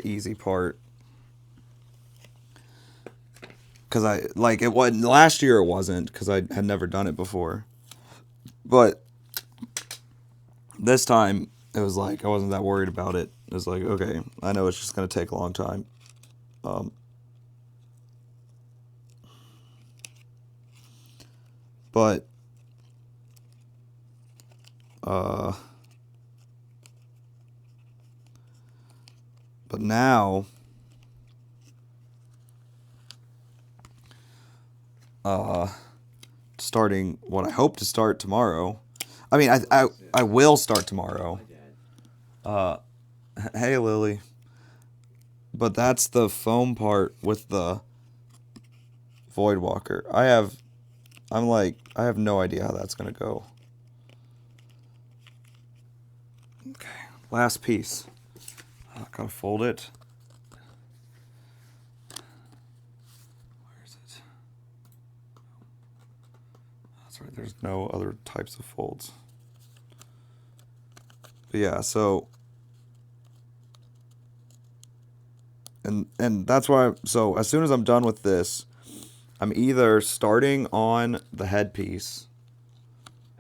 easy part. Cause I like it wasn't last year. It wasn't because I had never done it before. But this time it was like I wasn't that worried about it. It was like, okay, I know it's just gonna take a long time. Um, but uh, but now starting what I hope to start tomorrow. I mean, I will start tomorrow. Hi, Dad. Hey, Lily. But that's the foam part with the Void Walker. I have no idea how that's gonna go. Okay, last piece. Gotta fold it. Where is it? That's right, there's no other types of folds. But yeah, so and that's why so as soon as I'm done with this, I'm either starting on the headpiece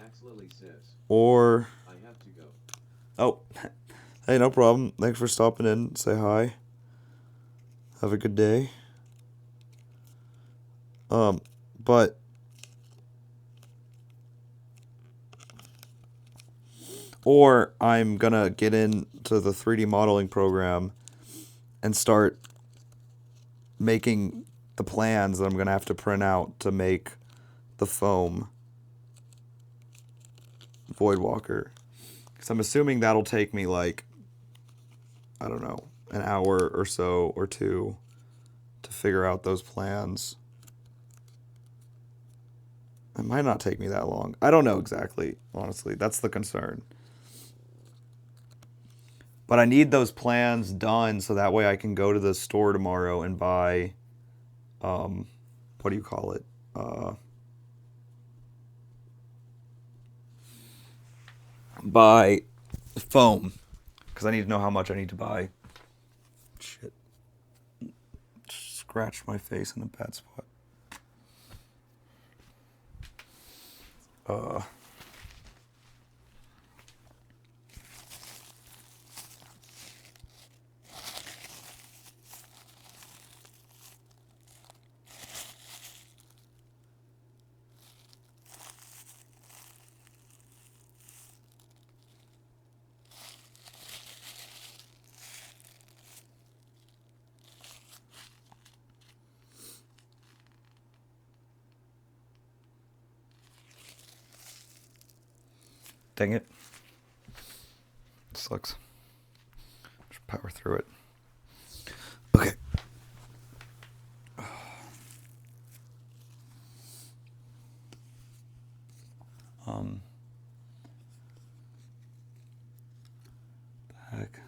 Axe Lily says, or I have to go. oh, hey, no problem. Thanks for stopping in. Say hi. Have a good day. But or I'm gonna get into the 3D modeling program and start making the plans that I'm gonna have to print out to make the foam Void Walker. Because I'm assuming that'll take me like, I don't know, an hour or so or two to figure out those plans. It might not take me that long. I don't know exactly, honestly. That's the concern. But I need those plans done so that way I can go to the store tomorrow and buy, what do you call it? Buy foam. Because I need to know how much I need to buy. Shit. Scratched my face in a bad spot. Dang it. Sucks. Just power through it. Okay. The heck.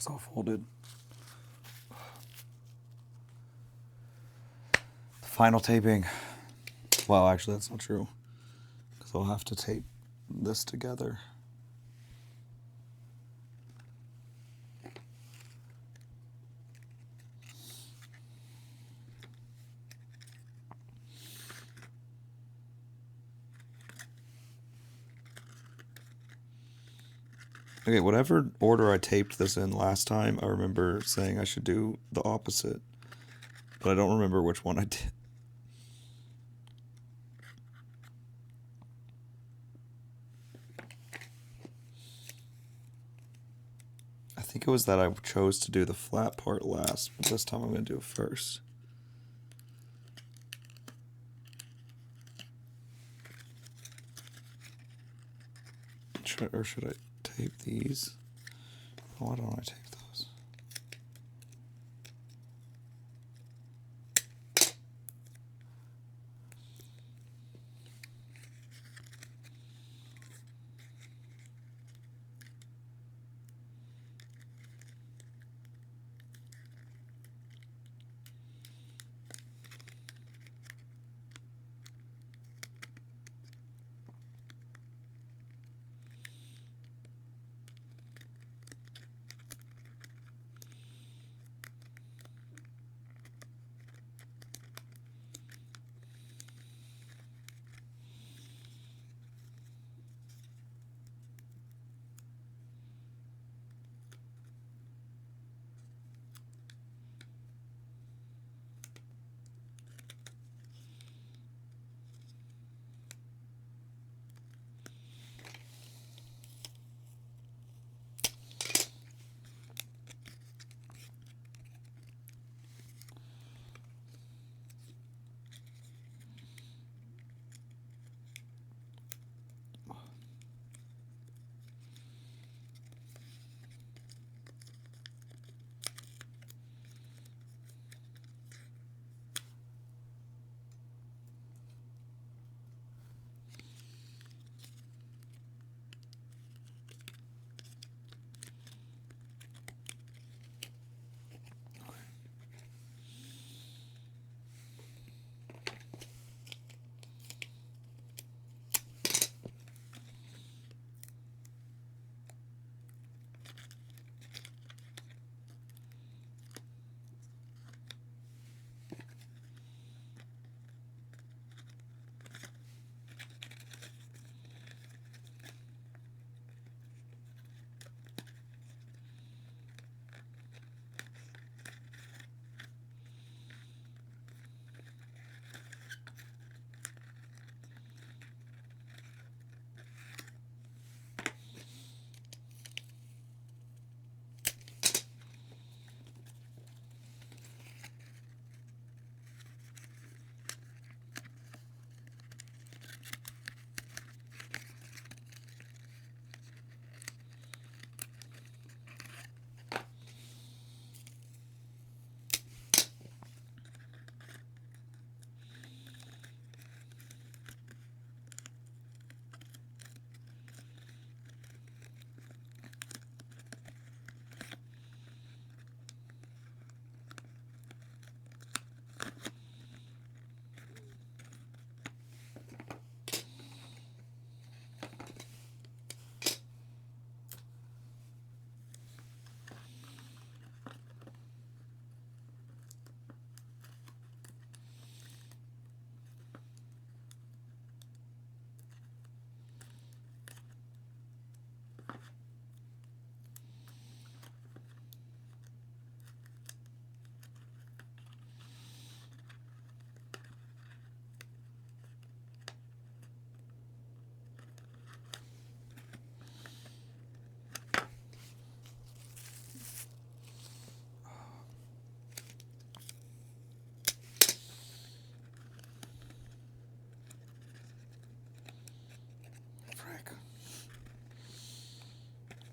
it's all folded. The final taping. Well, actually, that's not true. Because I'll have to tape this together. Okay, whatever order I taped this in last time, I remember saying I should do the opposite. But I don't remember which one I did. I think it was that I chose to do the flat part last, but this time I'm going to do it first. Or should I tape these? Why don't I tape those?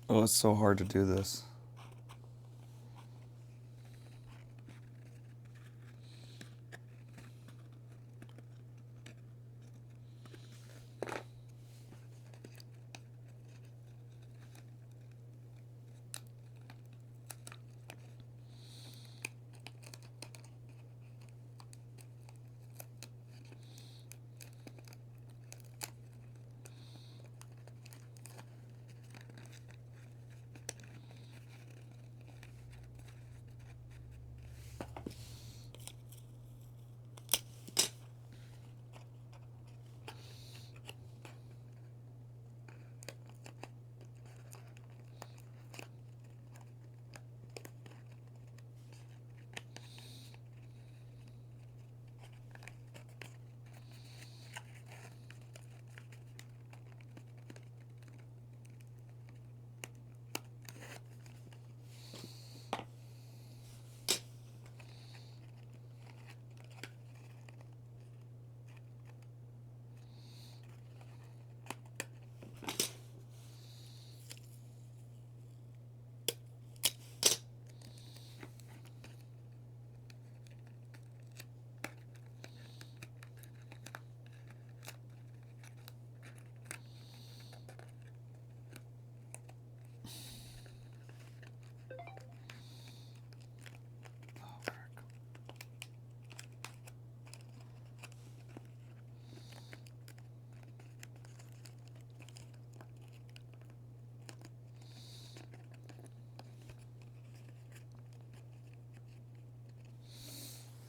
Oh, it's so hard to do this.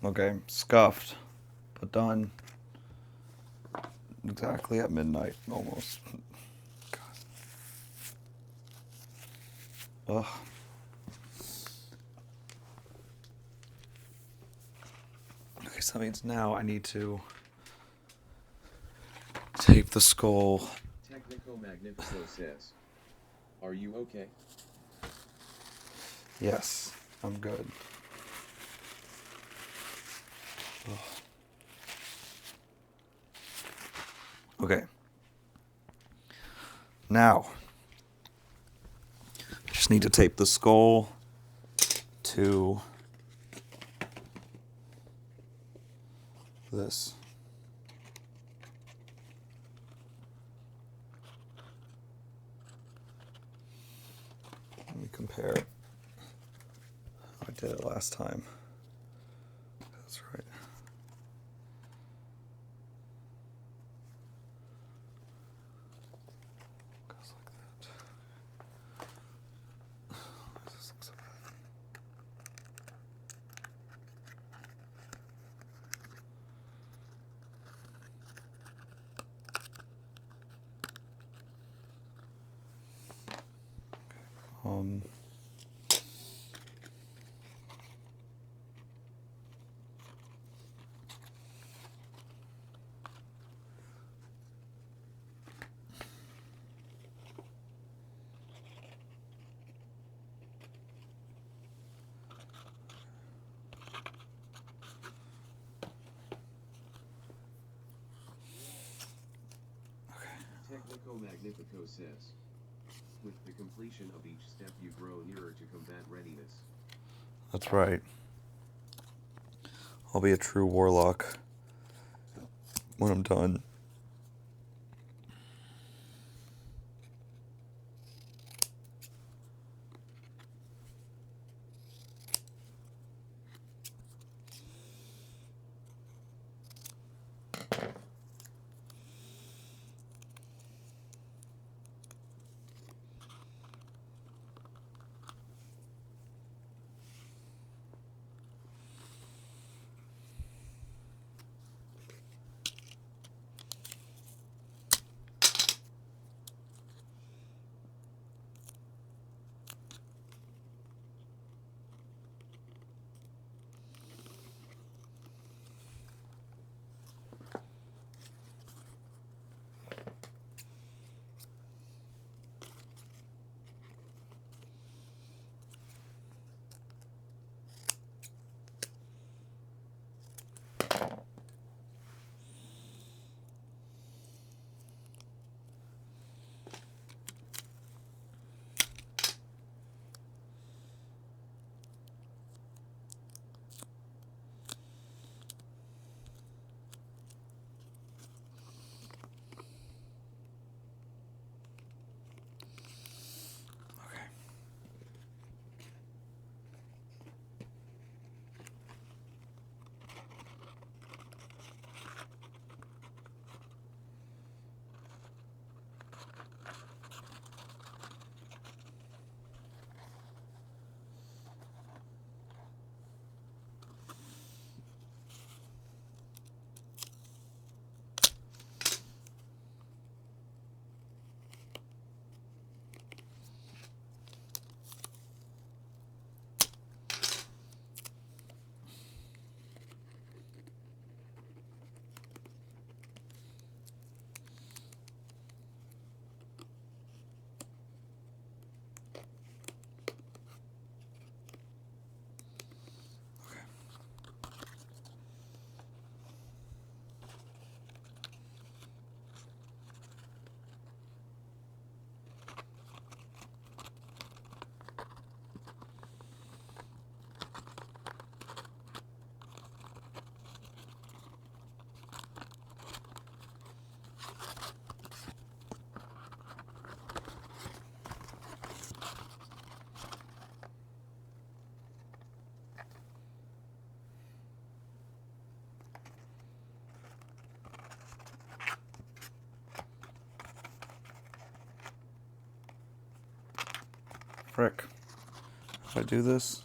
Okay, scuffed, but done. Exactly at midnight, almost. Ugh. Okay, so that means now I need to tape the skull. Technico Magnifico says, are you okay? Yes, I'm good. Ugh. Okay. Now, I just need to tape the skull to this. Let me compare. I did it last time. That's right. Goes like that. Why does this look so bad? Um. Technico Magnifico says, with the completion of each step you grow nearer to combat readiness. That's right. I'll be a true warlock when I'm done. Okay. Frick. If I do this.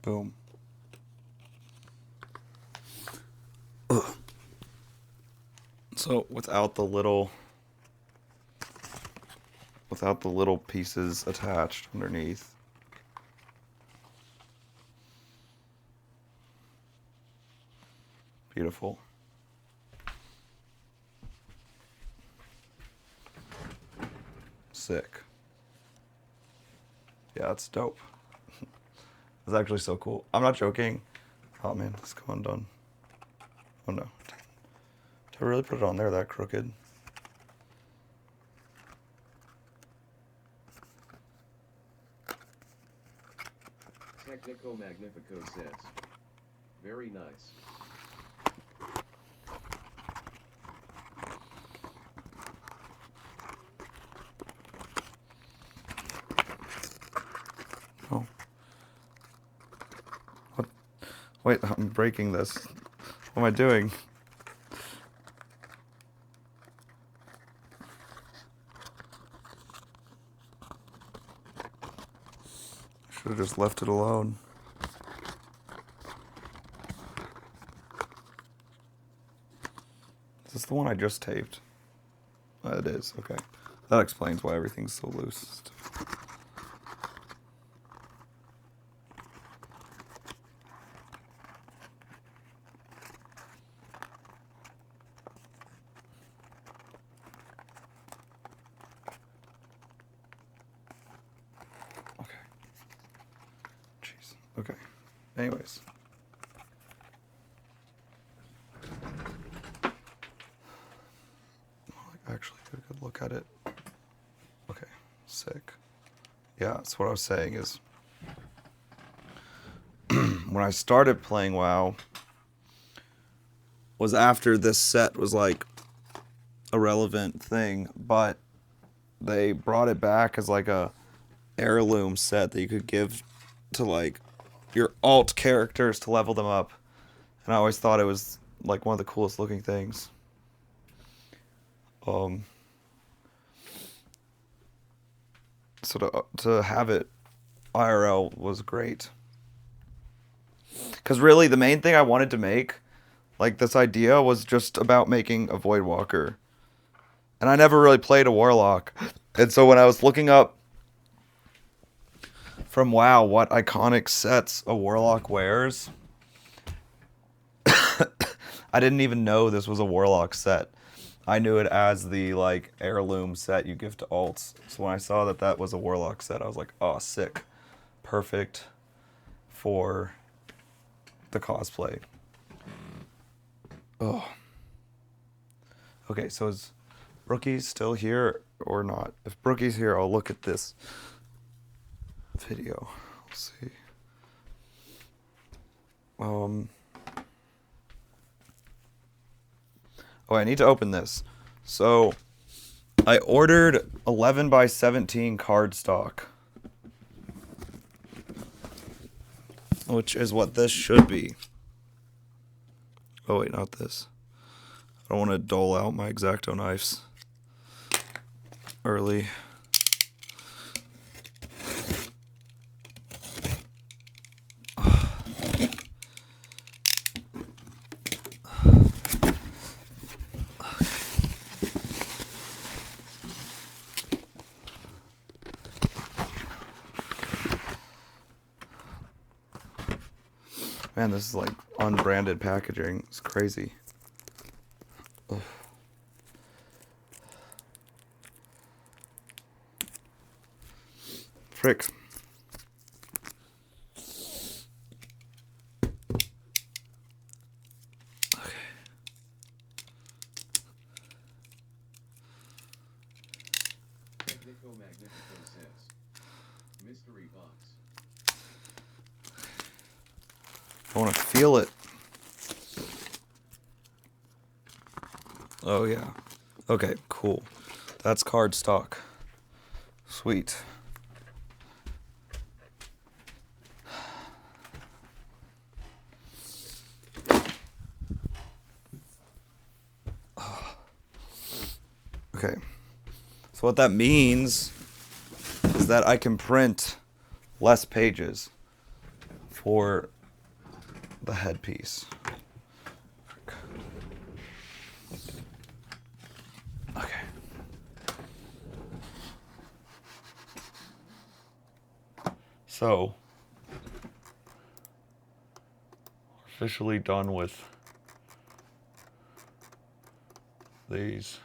Boom. Ugh. So without the little pieces attached underneath. Beautiful. Sick. Yeah, that's dope. It's actually so cool. I'm not joking. Oh man, it's come undone. Oh no. Did I really put it on there that crooked? Technico Magnifico says. Very nice. Oh. What? Wait, I'm breaking this. What am I doing? Should have just left it alone. Is this the one I just taped? It is, okay. That explains why everything's so loose. Okay. Jeez. Okay. Anyways. Actually get a good look at it. Okay, sick. Yeah, that's what I was saying is when I started playing WoW was after this set was like a relevant thing, but they brought it back as like a heirloom set that you could give to like your alt characters to level them up. And I always thought it was like one of the coolest looking things. So to have it IRL was great. Because really, the main thing I wanted to make, like this idea, was just about making a Voidwalker. And I never really played a Warlock. And so when I was looking up from WoW what iconic sets a Warlock wears, I didn't even know this was a Warlock set. I knew it as the like heirloom set you give to alts. So when I saw that that was a Warlock set, I was like, oh, sick. Perfect for the cosplay. Oh. Okay, so is Brookie's still here or not? If Brookie's here, I'll look at this video. Let's see. Oh, I need to open this. So, I ordered 11 by 17 cardstock, which is what this should be. Oh wait, not this. I don't want to dole out my X-Acto knives early. Man, this is like unbranded packaging. It's crazy. Ugh. Frick. Okay. Technico Magnifico says. Mystery box. I want to feel it. Oh, yeah. Okay, cool. That's cardstock. Sweet. Okay. So what that means is that I can print less pages for the headpiece. Okay. So, officially done with these.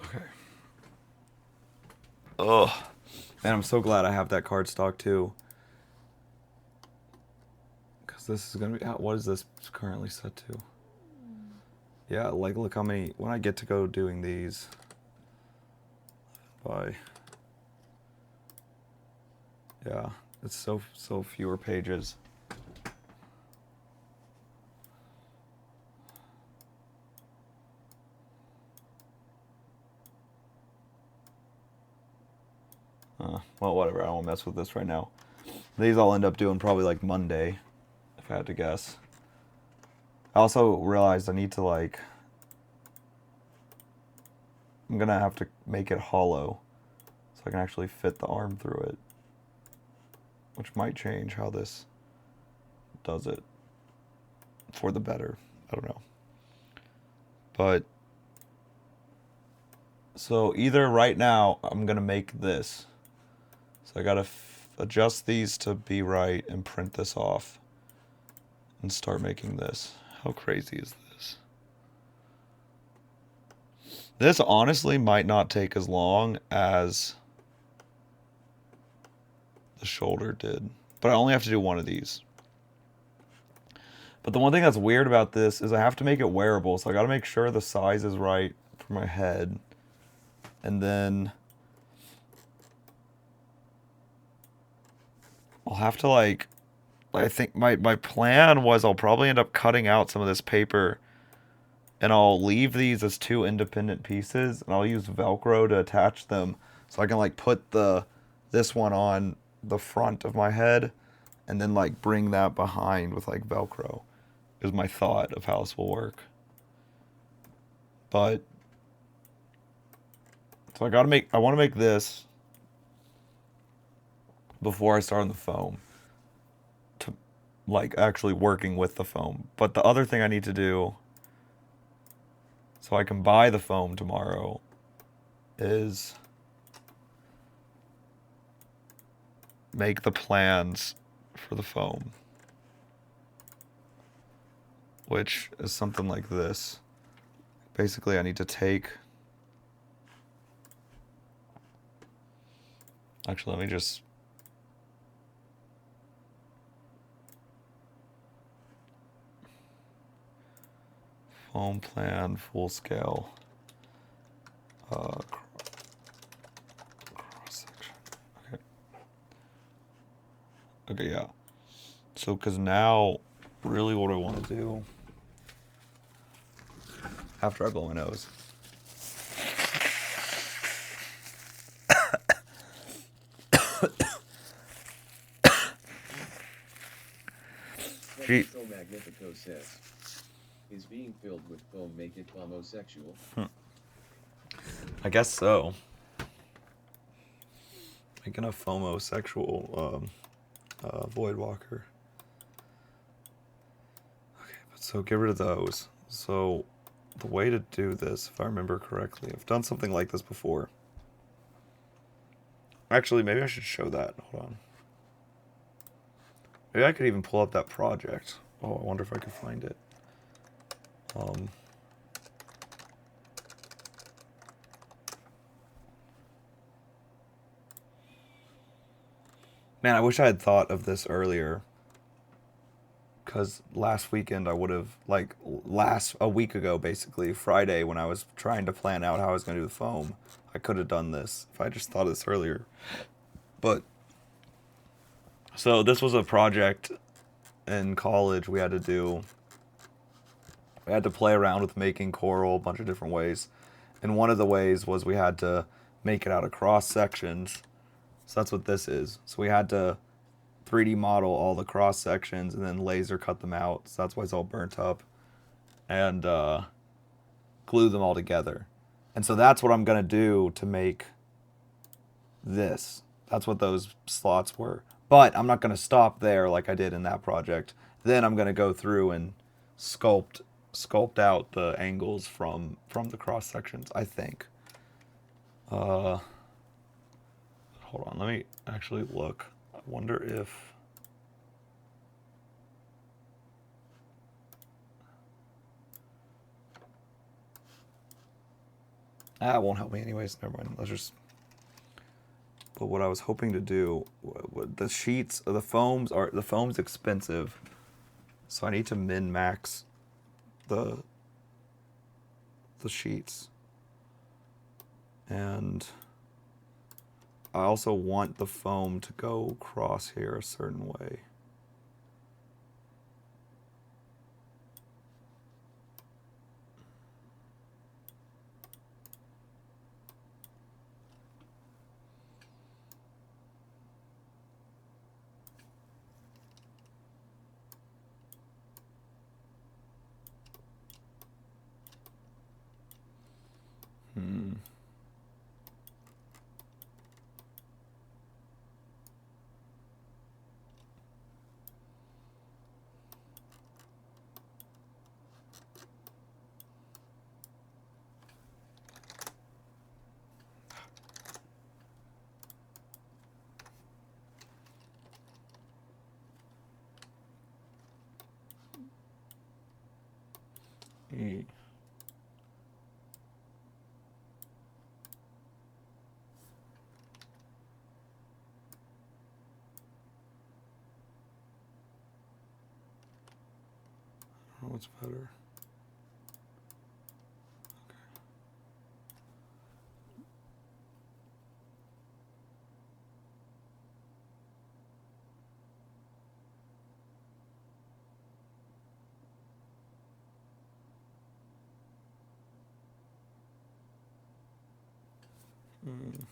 Okay. Ugh. Man, I'm so glad I have that cardstock too. Because this is going to be, what is this currently set to? Yeah, like look how many, when I get to go doing these by, yeah, it's so fewer pages. Well, whatever, I won't mess with this right now. These I'll end up doing probably like Monday, if I had to guess. I also realized I need to like, I'm gonna have to make it hollow so I can actually fit the arm through it, which might change how this does it for the better. I don't know. But so either right now I'm gonna make this. So I gotta adjust these to be right and print this off and start making this. How crazy is this? This honestly might not take as long as the shoulder did, but I only have to do one of these. But the one thing that's weird about this is I have to make it wearable, so I gotta make sure the size is right for my head. And then I'll have to like, I think my plan was I'll probably end up cutting out some of this paper and I'll leave these as two independent pieces and I'll use Velcro to attach them so I can like put this one on the front of my head and then like bring that behind with like Velcro is my thought of how this will work. But so I want to make this before I start on the foam, to like actually working with the foam. But the other thing I need to do so I can buy the foam tomorrow is make the plans for the foam, which is something like this. Basically, I need to take, actually, let me just, foam plan, full scale, cross section. Okay. Okay, yeah. So, because now, really what I want to do, after I blow my nose, Gee. So Magnifico says, is being filled with foam make it homosexual? I guess so. Making a FOMO-sexual void walker. Okay, but so get rid of those. So the way to do this, if I remember correctly, I've done something like this before. Actually, maybe I should show that. Hold on. Maybe I could even pull up that project. Oh, I wonder if I could find it. Man, I wish I had thought of this earlier. Because last weekend I would have, like, a week ago, basically, Friday, when I was trying to plan out how I was going to do the foam, I could have done this if I just thought of this earlier. But, so this was a project in college we had to do. We had to play around with making coral a bunch of different ways. And one of the ways was we had to make it out of cross sections. So that's what this is. So we had to 3D model all the cross sections and then laser cut them out. So that's why it's all burnt up. And glue them all together. And so that's what I'm going to do to make this. That's what those slots were. But I'm not going to stop there like I did in that project. Then I'm going to go through and sculpt out the angles from the cross sections, I think. Hold on, let me actually look. I wonder if it won't help me anyways. Never mind. Let's just. But what I was hoping to do, the sheets, the foam's expensive, so I need to min max the sheets, and I also want the foam to go across here a certain way. Mm. Oh, what's better? Mm.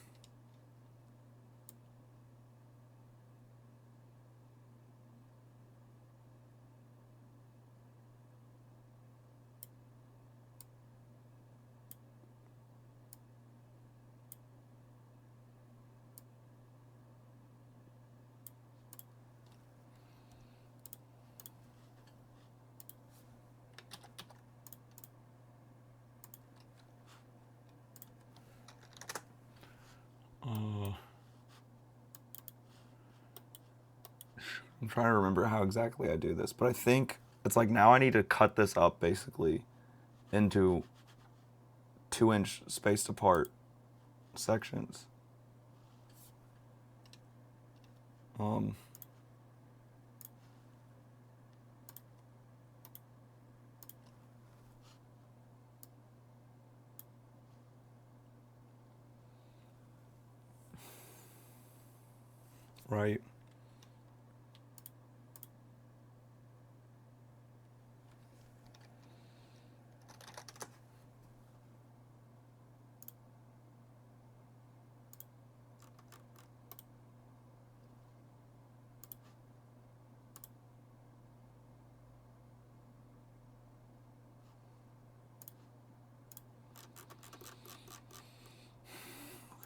I'm trying to remember how exactly I do this, but I think it's like now I need to cut this up basically into 2-inch spaced apart sections. Um, right.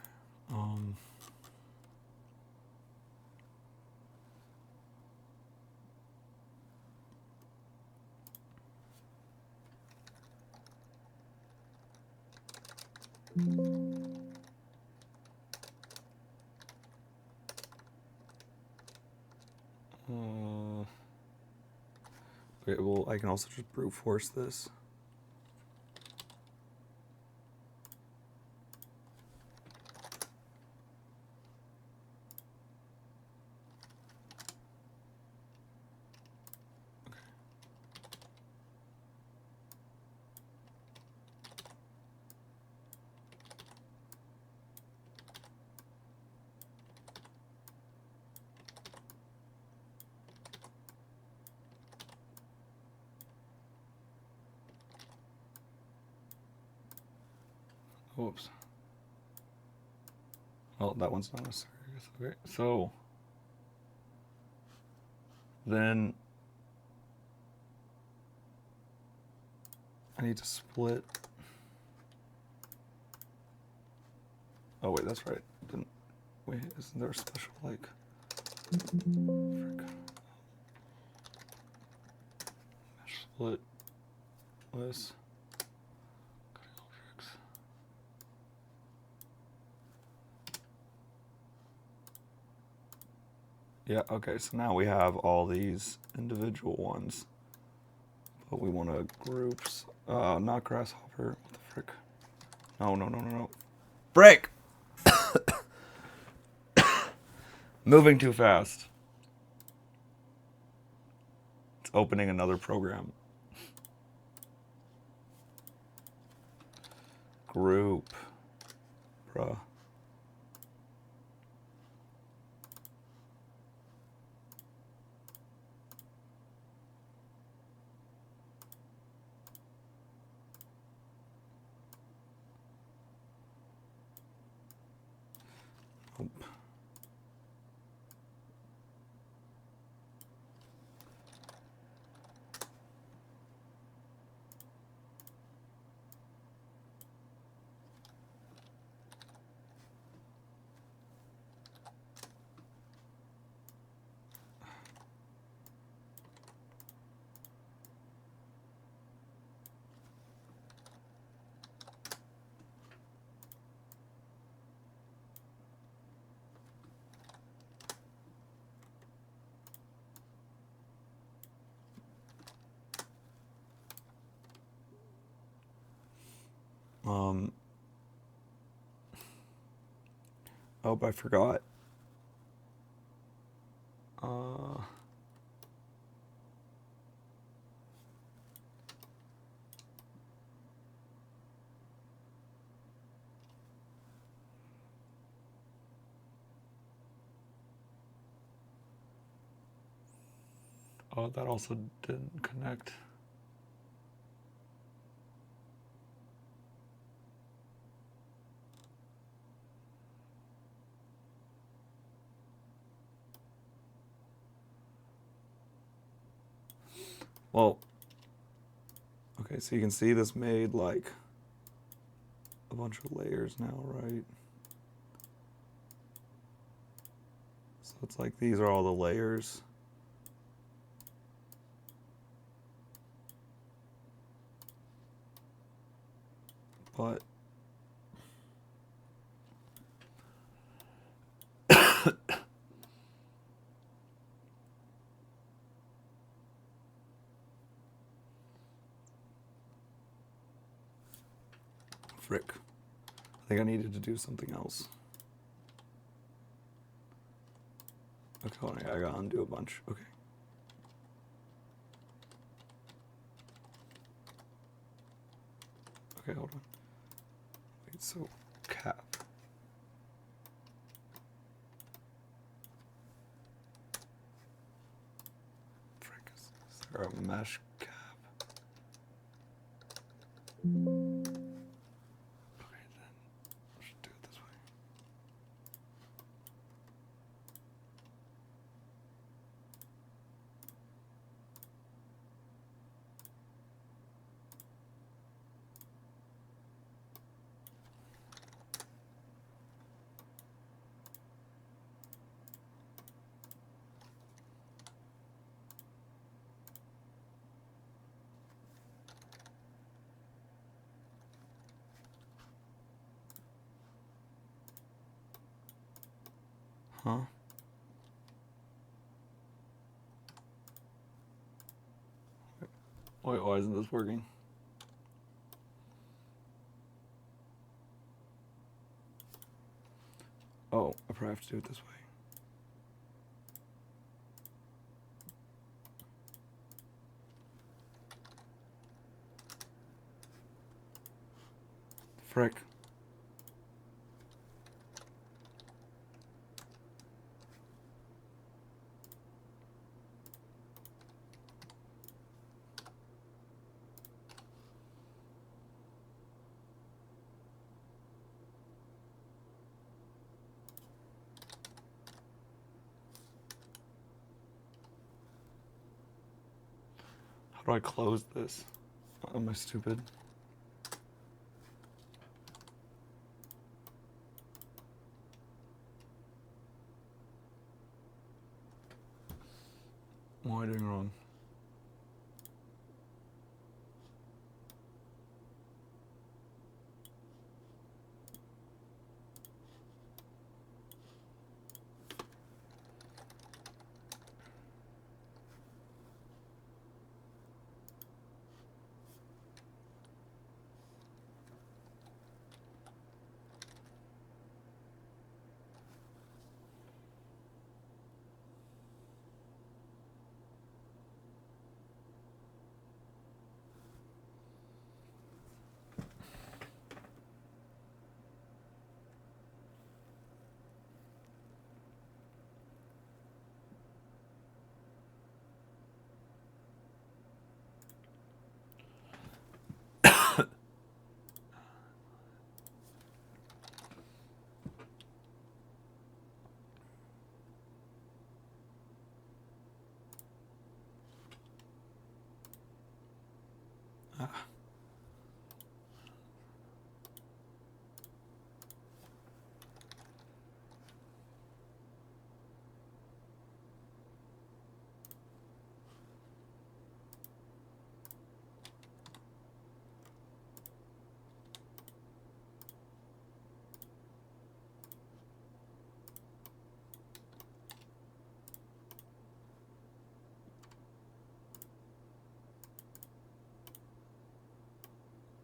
Um, okay, well, I can also just brute force this. Whoops. Well, that one's not necessary. Okay, so then I need to split. Oh wait, that's right. Didn't. Wait, isn't there a special, like... Frick. Mesh split. This. Cutting objects. Yeah, okay, so now we have all these individual ones. But we want to groups. Not grasshopper. What the frick? No. Break! Moving too fast. It's opening another program. Group. Bruh. Nope. Oh, I forgot. Oh, that also didn't connect. Well, okay, so you can see this made like a bunch of layers now, right? So it's like these are all the layers. But frick. I think I needed to do something else. Okay, hold on, I gotta undo a bunch. Okay. Okay, hold on. Wait, so cap. Frick, is there a mesh cap? Okay, then I should do it this way. Huh? Wait, why isn't this working? Oh, I probably have to do it this way. Frick. How do I close this? Am I stupid? What am I doing wrong?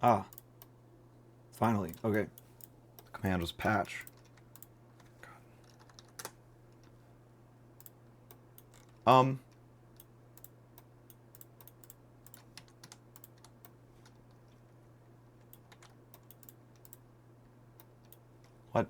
Ah, finally. Okay. The command was patch. Um. What?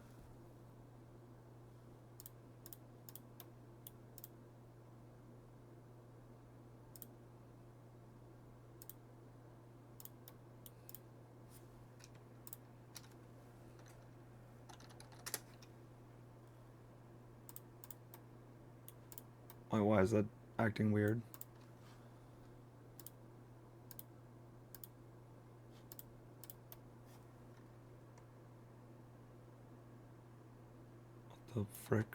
Wait, why is that acting weird? What the frick?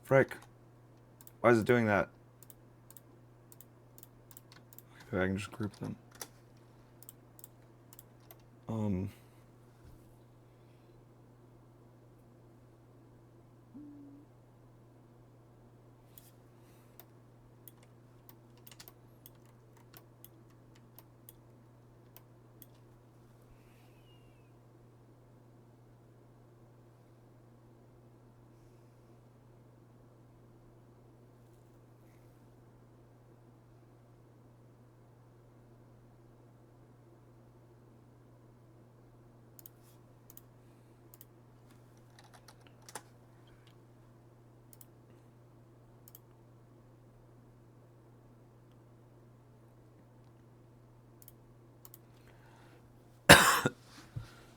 Frick. Why is it doing that? Okay, I can just group them. Um.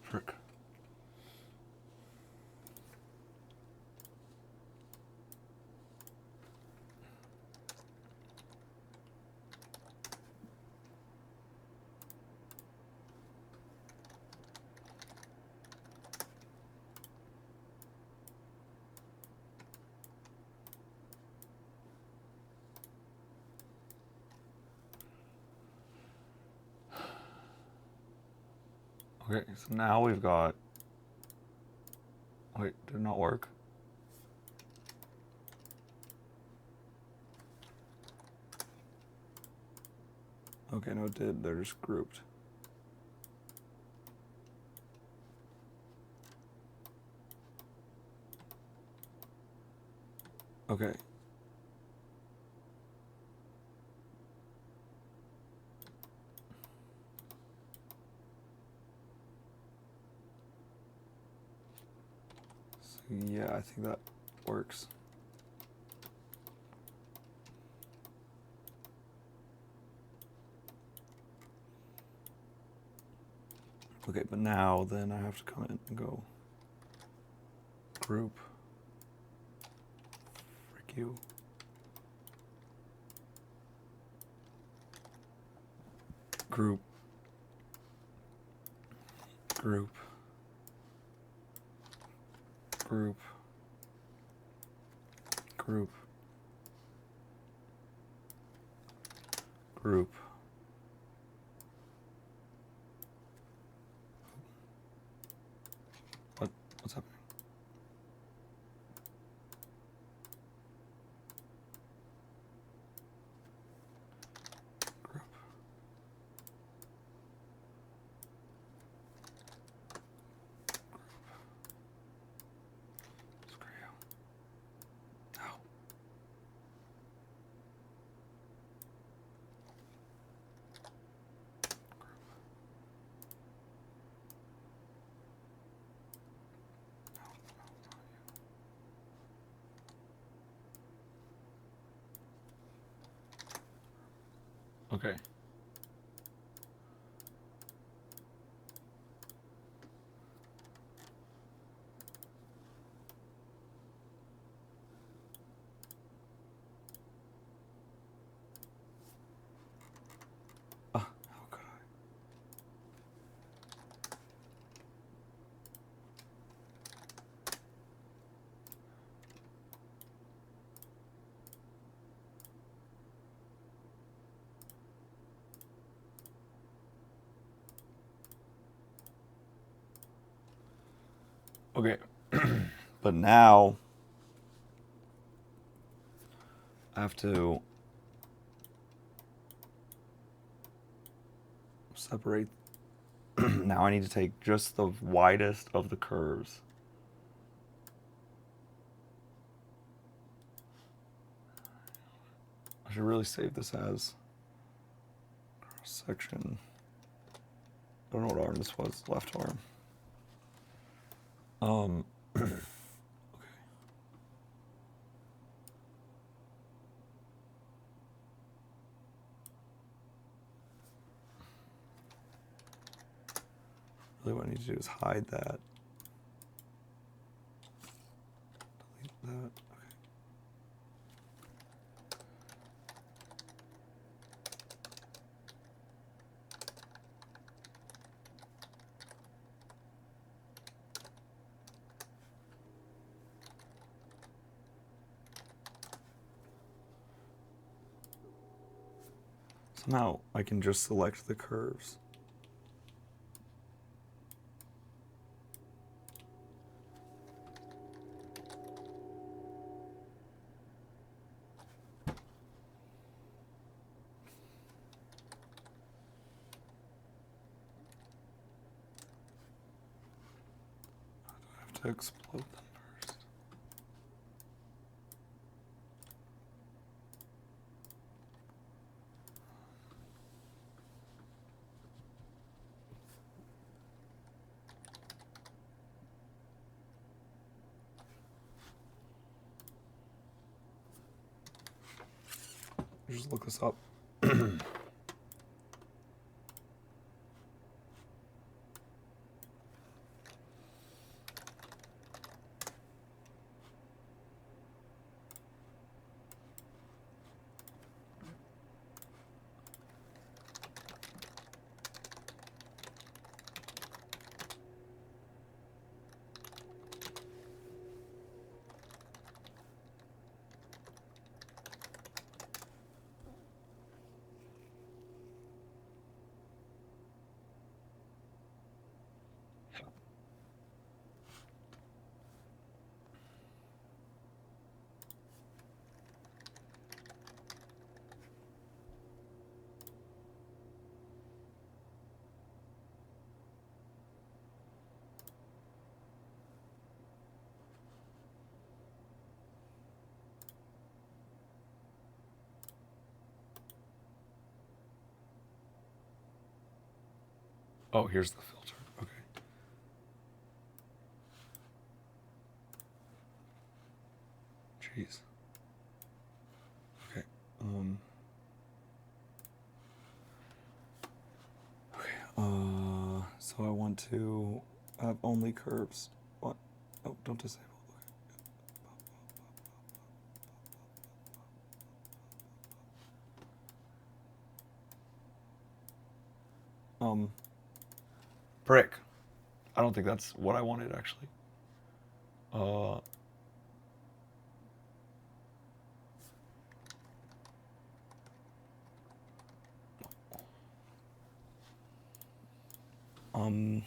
Frick. Okay, so now we've got. Wait, did it not work? Okay, no, it did. They're just grouped. Okay. So, yeah, I think that works. Okay, but now then I have to come in and go group. Frick you. Group. Group. Group. Group. Group. What's happening? Group. Screw you. No. Okay. How could I? Okay. But now I have to separate. Now I need to take just the widest of the curves. I should really save this as cross section. I don't know what arm this was. Left arm. Okay. Really, what I need to do is hide that. Delete that. Okay. Somehow I can just select the curves. I have to explode them first. Just look this up. Oh, here's the filter. Okay. Jeez. Okay. Okay. So I want to have only curves. What? Oh, don't disable. Brick. I don't think that's what I wanted actually. Uh, um,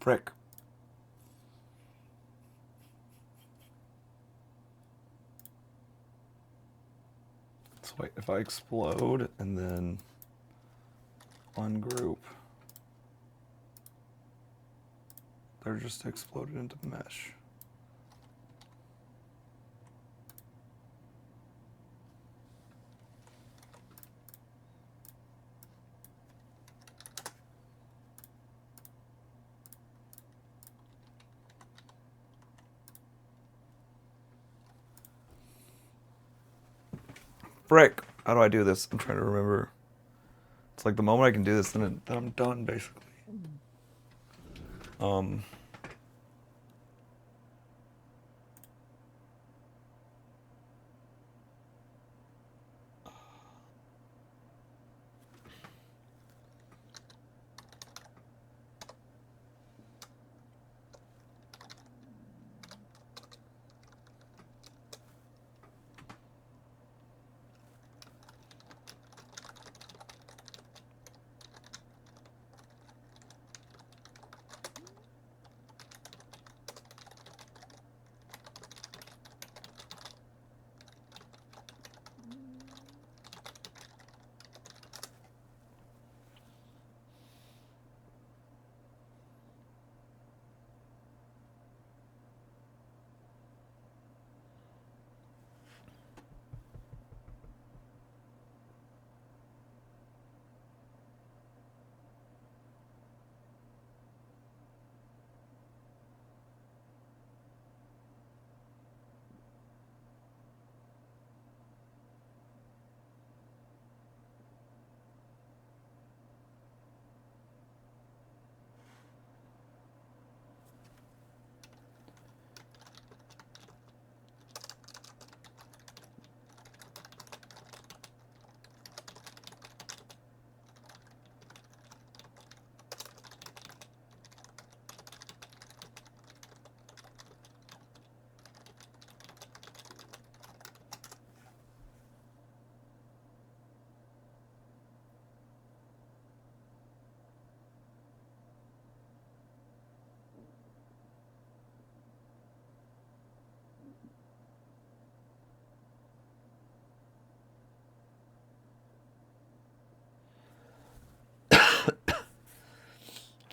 Frick. So wait, if I explode and then ungroup, they're just exploded into mesh. Frick. How do I do this? I'm trying to remember. It's like the moment I can do this, then I'm done, basically. Um,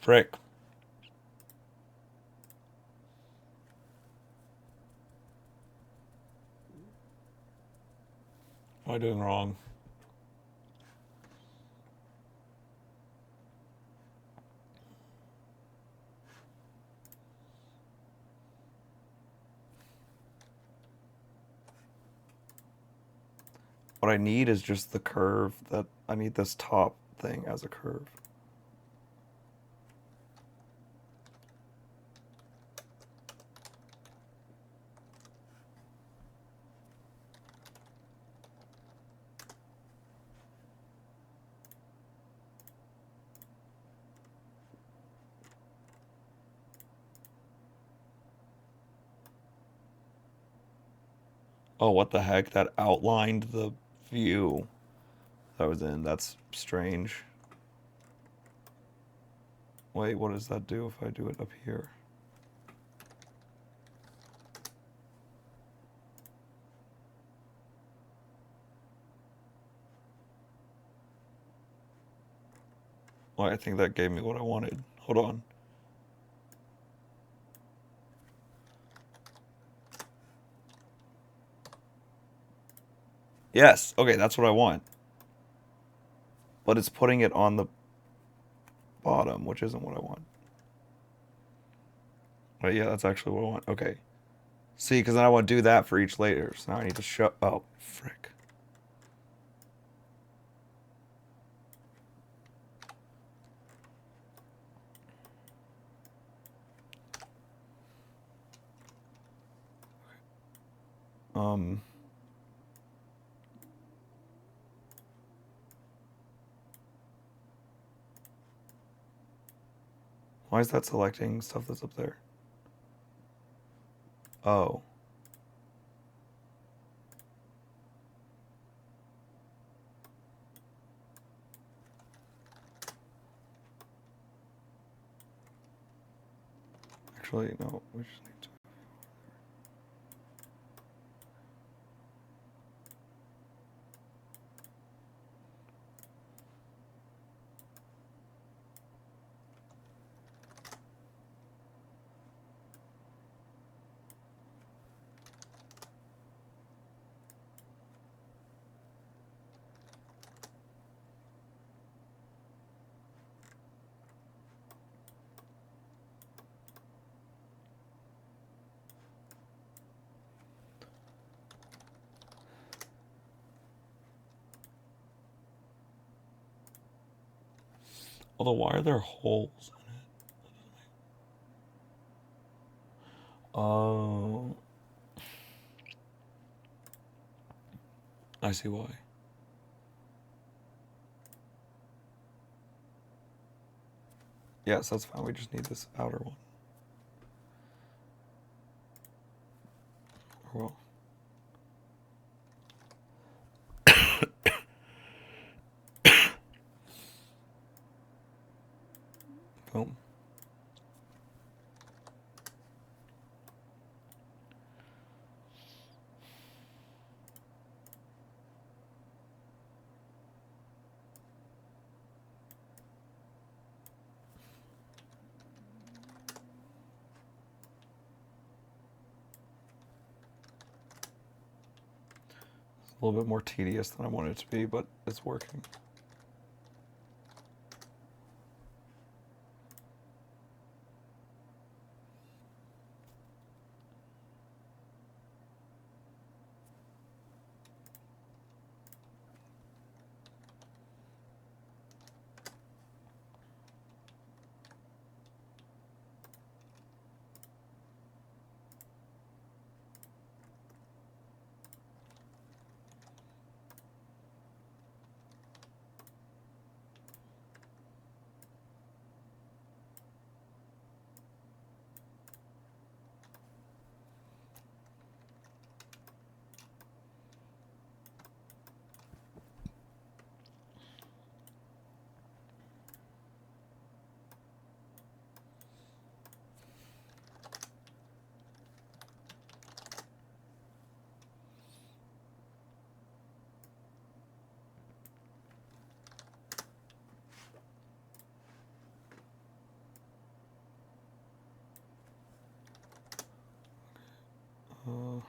Frick. What am I doing wrong? What I need is just the curve that I need this top thing as a curve. Oh, what the heck? That outlined the view that I was in. That's strange. Wait, what does that do if I do it up here? Well, I think that gave me what I wanted. Hold on. Yes. Okay, that's what I want. But it's putting it on the bottom, which isn't what I want. But yeah, that's actually what I want. Okay. See, because then I want to do that for each layer. So now I need to show. Oh, frick. Um. Why is that selecting stuff that's up there? Oh. Actually, no. We just need to. Although, why are there holes in it? Oh. I see why. Yes, that's fine. We just need this outer one. Well. Boom. It's a little bit more tedious than I wanted it to be, but it's working. Uh,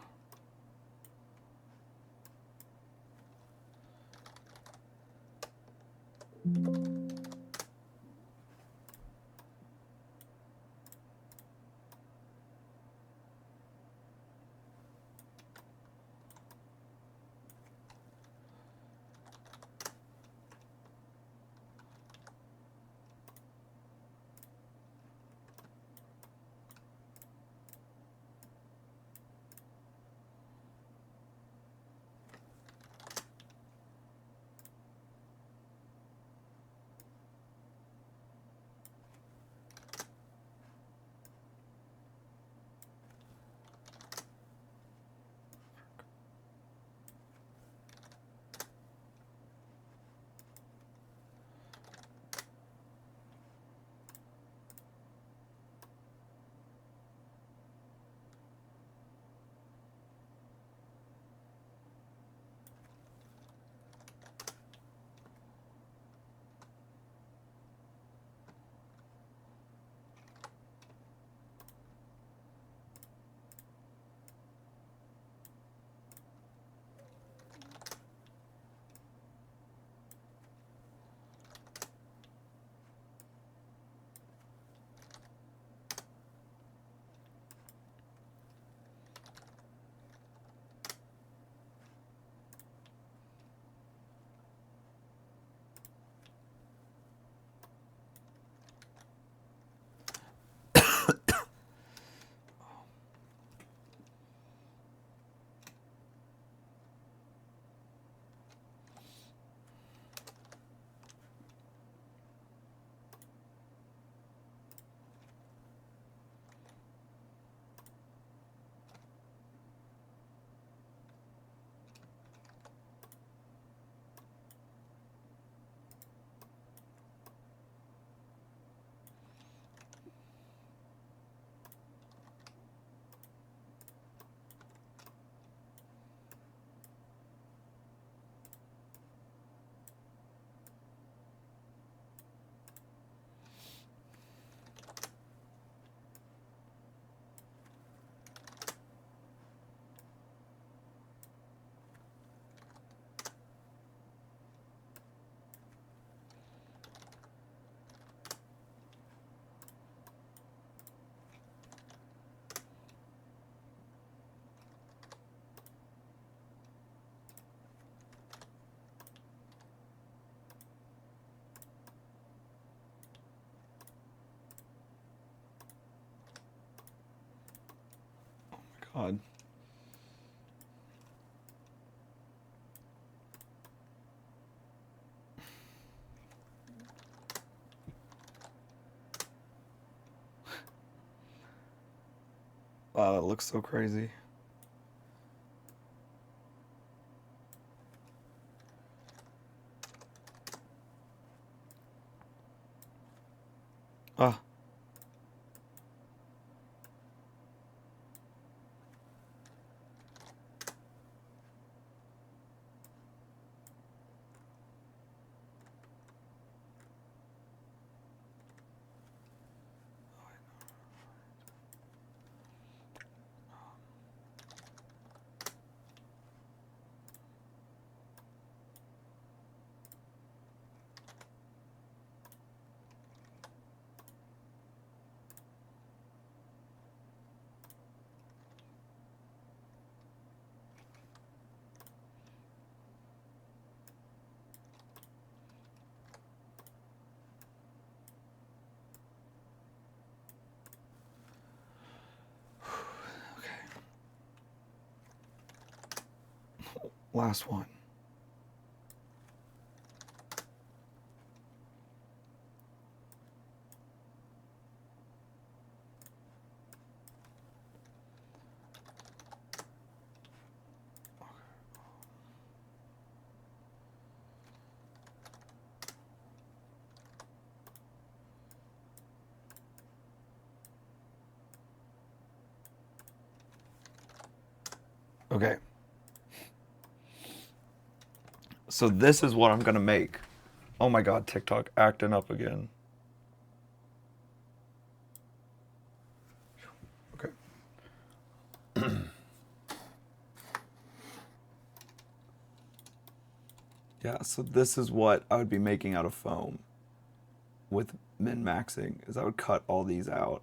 God. Wow, that looks so crazy. Ah. Last one. Okay. So this is what I'm gonna make. Oh my God, TikTok acting up again. Okay. Yeah, so this is what I would be making out of foam with min-maxing, is I would cut all these out.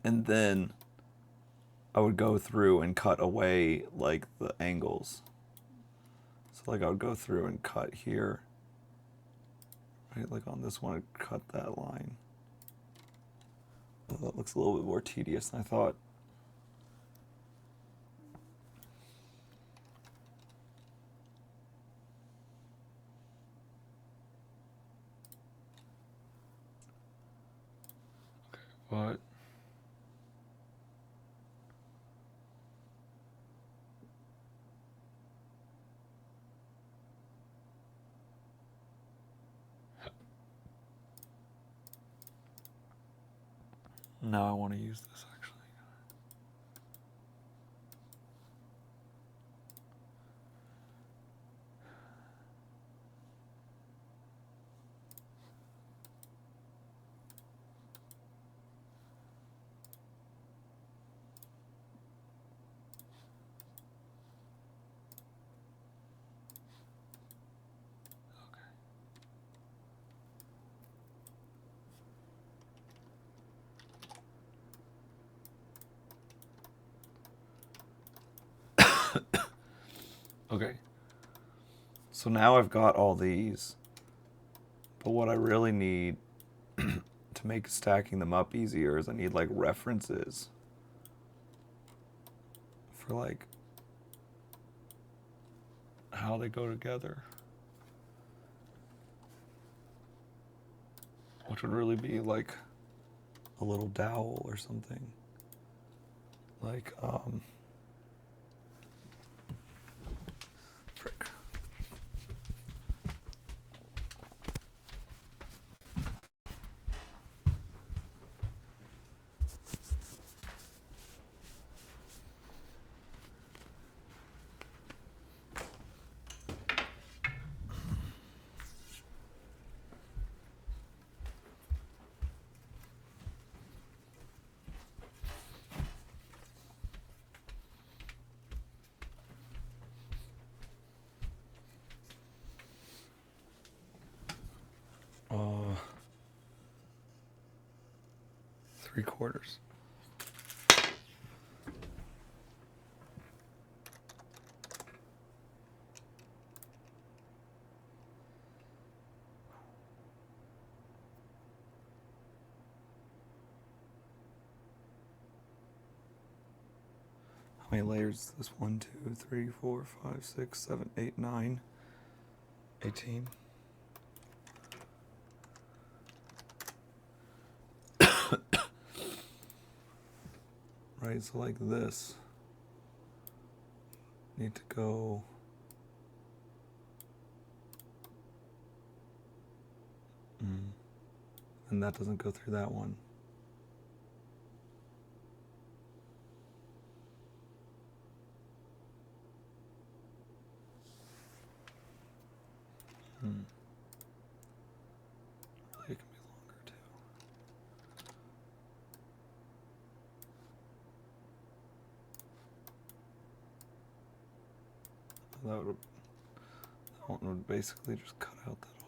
And then I would go through and cut away like the angles. So like I would go through and cut here. Right, like on this one, I'd cut that line. Oh, that looks a little bit more tedious than I thought. But now I want to use this actually. Okay. So now I've got all these. But what I really need to make stacking them up easier is I need like references for like how they go together. Which would really be like a little dowel or something. Like, frick. Uh, 3/4. How many layers is this? 1, 2, 3, 4, 5, 6, 7, 8, 9, 18. Right, so like this. Need to go. And that doesn't go through that one. Really, it can be longer too. That one would basically just cut out that hole.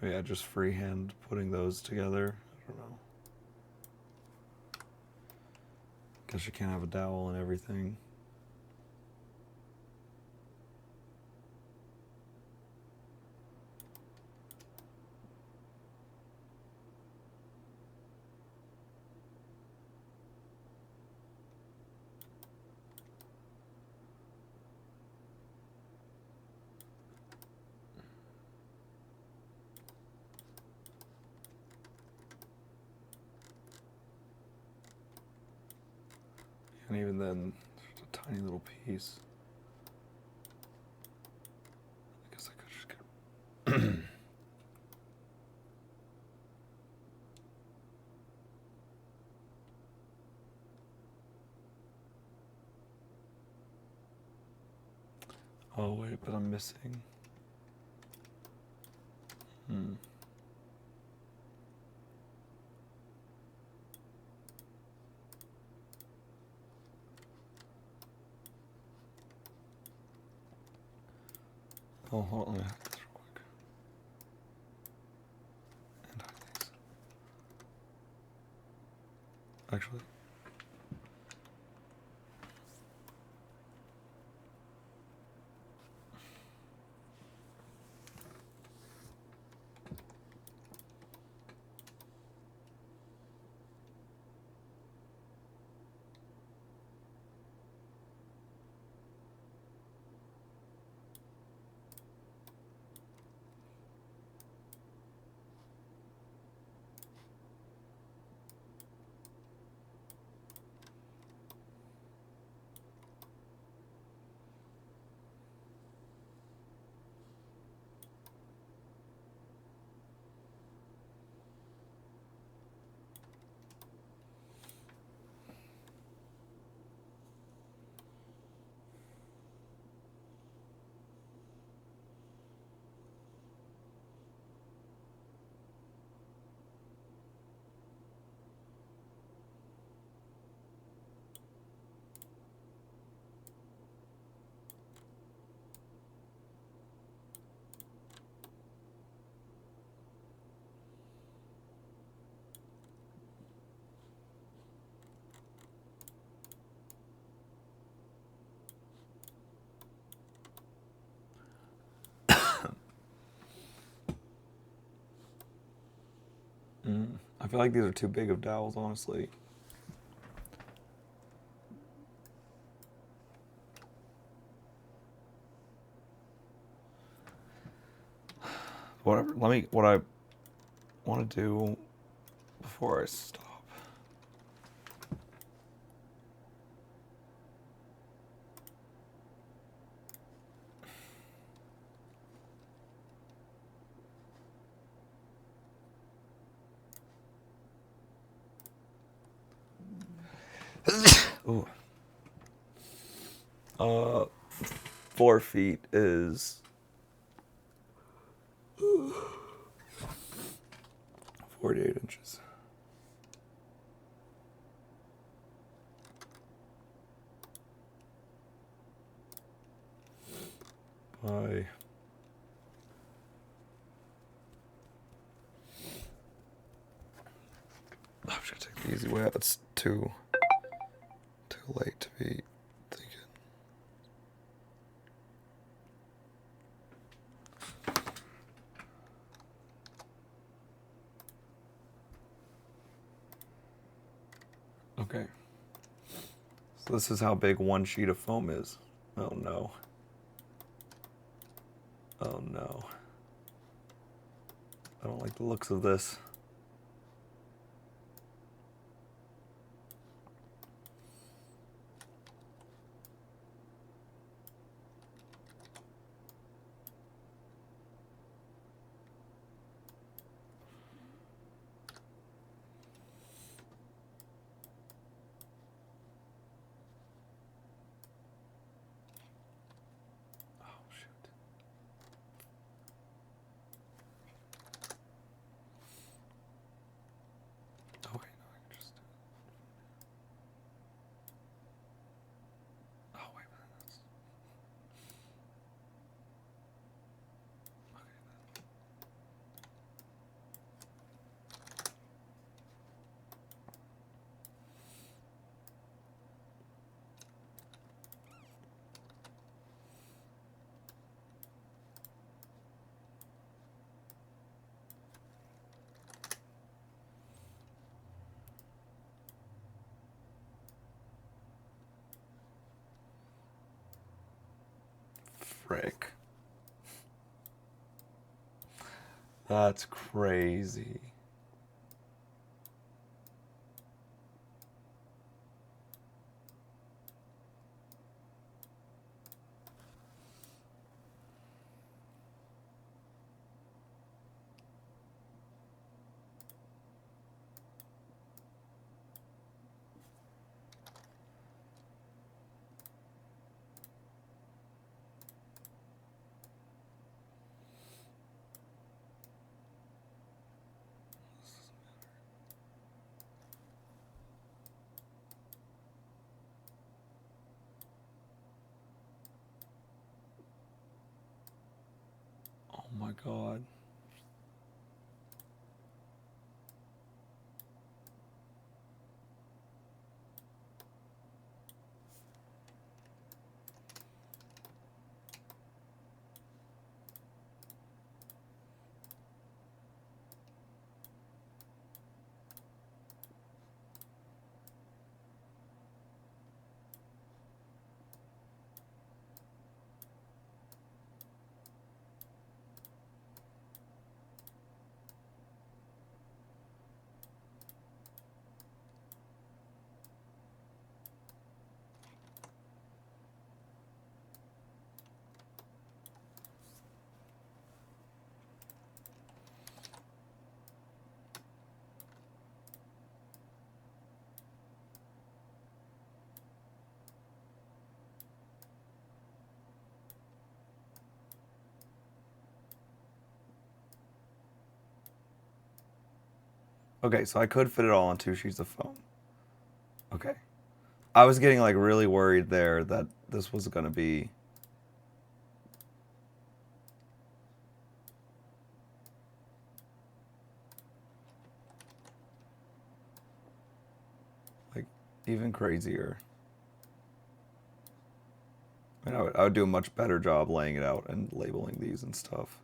Yeah, just freehand putting those together. I don't know. Guess you can't have a dowel and everything. And even then, there's a tiny little piece. I guess I could just get. Oh wait, but I'm missing. Oh, hold on, let me hack this real quick. And hide these. Actually. I feel like these are too big of dowels, honestly. Whatever. What I want to do before I stop. Ooh. 4 feet is 48 inches. By I'm just gonna take the easy way out. It's too late to be thinking. Okay. So this is how big one sheet of foam is. Oh no. Oh no. I don't like the looks of this. Oh shoot. Oh wait, no, I can just. Oh wait, that's. Okay then. Frick. That's crazy. Oh my god. Okay, so I could fit it all on 2 sheets of foam. Okay. I was getting like really worried there that this was gonna be like even crazier. I mean, I would do a much better job laying it out and labeling these and stuff.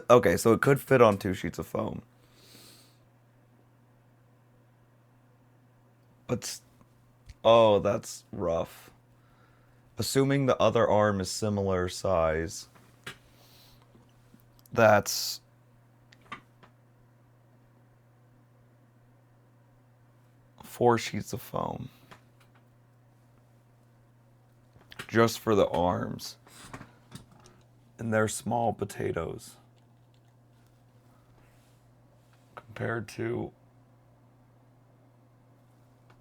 Okay, so it could fit on 2 sheets of foam. But, oh, that's rough. Assuming the other arm is similar size, that's 4 sheets of foam. just for the arms. And they're small potatoes compared to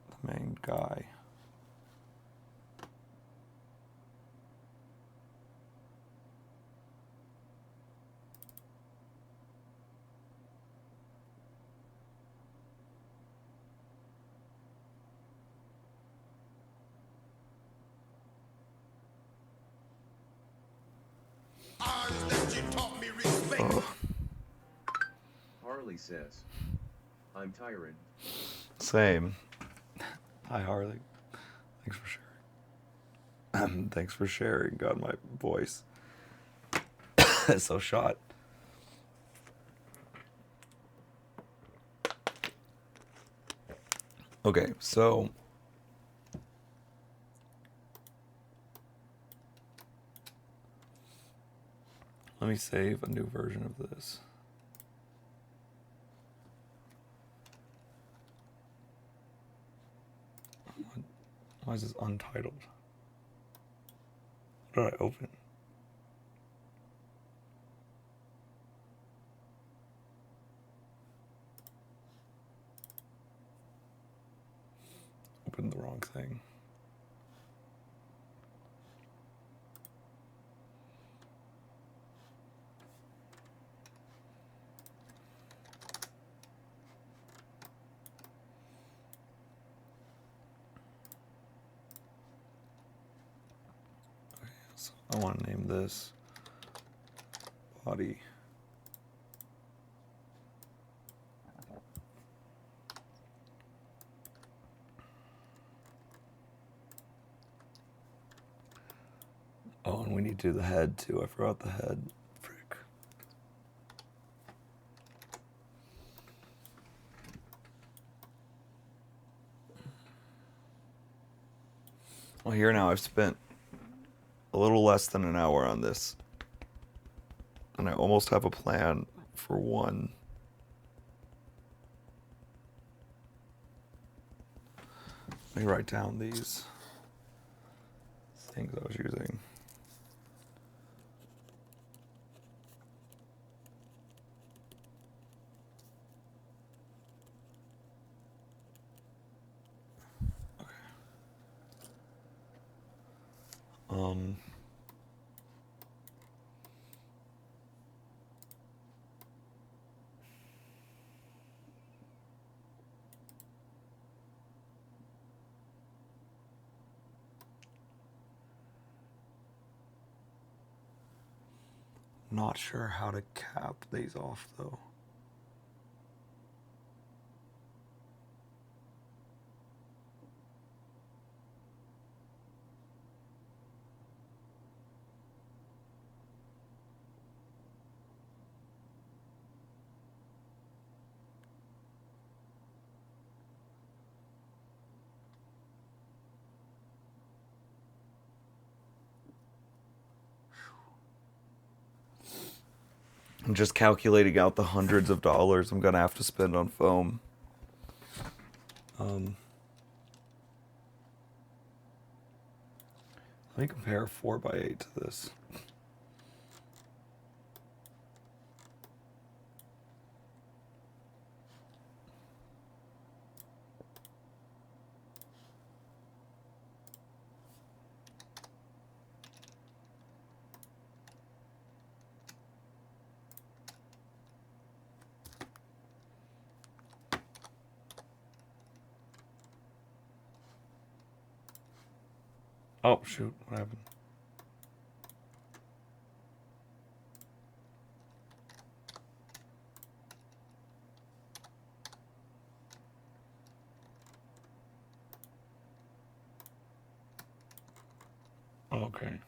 the main guy. Eyes that you taught me respect. Oh, Harley says, I'm tired. same. Hi, Harley. Thanks for sharing. Thanks for sharing. God, my voice is so shot. Okay, so let me save a new version of this. Why is this untitled? What did I open? Opened the wrong thing. Okay, so I want to name this body. Oh, and we need to do the head too. I forgot the head. Frick. Well, here now I've spent a little less than an hour on this. And I almost have a plan for one. Let me write down these things I was using. Okay. Not sure how to cap these off though. I'm just calculating out the hundreds of dollars I'm gonna have to spend on foam. Let me compare a 4x8 to this. Oh, shoot, what happened? Okay.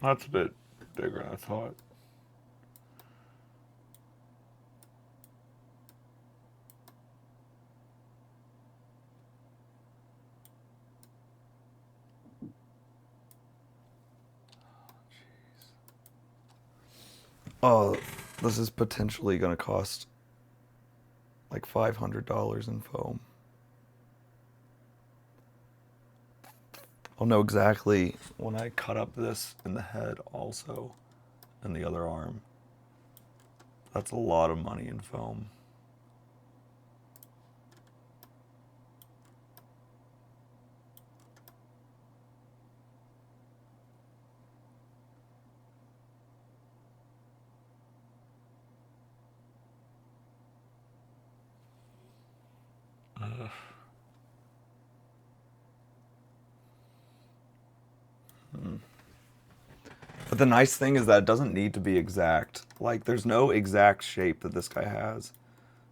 That's a bit bigger than I thought. Oh, this is potentially going to cost like $500 in foam. I'll know exactly when I cut up this in the head also, and the other arm. That's a lot of money in foam. But the nice thing is that it doesn't need to be exact. Like, there's no exact shape that this guy has.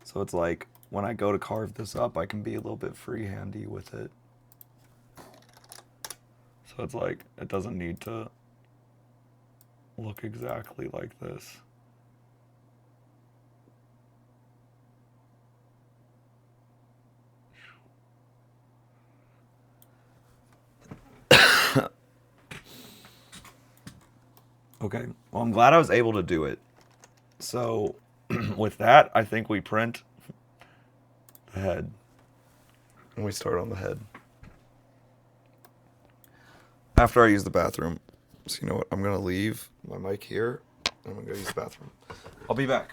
So it's like, when I go to carve this up, I can be a little bit freehandy with it. So it's like, it doesn't need to look exactly like this. Okay, well, I'm glad I was able to do it. So, with that, I think we print the head. And we start on the head. After I use the bathroom. So, you know what? I'm going to leave my mic here. And I'm going to go use the bathroom. I'll be back.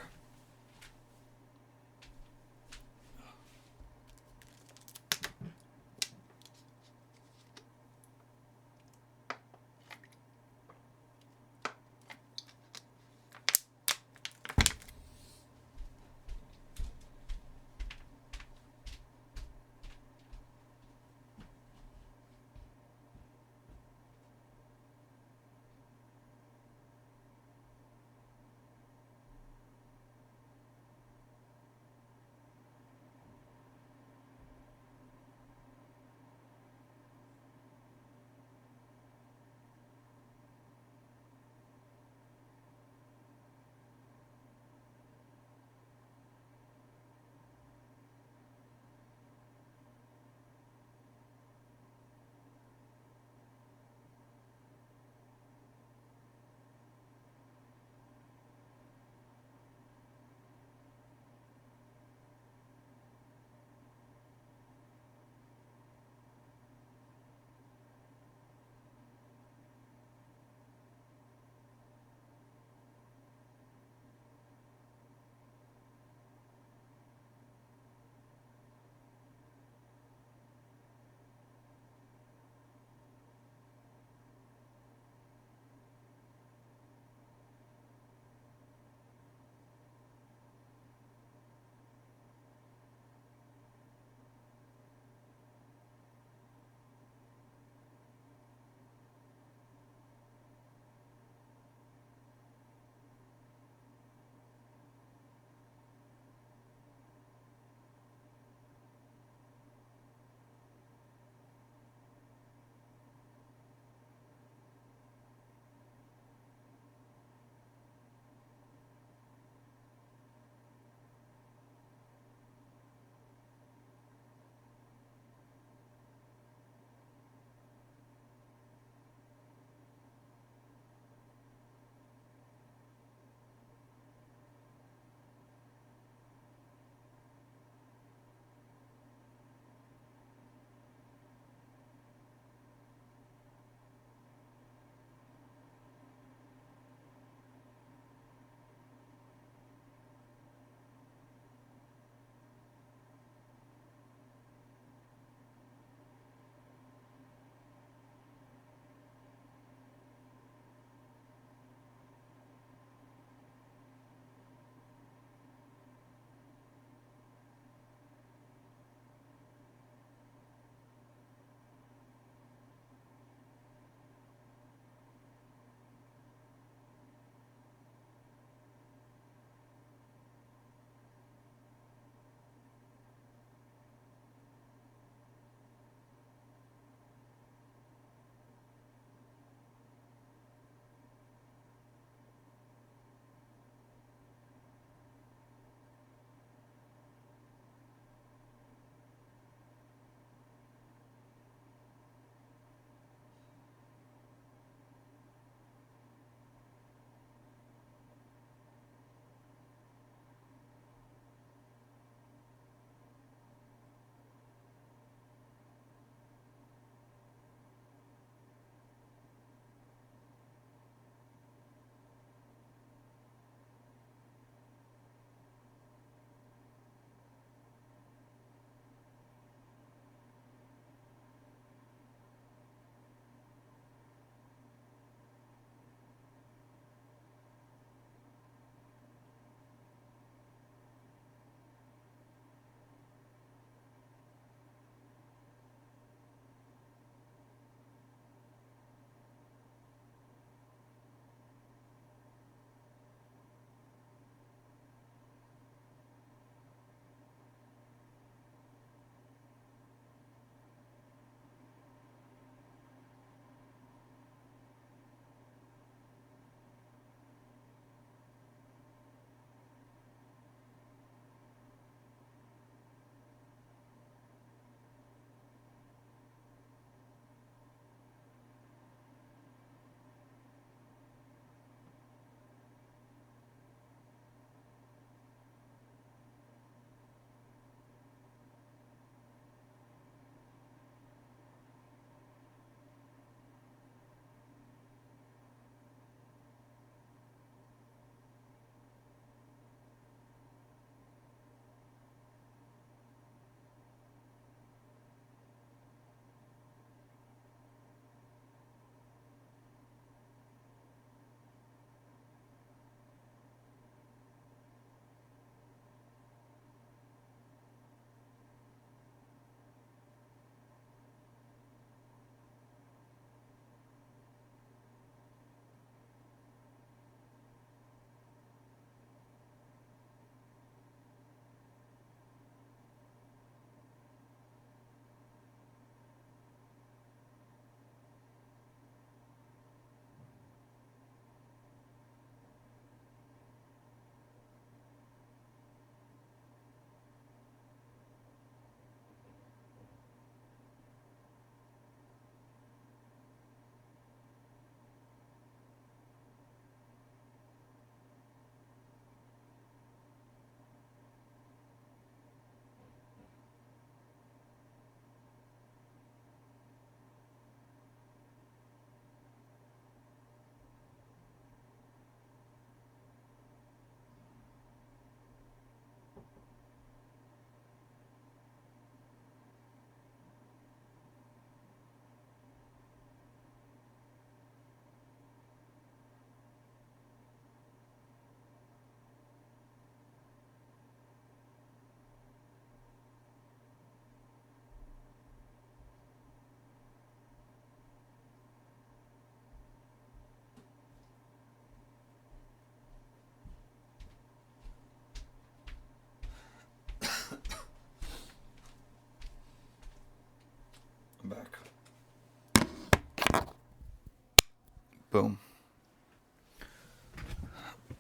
Boom.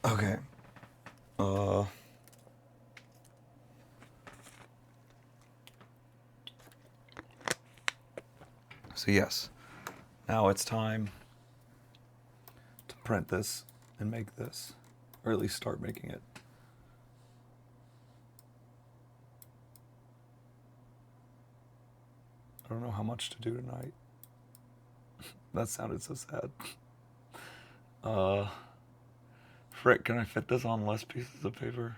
Okay. So yes, now it's time to print this and make this, or at least start making it. I don't know how much to do tonight. That sounded so sad. Frick, can I fit this on less pieces of paper?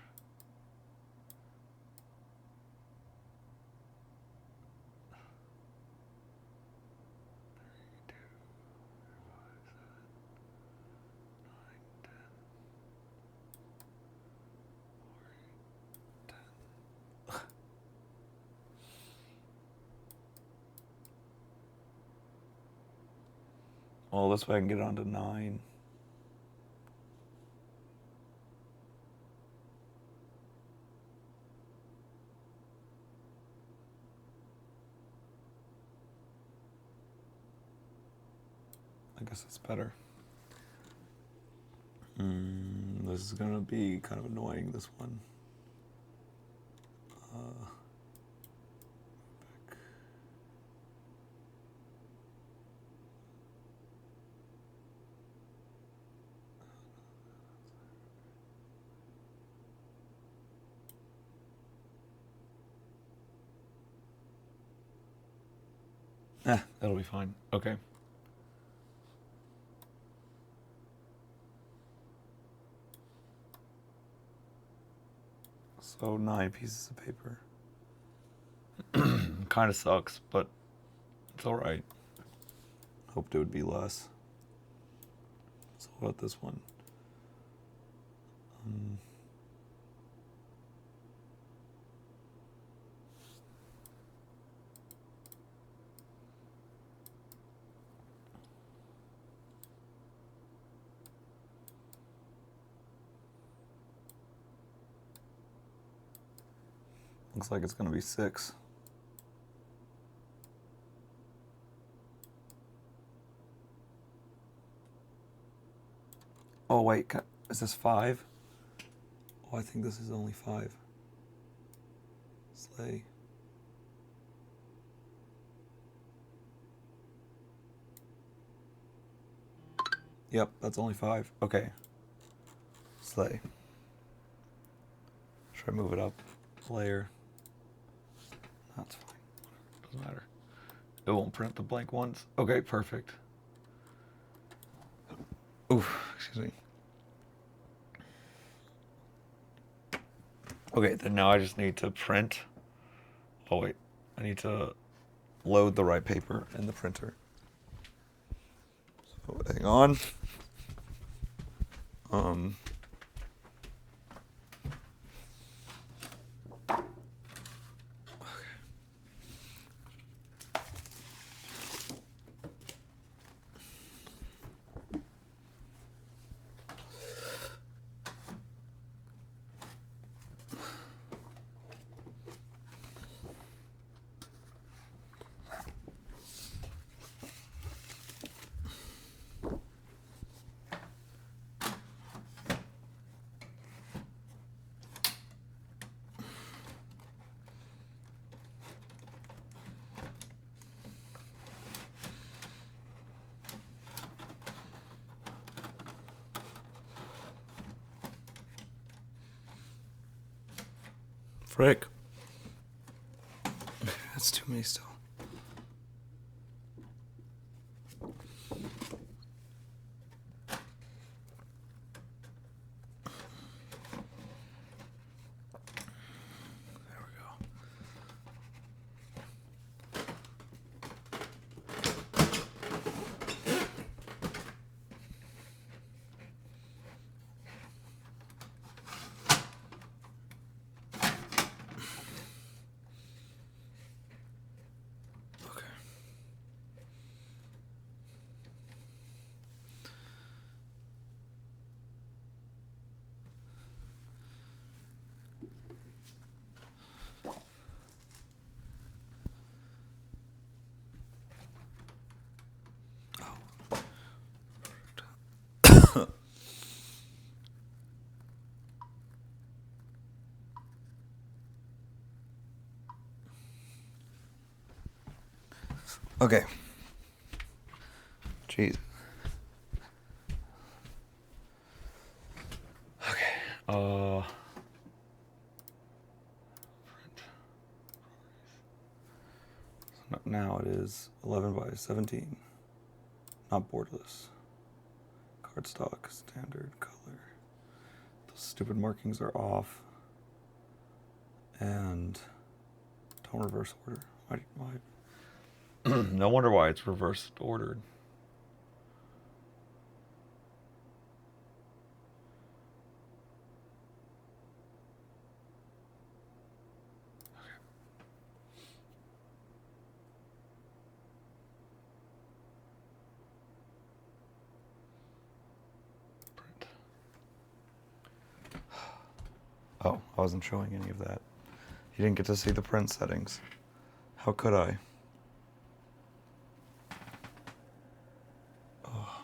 Well, this way I can get on to 9. I guess it's better. This is gonna be kind of annoying, this one. That'll be fine. Okay. So 9 pieces of paper. Kind of sucks, but it's all right. Hoped it would be less. So what about this one? Looks like it's going to be 6. Oh, wait. Is this 5? Oh, I think this is only 5. Slay. Yep, that's only 5. Okay. Slay. Should I move it up a layer? That's fine. Doesn't matter. It won't print the blank ones. Okay, perfect. Oof, excuse me. Okay, then now I just need to print. Oh wait, I need to load the right paper in the printer. So hang on. Frick. That's too many still. There we go. Okay. Jeez. Okay. Now it is 11 by 17. Not borderless. Cardstock, standard color. Those stupid markings are off. And don't reverse order. Why? No wonder why it's reversed ordered. Print. Oh, I wasn't showing any of that. You didn't get to see the print settings. How could I? Oh.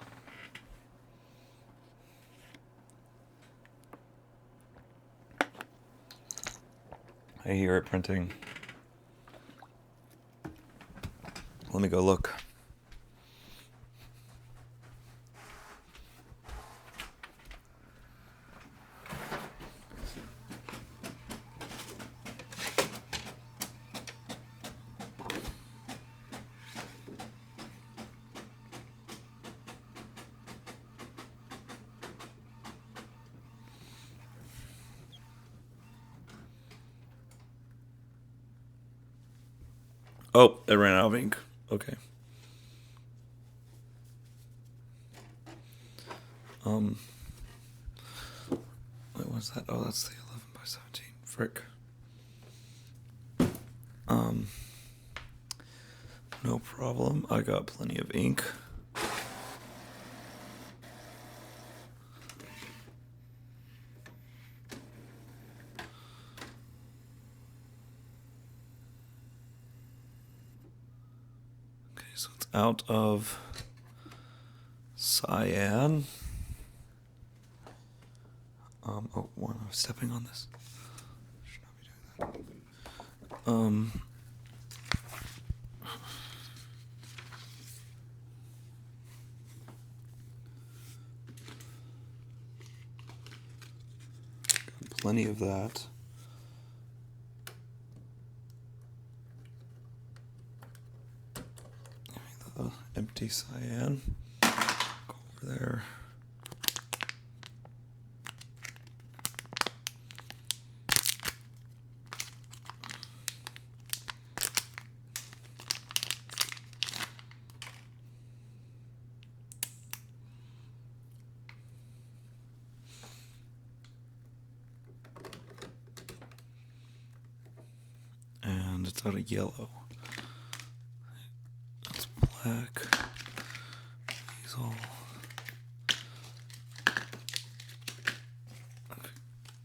I hear it printing. Let me go look. Oh, it ran out of ink. Okay. What was that? Oh, that's the 11 by 17. Frick. No problem. I got plenty of ink. Okay, so it's out of cyan. Oh, one, I was stepping on this. Should not be doing that. Got plenty of that. The empty cyan. Go over there. And it's out of yellow. That's black. These all. Okay.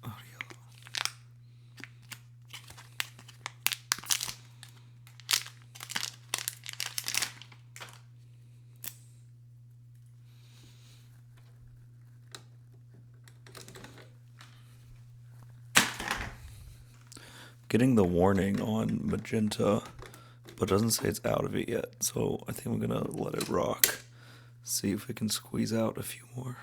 Out of yellow. Getting the warning on magenta, but it doesn't say it's out of it yet. So I think I'm gonna let it rock. See if we can squeeze out a few more.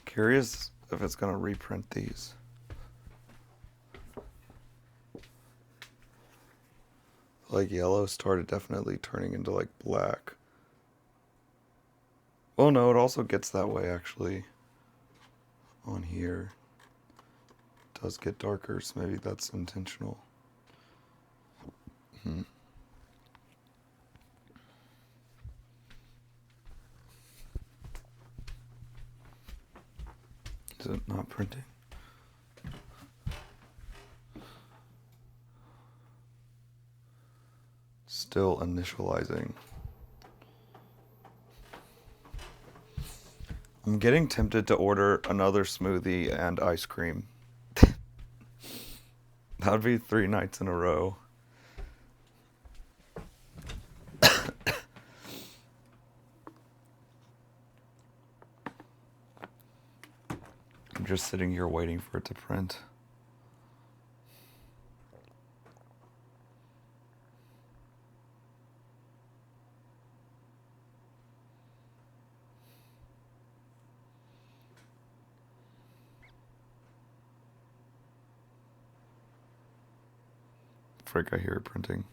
Curious if it's gonna reprint these. Like yellow started definitely turning into like black. Oh no, it also gets that way actually. On here. It does get darker, so maybe that's intentional. Is it not printing? It's Still initializing. I'm getting tempted to order another smoothie and ice cream. That would be 3 nights in a row. I'm just sitting here waiting for it to print. Frick, I hear it printing.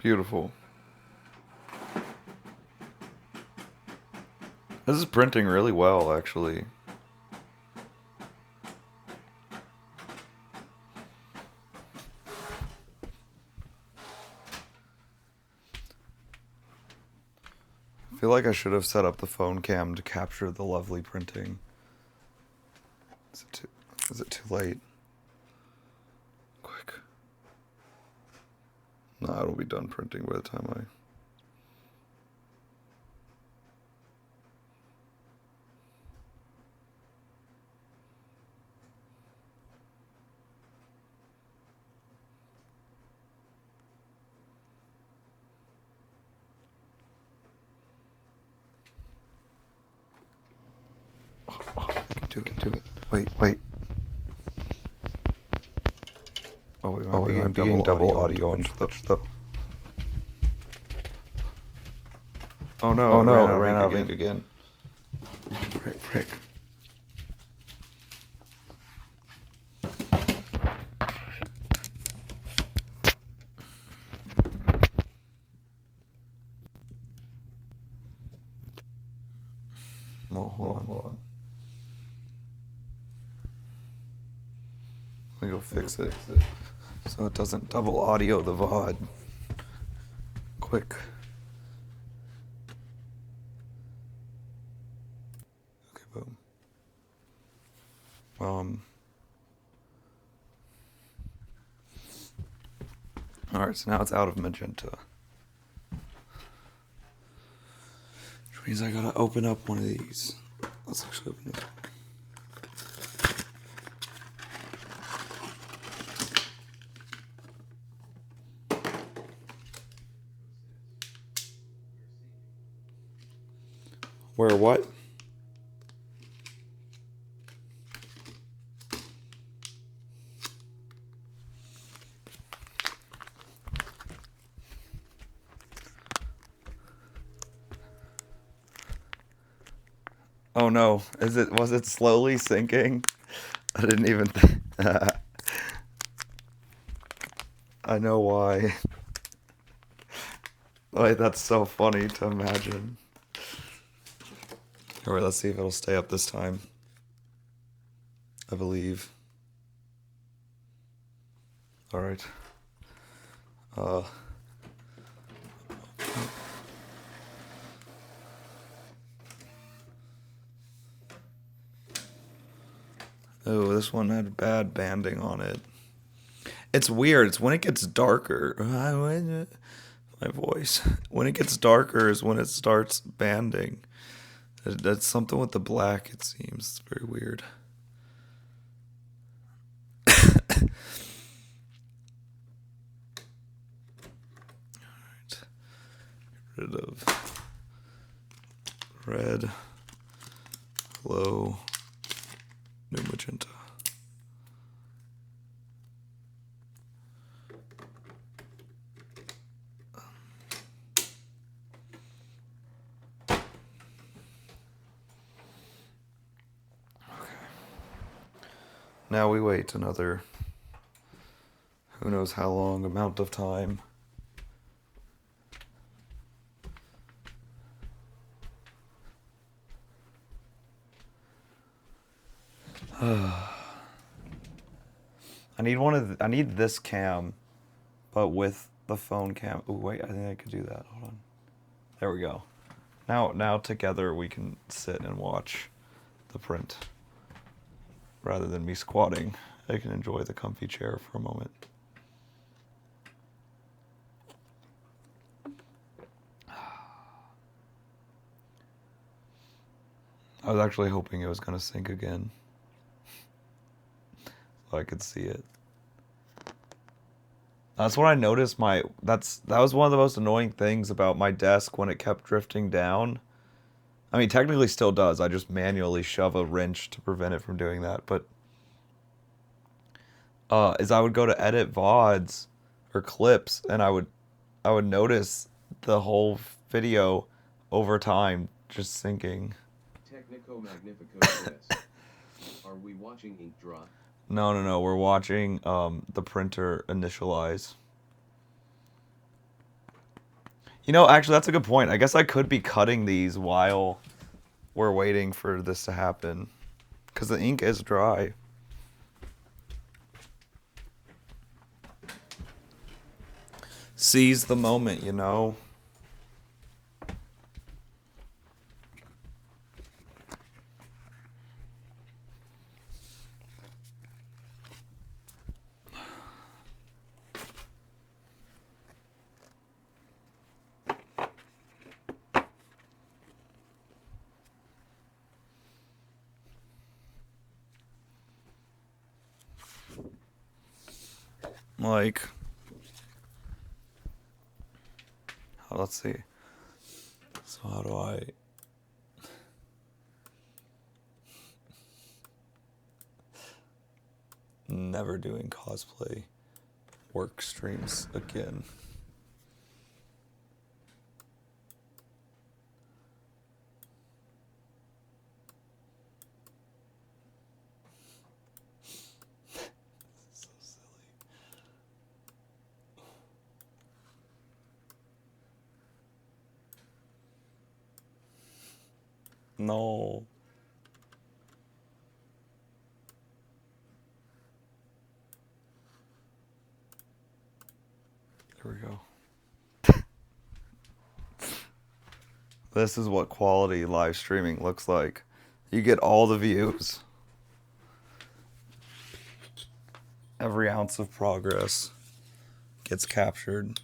Beautiful. This is printing really well, actually. I feel like I should have set up the phone cam to capture the lovely printing. Is it too late? Quick. Nah, it'll be done printing by the time I... Do it. Wait. Oh, we might be getting double audio on Twitch, though. Oh no, I ran out of ink again. Frick. Oh, hold on. Let me go fix it so it doesn't double audio the VOD. Quick. Okay, boom. Alright, so now it's out of magenta. Which means I gotta open up one of these. Let's actually open it. Where what? Oh no, was it slowly sinking? I didn't even I know why. Wait, that's so funny to imagine. Alright, let's see if it'll stay up this time. I believe. Alright. Oh, this one had bad banding on it. It's weird. It's when it gets darker. My voice. When it gets darker is when it starts banding. That's something with the black, it seems. It's very weird. Alright. Get rid of red, glow, new magenta. Now we wait another, who knows how long amount of time. I need this cam, but with the phone cam. Oh wait, I think I could do that. Hold on. There we go. Now together we can sit and watch the print. Rather than me squatting, I can enjoy the comfy chair for a moment. I was actually hoping it was gonna sync again, so I could see it. That's what I noticed. That was one of the most annoying things about my desk when it kept drifting down. I mean, technically still does. I just manually shove a wrench to prevent it from doing that. But is I would go to edit VODs or clips, and I would notice the whole video over time just syncing. Technico Magnifico says, are we watching ink dry? No. We're watching the printer initialize. You know, actually, that's a good point. I guess I could be cutting these while we're waiting for this to happen, because the ink is dry. Seize the moment, you know? Like, let's see. So how do I... Never doing cosplay work streams again. So silly. No. There we go. This is what quality live streaming looks like. You get all the views. Every ounce of progress gets captured.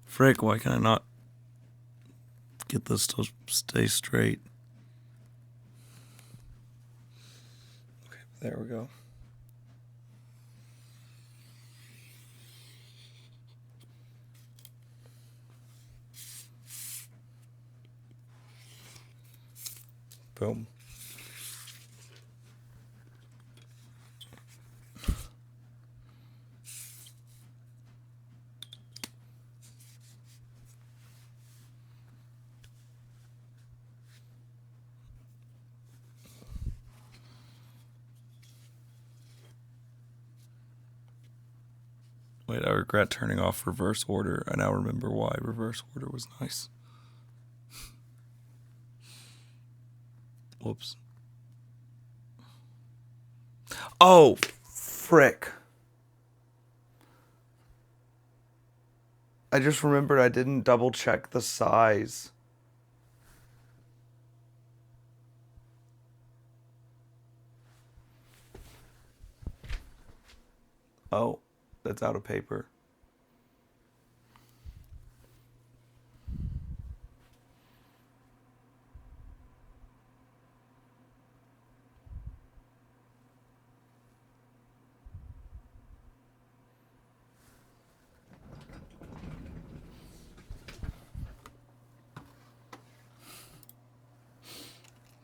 Frick, why can I not get this to stay straight? Okay, there we go. Boom. Wait, I regret turning off reverse order. I now remember why reverse order was nice. Whoops. Oh, frick. I just remembered I didn't double check the size. Oh, that's out of paper.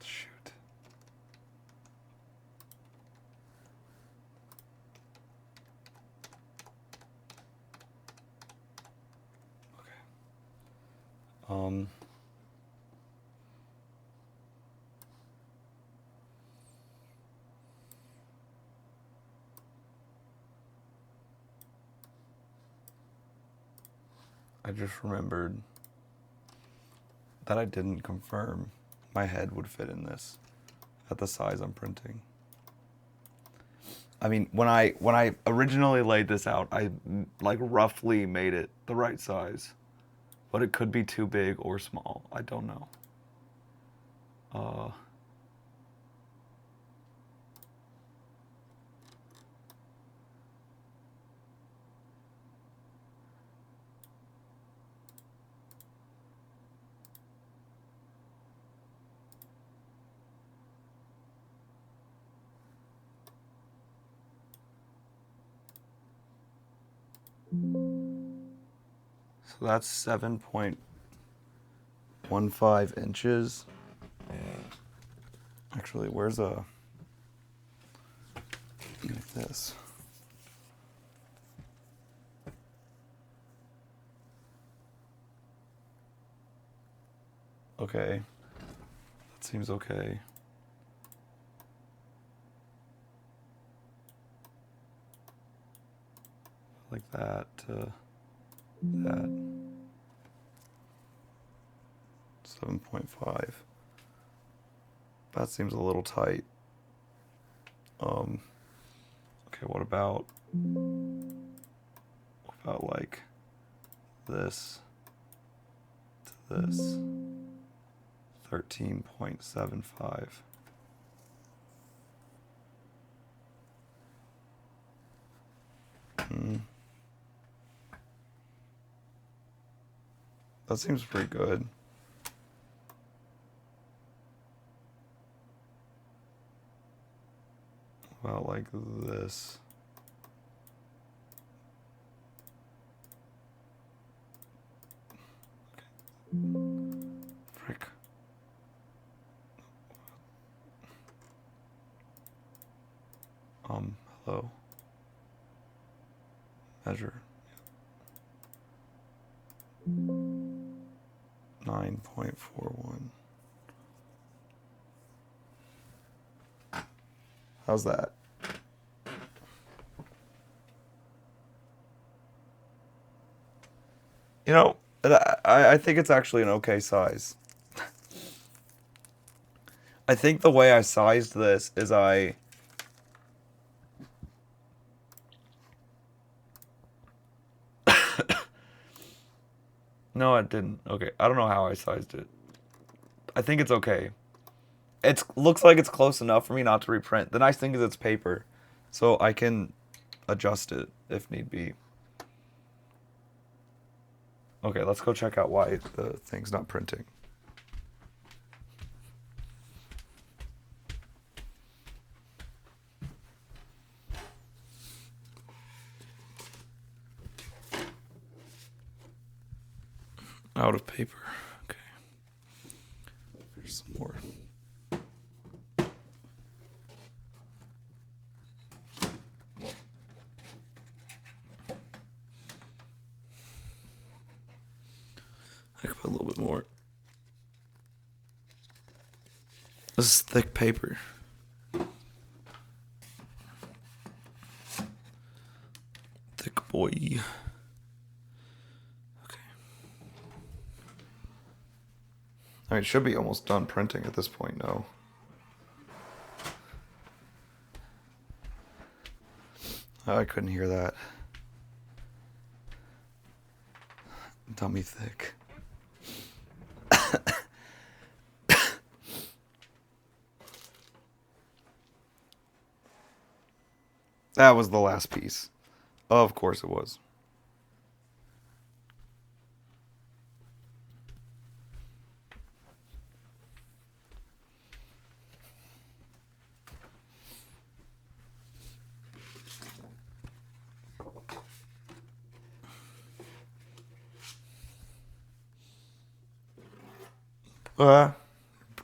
Shoot. Okay. I just remembered that I didn't confirm my head would fit in this at the size I'm printing. I mean, when I originally laid this out, I like roughly made it the right size, but it could be too big or small. I don't know. So that's 7.15 inches. Actually, where's a like this? Okay, that seems okay. Like that to that. 7.5. That seems a little tight. Okay, what about like this to this? 13.75. That seems pretty good. About like this. Frick. Hello. Measure. 9.41. How's that? You know, I think it's actually an okay size. I think the way I sized this is No, it didn't. Okay, I don't know how I sized it. I think it's okay. It looks like it's close enough for me not to reprint. The nice thing is it's paper, so I can adjust it if need be. Okay, let's go check out why the thing's not printing. Out of paper. Okay. There's some more. I could put a little bit more. This is thick paper. Thick boy. Okay. I mean, it should be almost done printing at this point, no? Oh, I couldn't hear that. Dummy thick. That was the last piece. Of course it was.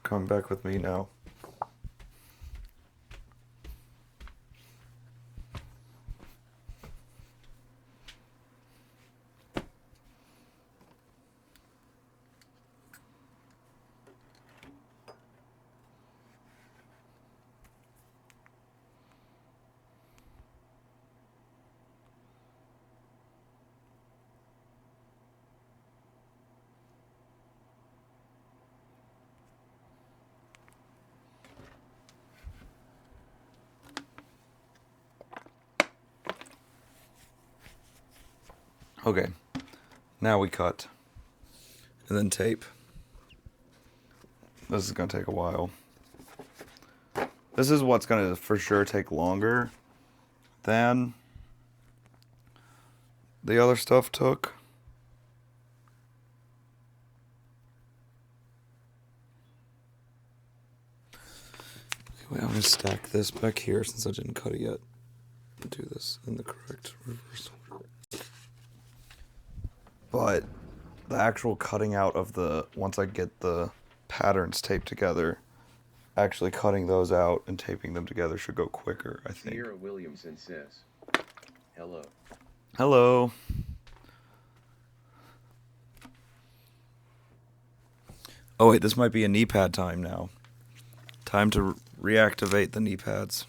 Come back with me now. Okay, now we cut. And then tape. This is going to take a while. This is what's going to for sure take longer than the other stuff took. Wait, I'm going to stack this back here since I didn't cut it yet. Do this in the correct reverse order. But the actual cutting out of the, once I get the patterns taped together, actually cutting those out and taping them together should go quicker, I think. Sierra Williamson says, hello. Hello. Oh wait, this might be a knee pad time now. Time to reactivate the knee pads.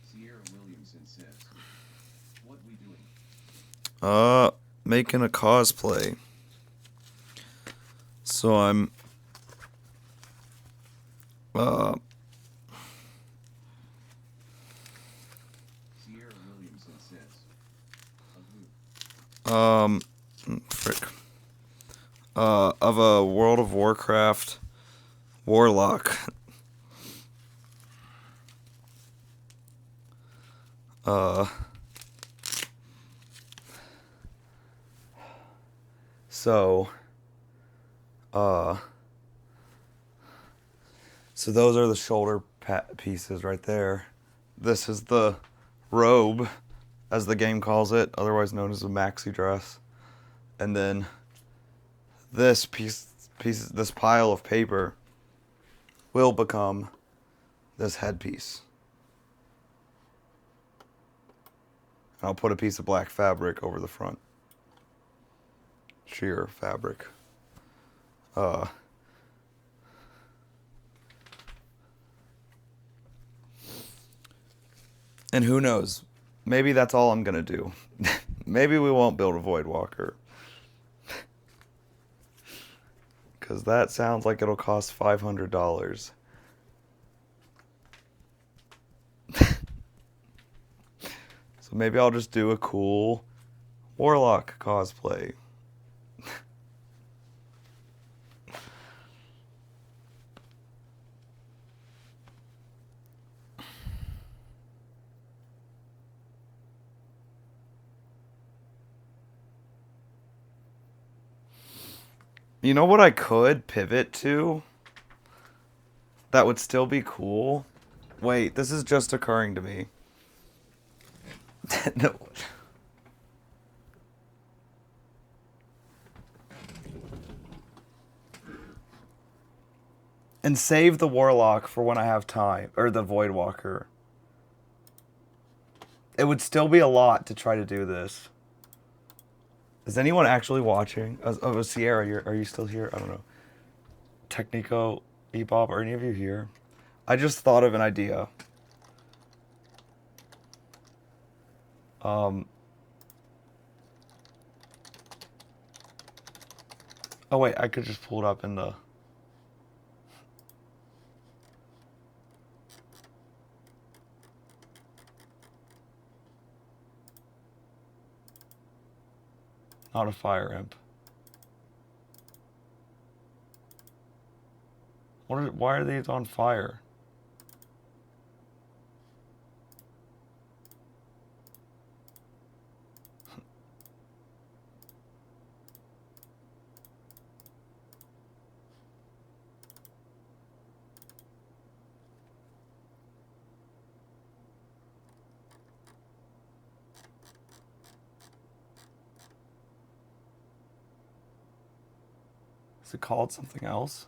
Sierra Williamson says, what we doing? Making a cosplay. So I'm Sierra Williamson says, of who? frick. Of a World of Warcraft warlock. So those are the shoulder pieces right there. This is the robe, as the game calls it, otherwise known as a maxi dress. And then this this pile of paper will become this headpiece. And I'll put a piece of black fabric over the front. Sheer fabric. And who knows? Maybe that's all I'm gonna do. Maybe we won't build a Void Walker. Because that sounds like it'll cost $500. So maybe I'll just do a cool Warlock cosplay. You know what I could pivot to? That would still be cool. Wait, this is just occurring to me. No. And save the Warlock for when I have time. Or the Void Walker. It would still be a lot to try to do this. Is anyone actually watching? Oh, Sierra, are you still here? I don't know. Technico, Ebob, are any of you here? I just thought of an idea. Oh wait, I could just pull it up in the... Not a fire imp. Why are these on fire? Is it called something else?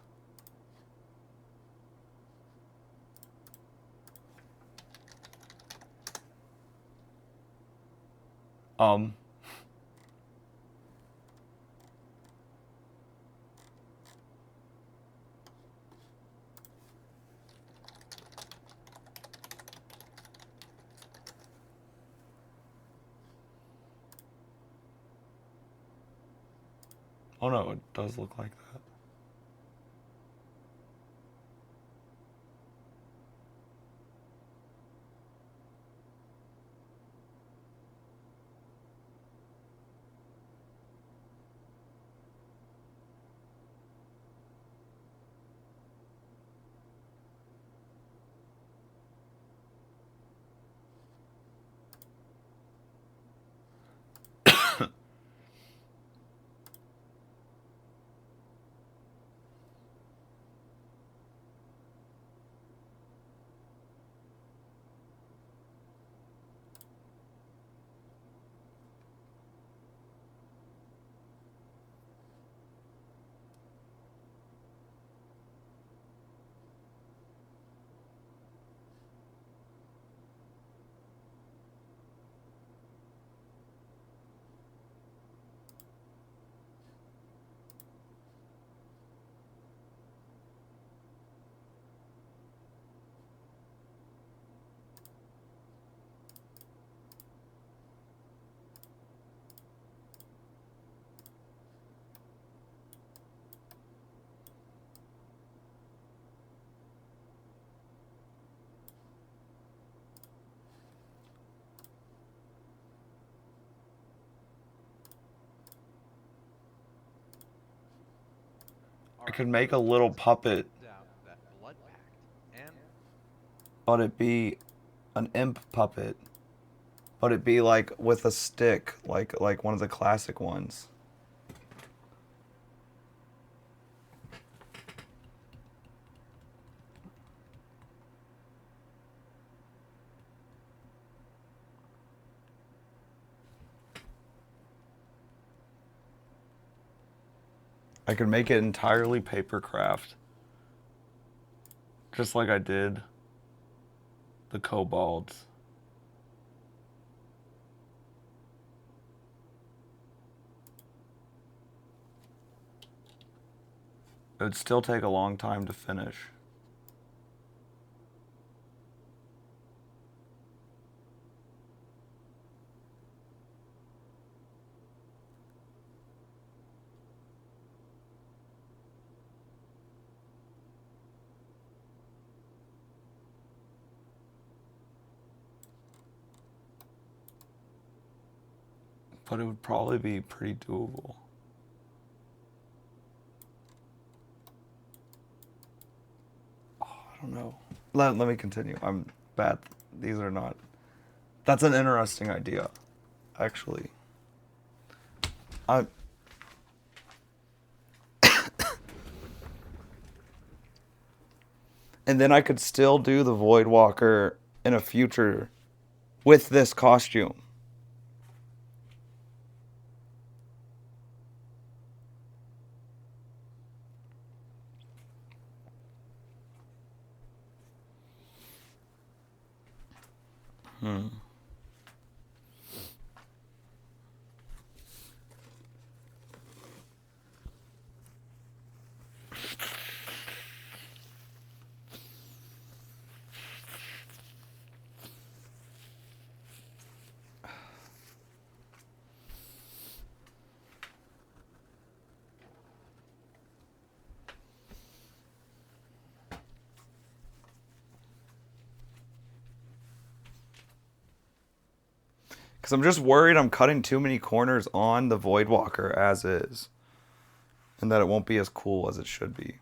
Um. Oh no, it does look like that. I could make a little puppet, but it be an imp puppet, but it be like with a stick, like one of the classic ones. I could make it entirely papercraft, just like I did the kobolds. It would still take a long time to finish. But it would probably be pretty doable. Oh, I don't know. Let me continue. I'm bad. These are not. That's an interesting idea, actually. I. And then I could still do the Void Walker in a future with this costume. Because I'm just worried I'm cutting too many corners on the Void Walker as is. And that it won't be as cool as it should be.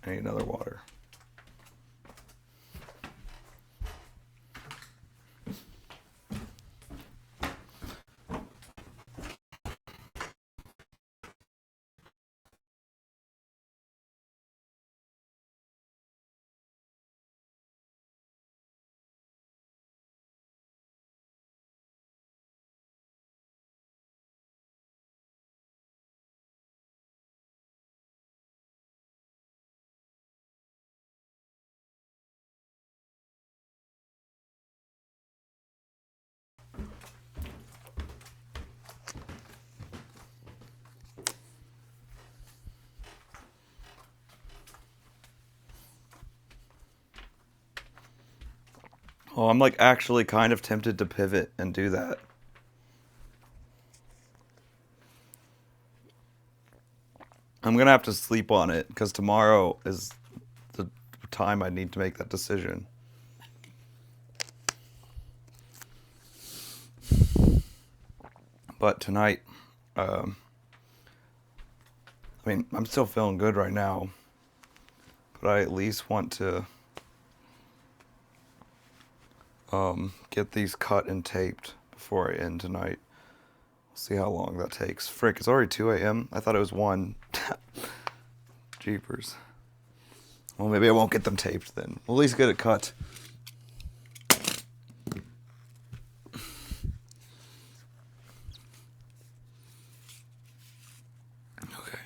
I need another water. Oh, I'm like actually kind of tempted to pivot and do that. I'm gonna have to sleep on it because tomorrow is the time I need to make that decision. But tonight, I mean, I'm still feeling good right now, but I at least want to get these cut and taped before I end tonight. We'll see how long that takes. Frick, it's already 2 a.m. I thought it was 1. Jeepers. Well, maybe I won't get them taped then. We'll at least get it cut. Okay.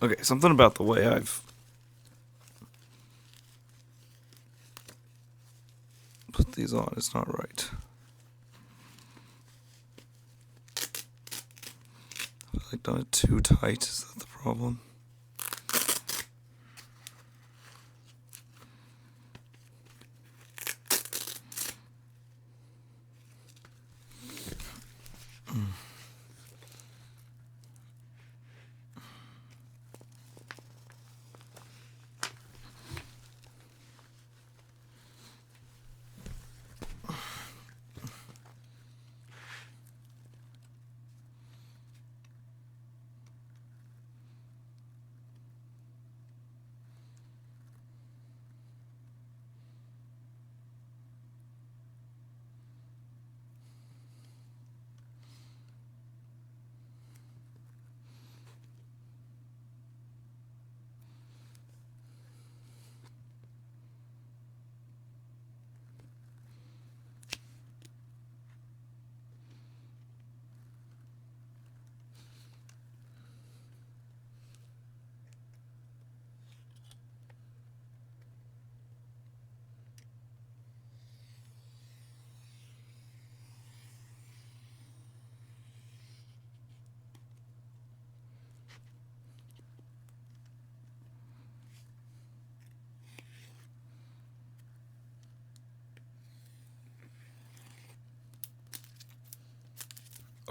Okay, something about the way I've put these on is not right. I've done it too tight. Is that the problem?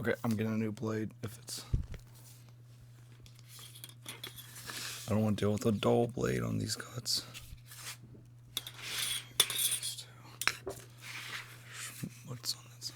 Okay, I'm getting a new blade if it's. I don't want to deal with a dull blade on these cuts. What's on this?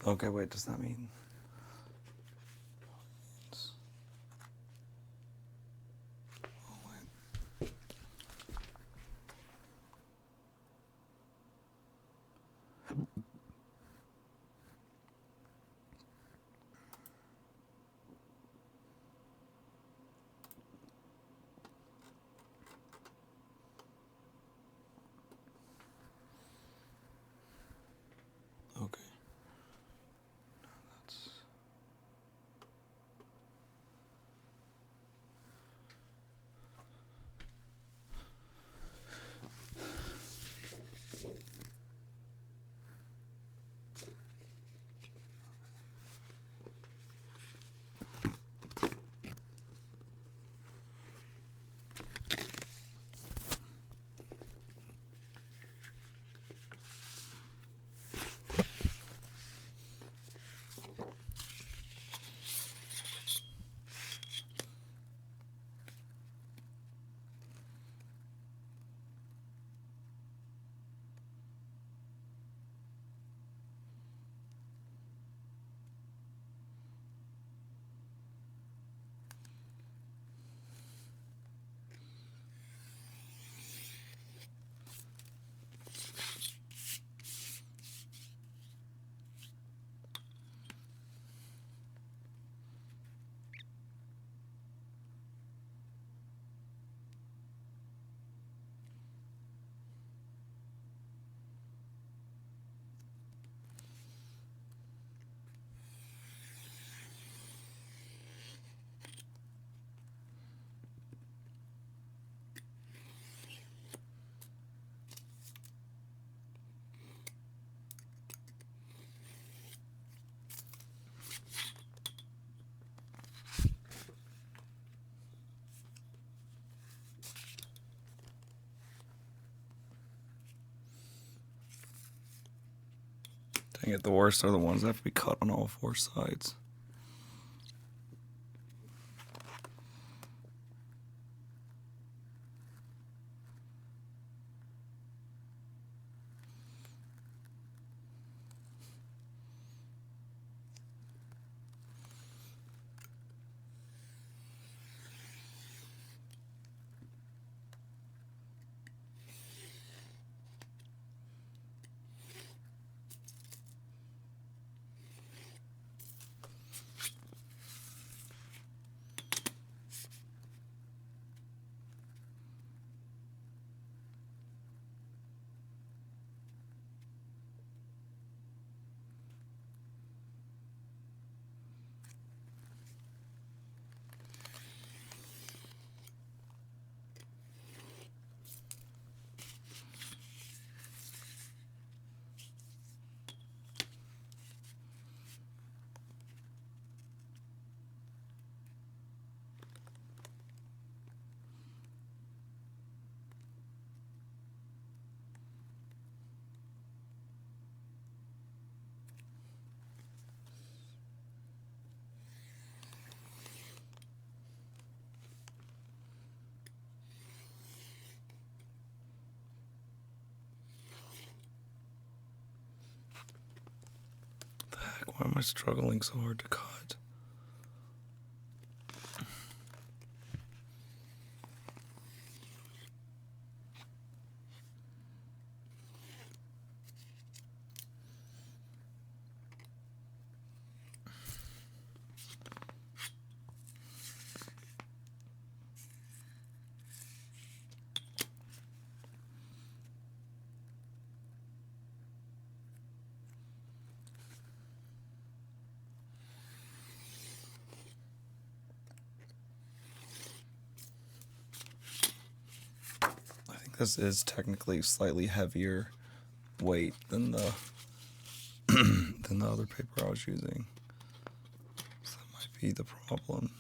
Okay, wait, does that mean? Okay. That's... Dang it, the worst are the ones that have to be cut on all four sides. Heck, why am I struggling so hard to cut? I think this is technically slightly heavier weight than the than the other paper I was using. So that might be the problem.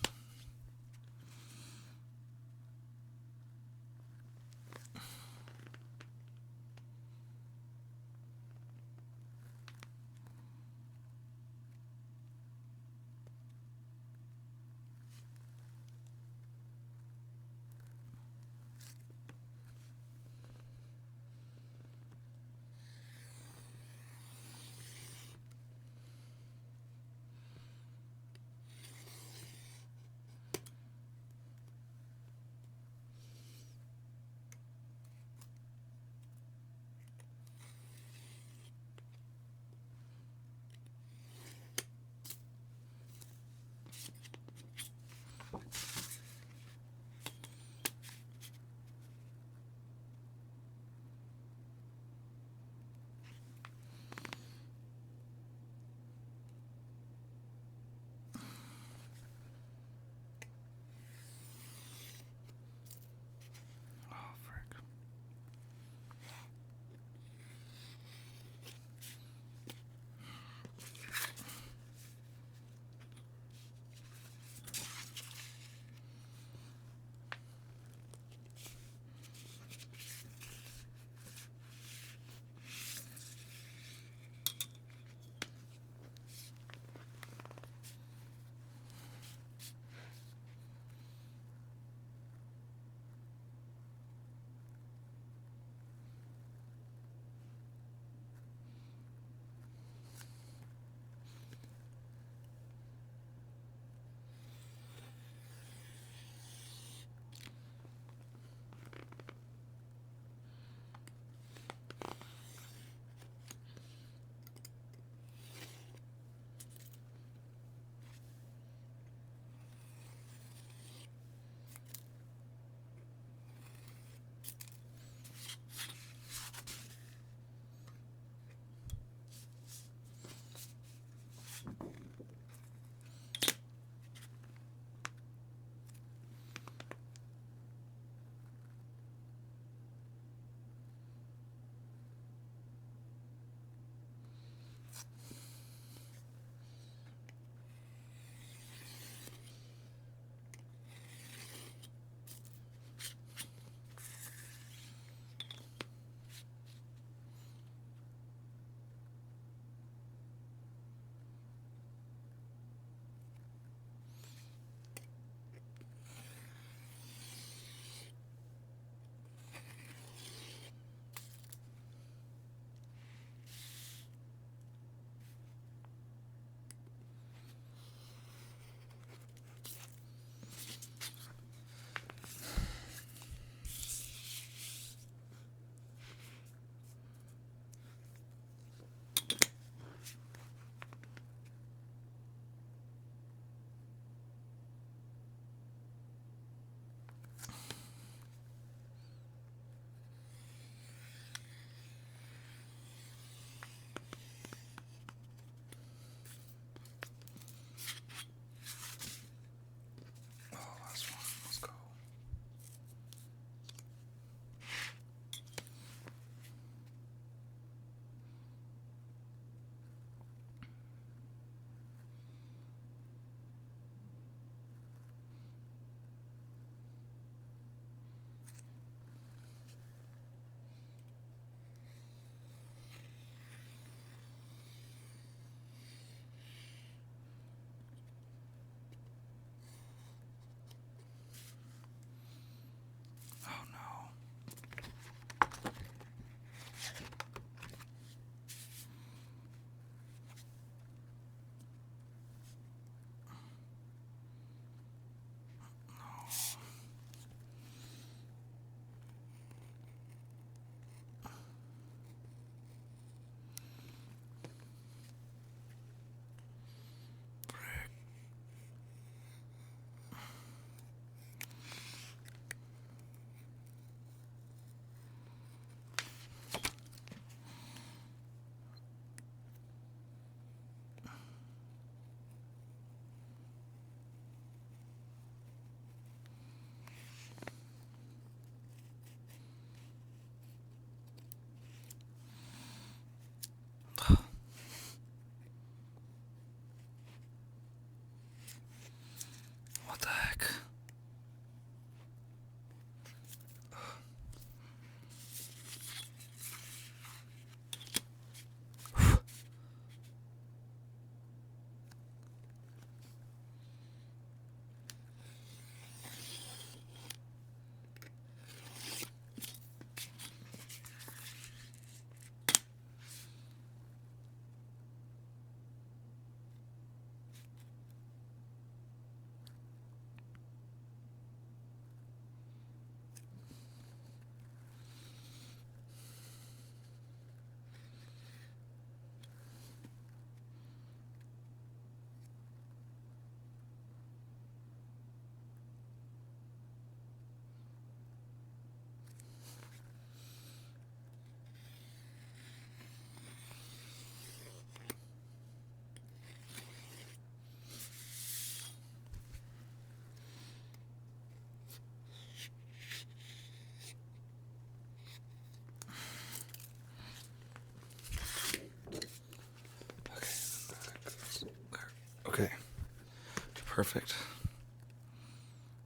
Perfect.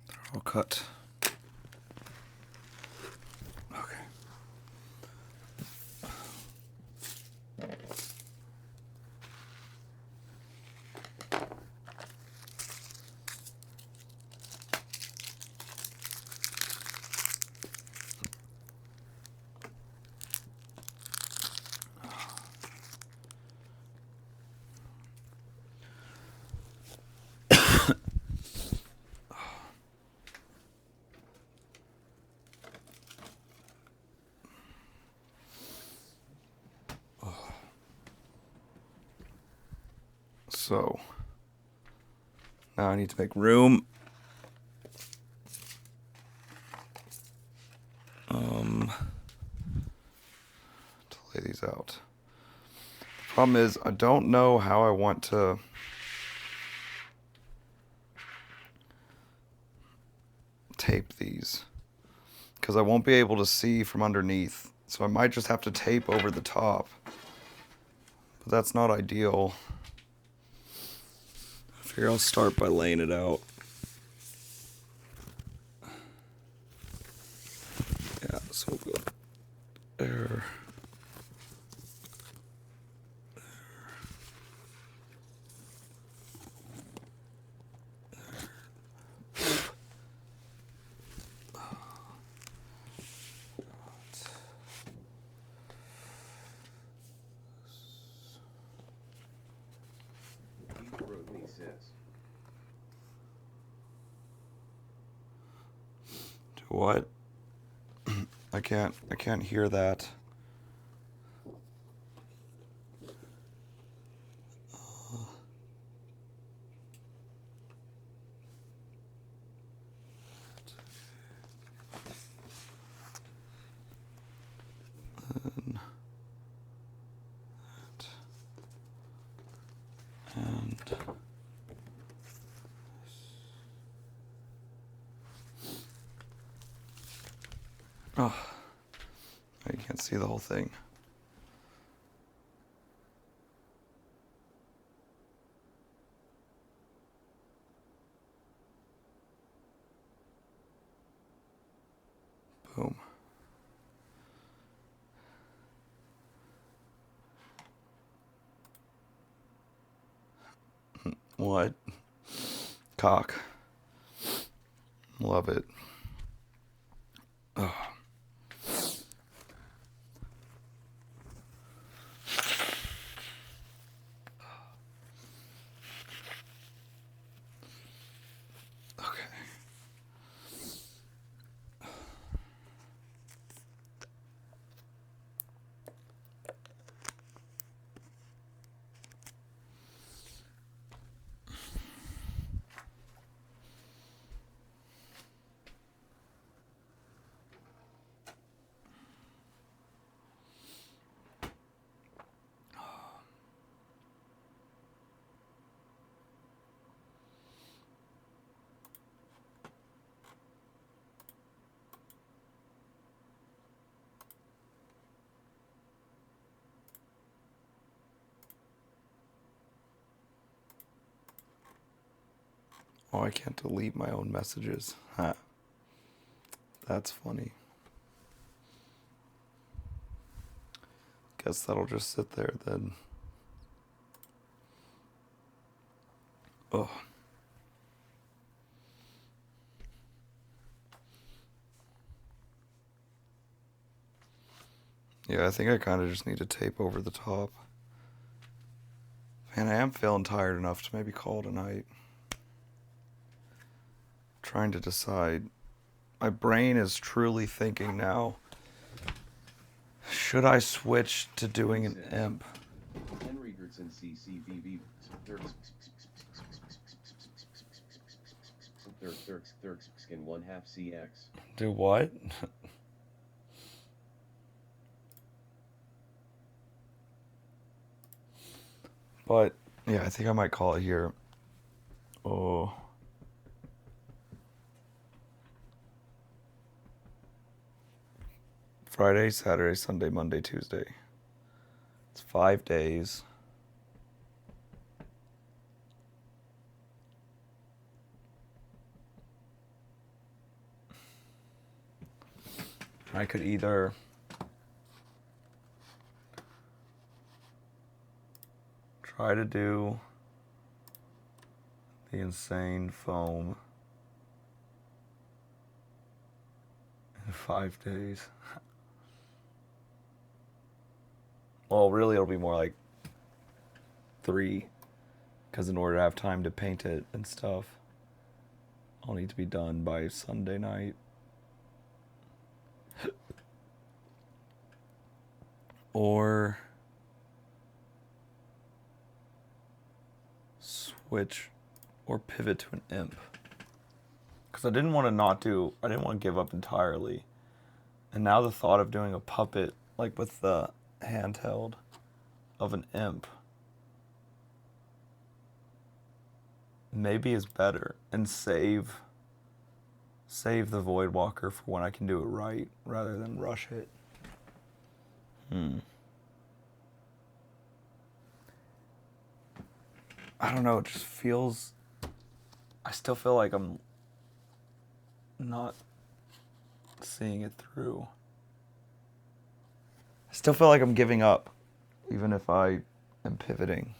They're all cut. Okay. So now I need to make room. To lay these out. The problem is I don't know how I want to tape these because I won't be able to see from underneath. So I might just have to tape over the top. But that's not ideal. I figure I'll start by laying it out. Yeah, so we'll go there. Keith wrote me says. Do what? I can't hear that. And oh, you can't see the whole thing. Boom. What? Cock. Love it. Oh. Okay. Oh, I can't delete my own messages. Huh. That's funny. Guess that'll just sit there then. Oh. Yeah, I think I kind of just need to tape over the top. Man, I am feeling tired enough to maybe call it a night. Trying to decide. My brain is truly thinking now. Should I switch to doing an imp? Henry Gertson CCVV. Skin 1/2 CX. Do what? But, yeah, I think I might call it here. Oh. Friday, Saturday, Sunday, Monday, Tuesday. It's 5 days. I could either try to do the insane foam in 5 days. Well, really, it'll be more like 3, because in order to have time to paint it and stuff, I'll need to be done by Sunday night. Or switch or pivot to an imp. Because I didn't want to give up entirely. And now the thought of doing a puppet, like with the handheld of an imp, maybe is better, and save the Void Walker for when I can do it right rather than rush it. I don't know, it just feels, I still feel like I'm not seeing it through. I still feel like I'm giving up, even if I am pivoting.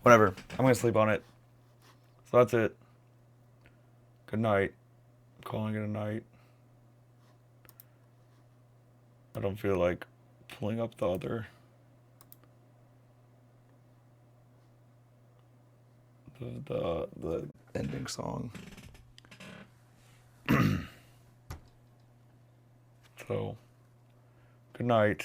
Whatever. I'm going to sleep on it. So that's it. Good night. I'm calling it a night. I don't feel like pulling up the ending song. So, good night.